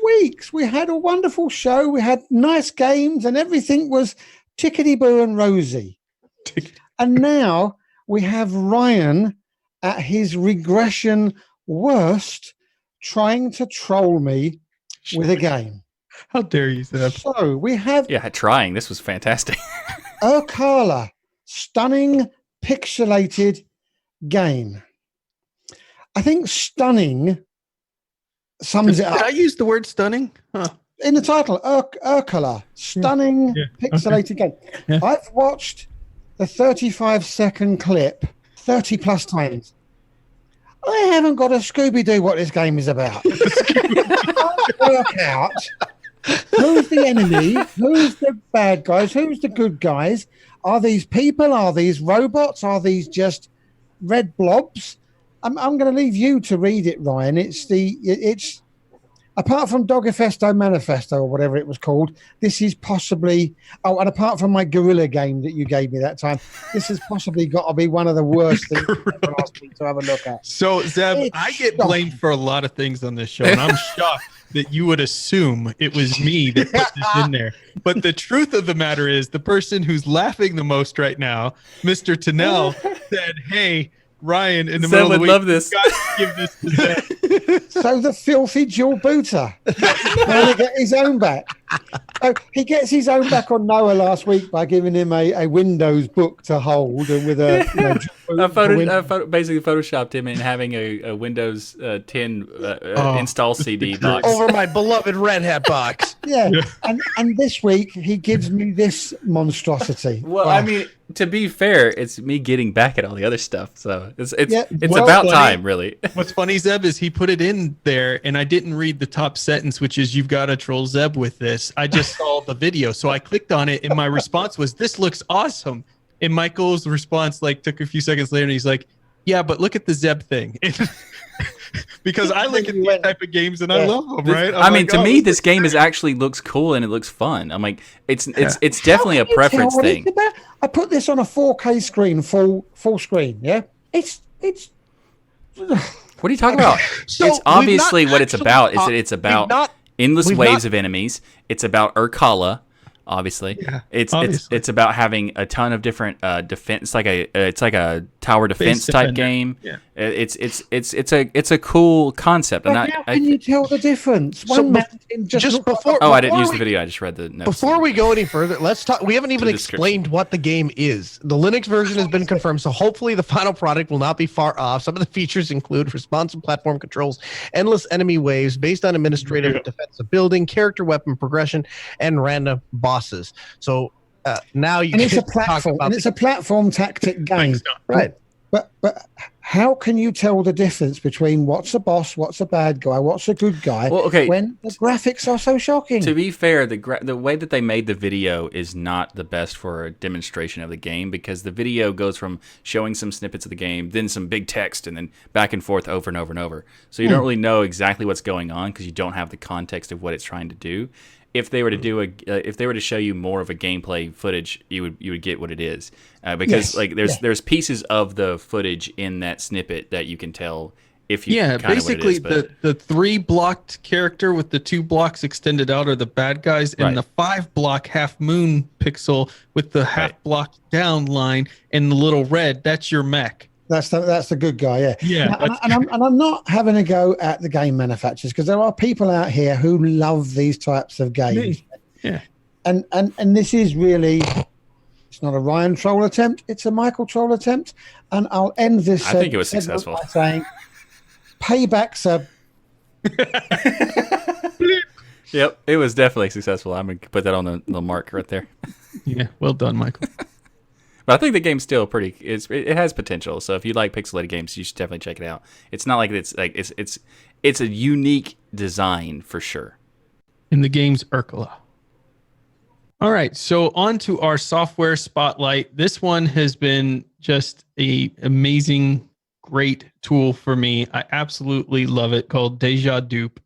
weeks we had a wonderful show. We had nice games and everything was tickety-boo and rosy. And now we have Ryan at his regression worst trying to troll me with a game. How dare you, Seb? So we have... Yeah, trying. This was fantastic. Irkalla, stunning pixelated game. I think stunning sums it up. Did I use the word stunning? Huh. In the title, Irkalla, stunning pixelated game. Yeah. I've watched the 35-second clip 30 plus times. I haven't got a Scooby-Doo what this game is about. I can't work out who's the enemy, who's the bad guys, who's the good guys. Are these people? Are these robots? Are these just red blobs? I'm going to leave you to read it, Ryan. It's apart from Dogifesto Manifesto or whatever it was called, this is possibly... Oh, and apart from my Gorilla game that you gave me that time, this has possibly got to be one of the worst things I've asked me to have a look at. So, Zeb, I get blamed for a lot of things on this show, and I'm shocked that you would assume it was me that put this in there. But the truth of the matter is, the person who's laughing the most right now, Mr. Tennell, said, hey... Ryan, in the middle of the week, love this. Give this to Zeb. So the filthy dual booter trying to get his own back. So he gets his own back on Noah last week by giving him a Windows book to hold and with a basically photoshopped him in having a Windows 10 install CD box over my beloved Red Hat box. Yeah. And this week he gives me this monstrosity. Well, I mean, to be fair, it's me getting back at all the other stuff, so it's well, about time, really. What's funny, Zeb, is he put it in there, and I didn't read the top sentence, which is "You've got to troll Zeb with this." I just saw the video, so I clicked on it, and my response was, "This looks awesome." And Michael's response took a few seconds later, and he's like, "Yeah, but look at the Zeb thing." Because I look at these type of games and I love them, right? I mean, to me, this game actually looks cool and it looks fun. I'm like, it's definitely a preference thing. I put this on a 4K screen, full screen. Yeah, it's. What are you talking about? So it's obviously what it's about. Is that it's we've about not- endless we've waves not- of enemies. It's about Irkalla, obviously. Yeah, it's about having a ton of different defense. It's like a tower defense type game. Yeah. It's a cool concept. But how can you tell the difference? One mountain just before. Oh, I didn't use the video. I just read the notes. Before we go any further, let's talk. We haven't even explained what the game is. The Linux version has been confirmed, so hopefully the final product will not be far off. Some of the features include responsive platform controls, endless enemy waves based on administrative and defensive building, character weapon progression, and random bosses. So now you and can it's a platform, talk about and it's a platform tactic game, right? But how can you tell the difference between what's a boss, what's a bad guy, what's a good guy, when the graphics are so shocking? To be fair, the way that they made the video is not the best for a demonstration of the game, because the video goes from showing some snippets of the game, then some big text, and then back and forth over and over and over. So you don't really know exactly what's going on because you don't have the context of what it's trying to do. If they were to do if they were to show you more of a gameplay footage, you would get what it is, because there's pieces of the footage in that snippet that you can tell if you basically what it is, the 3 blocked character with the 2 blocks extended out are the bad guys, and the 5 block half moon pixel with the half block down line and the little red, that's your mech. That's the good guy, and I'm not having a go at the game manufacturers, because there are people out here who love these types of games. Yeah, and this is really, it's not a Ryan troll attempt; it's a Michael troll attempt. And I'll end this. I think it was successful. By saying, paybacks are. Yep, it was definitely successful. I'm gonna put that on the mark right there. Yeah, well done, Michael. But I think the game's still pretty. It has potential. So if you like pixelated games, you should definitely check it out. It's not like it's a unique design for sure. And the game's Irkalla. All right, so on to our software spotlight. This one has been just a amazing, great tool for me. I absolutely love it. Called Deja Dup.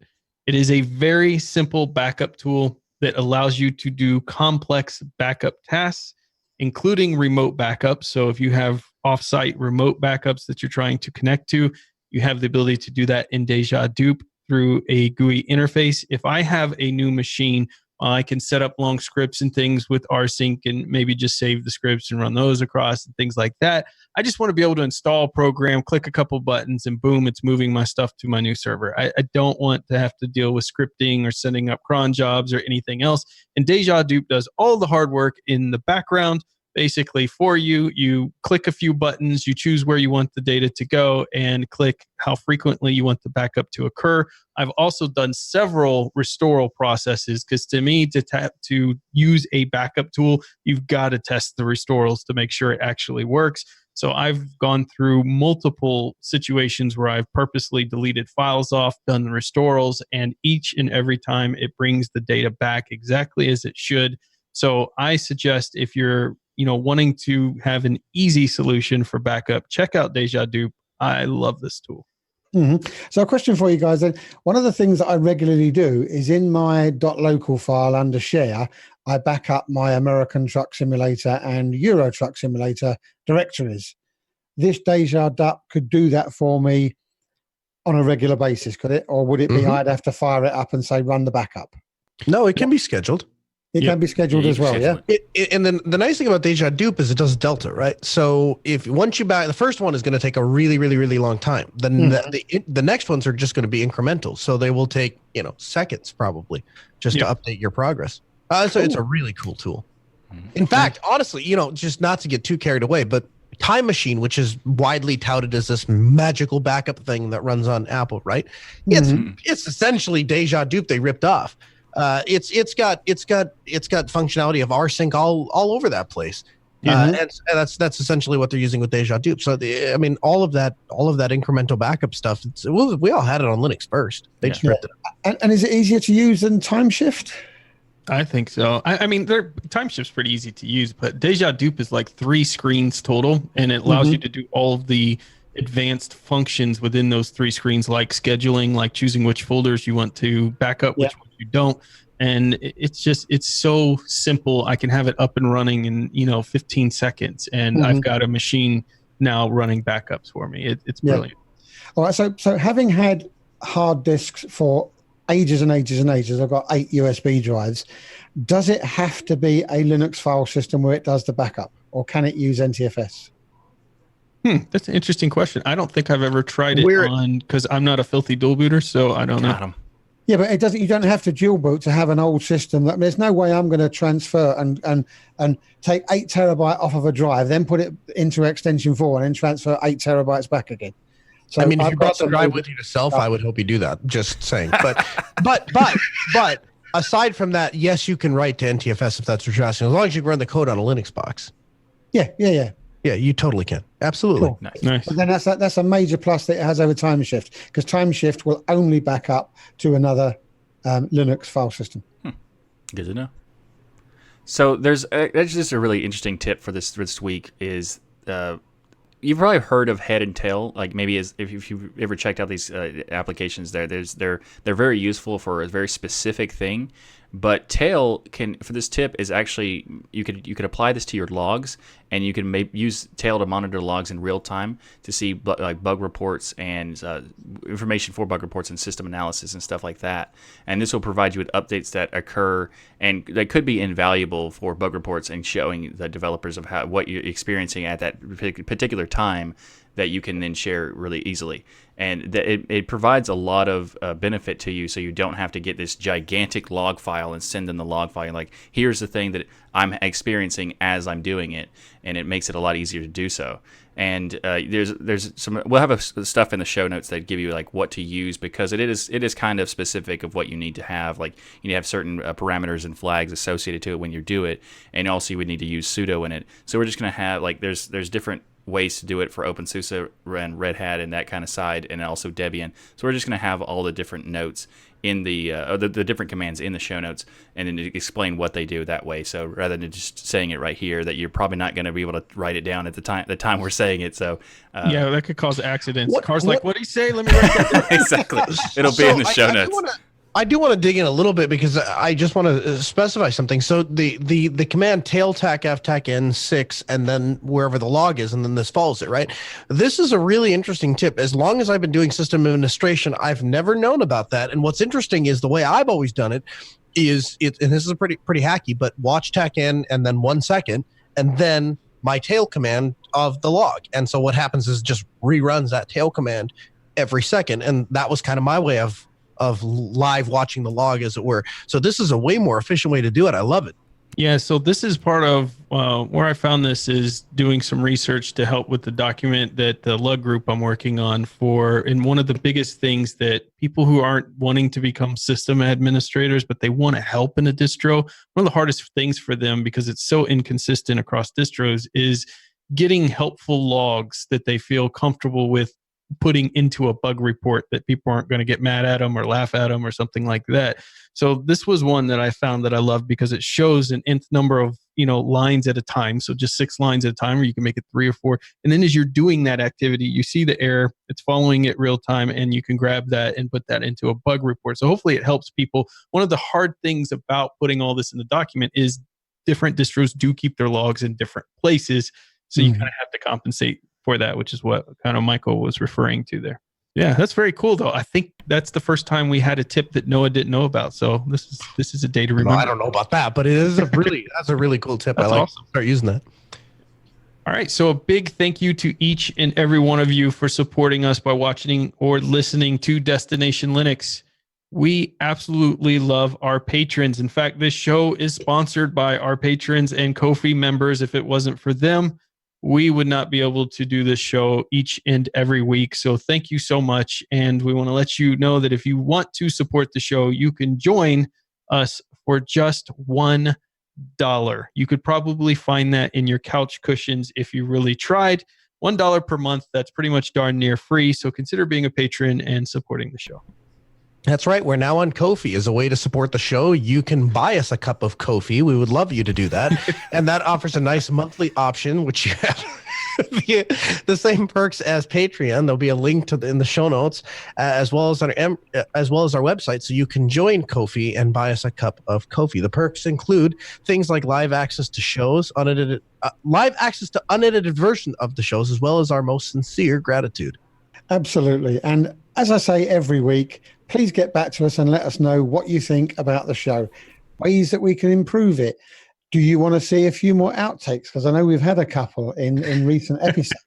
It is a very simple backup tool that allows you to do complex backup tasks, including remote backups. So if you have offsite remote backups that you're trying to connect to, you have the ability to do that in Deja Dup through a GUI interface. If I have a new machine, I can set up long scripts and things with rsync and maybe just save the scripts and run those across and things like that. I just want to be able to install a program, click a couple buttons, and boom, it's moving my stuff to my new server. I don't want to have to deal with scripting or setting up cron jobs or anything else. And Deja Dup does all the hard work in the background, basically for you. You click a few buttons, you choose where you want the data to go, and click how frequently you want the backup to occur. I've also done several restoral processes, because to me, to use a backup tool, you've got to test the restorals to make sure it actually works. So I've gone through multiple situations where I've purposely deleted files off, done the restorals, and each and every time it brings the data back exactly as it should. So I suggest, if you're wanting to have an easy solution for backup, check out Deja Dup. I love this tool. Mm-hmm. So a question for you guys then. One of the things that I regularly do is in my .local file under share, I back up my American Truck Simulator and Euro Truck Simulator directories. This Deja Dup could do that for me on a regular basis, could it? Or would it be I'd have to fire it up and say, run the backup? No, it can be scheduled. It can be scheduled as well, yeah. And then the nice thing about Deja Dup is it does Delta, right? So once you back, the first one is going to take a really, really, really long time. Then the next ones are just going to be incremental, so they will take seconds probably just to update your progress. So it's a really cool tool. In fact, honestly, just not to get too carried away, but Time Machine, which is widely touted as this magical backup thing that runs on Apple, right? It's essentially Deja Dup they ripped off. It's got functionality of rsync all over that place, and that's essentially what they're using with Deja Dup. So all of that incremental backup stuff. We all had it on Linux first. They just ripped it up. And is it easier to use than Timeshift? I think so. Timeshift's pretty easy to use, but Deja Dup is like 3 screens total, and it allows you to do all of the advanced functions within those 3 screens, like scheduling, like choosing which folders you want to back up, which ones you don't. And it's so simple. I can have it up and running in 15 seconds, and I've got a machine now running backups for me. It's brilliant. All right, so having had hard disks for ages and ages and ages, I've got 8 USB drives. Does it have to be a Linux file system where it does the backup, or can it use NTFS? That's an interesting question. I don't think I've ever tried it on, because I'm not a filthy dual booter, so I don't know. Yeah, but it doesn't. You don't have to dual boot to have an old system. There's no way I'm going to transfer and take 8 terabyte off of a drive, then put it into extension 4, and then transfer 8 terabytes back again. So if you brought the drive with you to self, I would hope you do that. Just saying. But aside from that, yes, you can write to NTFS if that's what you're asking, as long as you run the code on a Linux box. Yeah. Yeah, you totally can. Absolutely. Cool. Nice. But then that's a major plus that it has over time shift, because time shift will only back up to another Linux file system. Good to know. So that's just a really interesting tip for this week is you've probably heard of head and tail. Like maybe if you've ever checked out these applications, they're very useful for a very specific thing. But tail for this tip is actually you could apply this to your logs, and you can use tail to monitor logs in real time to see like bug reports and information for bug reports and system analysis and stuff like that. And this will provide you with updates that occur and that could be invaluable for bug reports and showing the developers of what you're experiencing at that particular time, that you can then share really easily. And it provides a lot of benefit to you, so you don't have to get this gigantic log file and send them the log file. Like, here's the thing that I'm experiencing as I'm doing it, and it makes it a lot easier to do so. And there's some, we'll have stuff in the show notes that give you like what to use, because it is kind of specific of what you need to have. Like, you need to have certain parameters and flags associated to it when you do it, and also you would need to use sudo in it. So we're just going to have like there's different ways to do it for openSUSE and Red Hat and that kind of side, and also Debian. So we're just going to have all the different notes in the different commands in the show notes, and then explain what they do that way. So rather than just saying it right here, that you're probably not going to be able to write it down at the time we're saying it. So yeah, that could cause accidents. What did he say? Let me write that down. Exactly. It'll be in the show notes. I do want to dig in a little bit, because I just want to specify something. So the command tail tac f tac n6, and then wherever the log is, and then this follows it, right? This is a really interesting tip. As long as I've been doing system administration, I've never known about that. And what's interesting is the way I've always done it is and this is pretty hacky, but watch tac n and then 1 second, and then my tail command of the log. And so what happens is it just reruns that tail command every second. And that was kind of my way of live watching the log, as it were. So this is a way more efficient way to do it. I love it. Yeah, so this is part of where I found this is doing some research to help with the document that the lug group I'm working on for. And one of the biggest things that people who aren't wanting to become system administrators, but they want to help in a distro, one of the hardest things for them, because it's so inconsistent across distros, is getting helpful logs that they feel comfortable with putting into a bug report, that people aren't going to get mad at them or laugh at them or something like that. So this was one that I found that I loved, because it shows an nth number of lines at a time. So just 6 lines at a time, or you can make it 3 or 4. And then as you're doing that activity, you see the error, it's following it real time, and you can grab that and put that into a bug report. So hopefully it helps people. One of the hard things about putting all this in the document is different distros do keep their logs in different places. So you kind of have to compensate for that, which is what kind of Michael was referring to there. Yeah, that's very cool, though. I think that's the first time we had a tip that Noah didn't know about. So this is a day to remember. I don't know about that, but it is that's a really cool tip. That's I like awesome. to start using that. All right, so a big thank you to each and every one of you for supporting us by watching or listening to Destination Linux. We absolutely love our patrons. In fact, this show is sponsored by our patrons and Ko-fi members. If it wasn't for them, we would not be able to do this show each and every week. So thank you so much. And we want to let you know that if you want to support the show, you can join us for just $1. You could probably find that in your couch cushions if you really tried. $1 per month, that's pretty much darn near free. So consider being a patron and supporting the show. That's right. We're now on Ko-fi. As a way to support the show, you can buy us a cup of Ko-fi. We would love you to do that. And that offers a nice monthly option, which you have the same perks as Patreon. There'll be a link in the show notes, as well as our website, so you can join Ko-fi and buy us a cup of Ko-fi. The perks include things like live access to shows, live access to unedited version of the shows, as well as our most sincere gratitude. Absolutely. And as I say every week, please get back to us and let us know what you think about the show, ways that we can improve it. Do you want to see a few more outtakes? Because I know we've had a couple in recent episodes.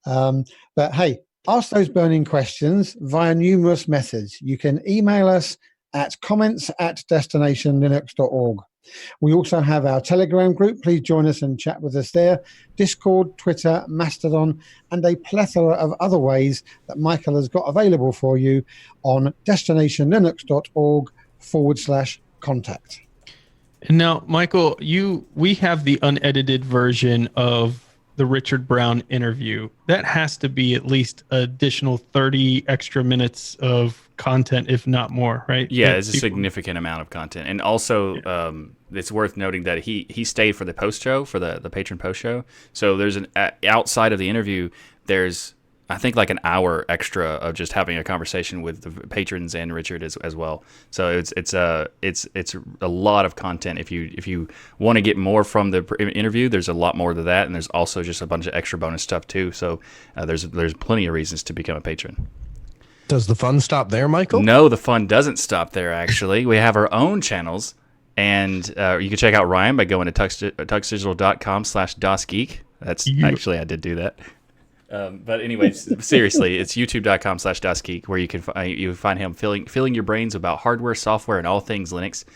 But hey, ask those burning questions via numerous methods. You can email us at comments@destinationlinux.org. We also have our Telegram group. Please join us and chat with us there. Discord, Twitter, Mastodon, and a plethora of other ways that Michael has got available for you on destinationlinux.org/contact. And now, Michael, we have the unedited version of the Richard Brown interview, that has to be at least additional 30 extra minutes of content, if not more, right? Yeah, That it's a people- significant amount of content. And also, it's worth noting that he stayed for the post show, for the patron post show. So there's outside of the interview, there's, I think, like an hour extra of just having a conversation with the patrons and Richard as well. So it's a lot of content. If you want to get more from the interview, there's a lot more to that, and there's also just a bunch of extra bonus stuff too. So there's plenty of reasons to become a patron. Does the fun stop there, Michael? No, the fun doesn't stop there. Actually, we have our own channels, and you can check out Ryan by going to tuxdigital.com/DOSGeek. That's actually, I did do that. But anyways, seriously, it's youtube.com/DOSGeek, where you can find him filling your brains about hardware, software, and all things Linux.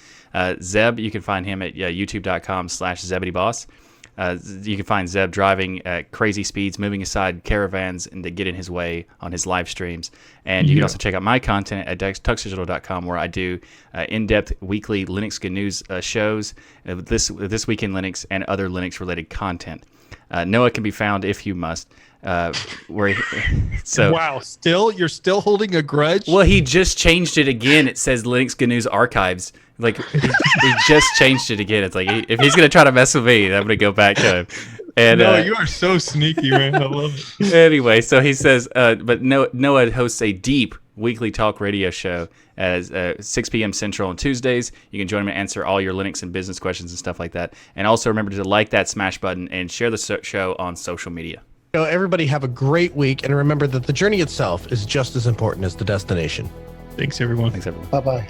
Zeb, you can find him at youtube.com/ZebedeeBoss. You can find Zeb driving at crazy speeds, moving aside caravans and to get in his way on his live streams. And you can also check out my content at tuxdigital.com, where I do in-depth weekly Linux Good News shows, this week in Linux, and other Linux-related content. Noah can be found, if you must, so wow, you're still holding a grudge? Well, he just changed it again. It says Linux Good News Archives. Like, he just changed it again. It's like, if he's gonna try to mess with me, I'm gonna go back to him. And no, you are so sneaky, man. I love it. Anyway, so he says, but Noah hosts a deep weekly talk radio show at 6 p.m. Central on Tuesdays. You can join him and answer all your Linux and business questions and stuff like that. And also remember to like that smash button and share the show on social media. So everybody have a great week, and remember that the journey itself is just as important as the destination. Thanks, everyone. Thanks, everyone. Bye-bye.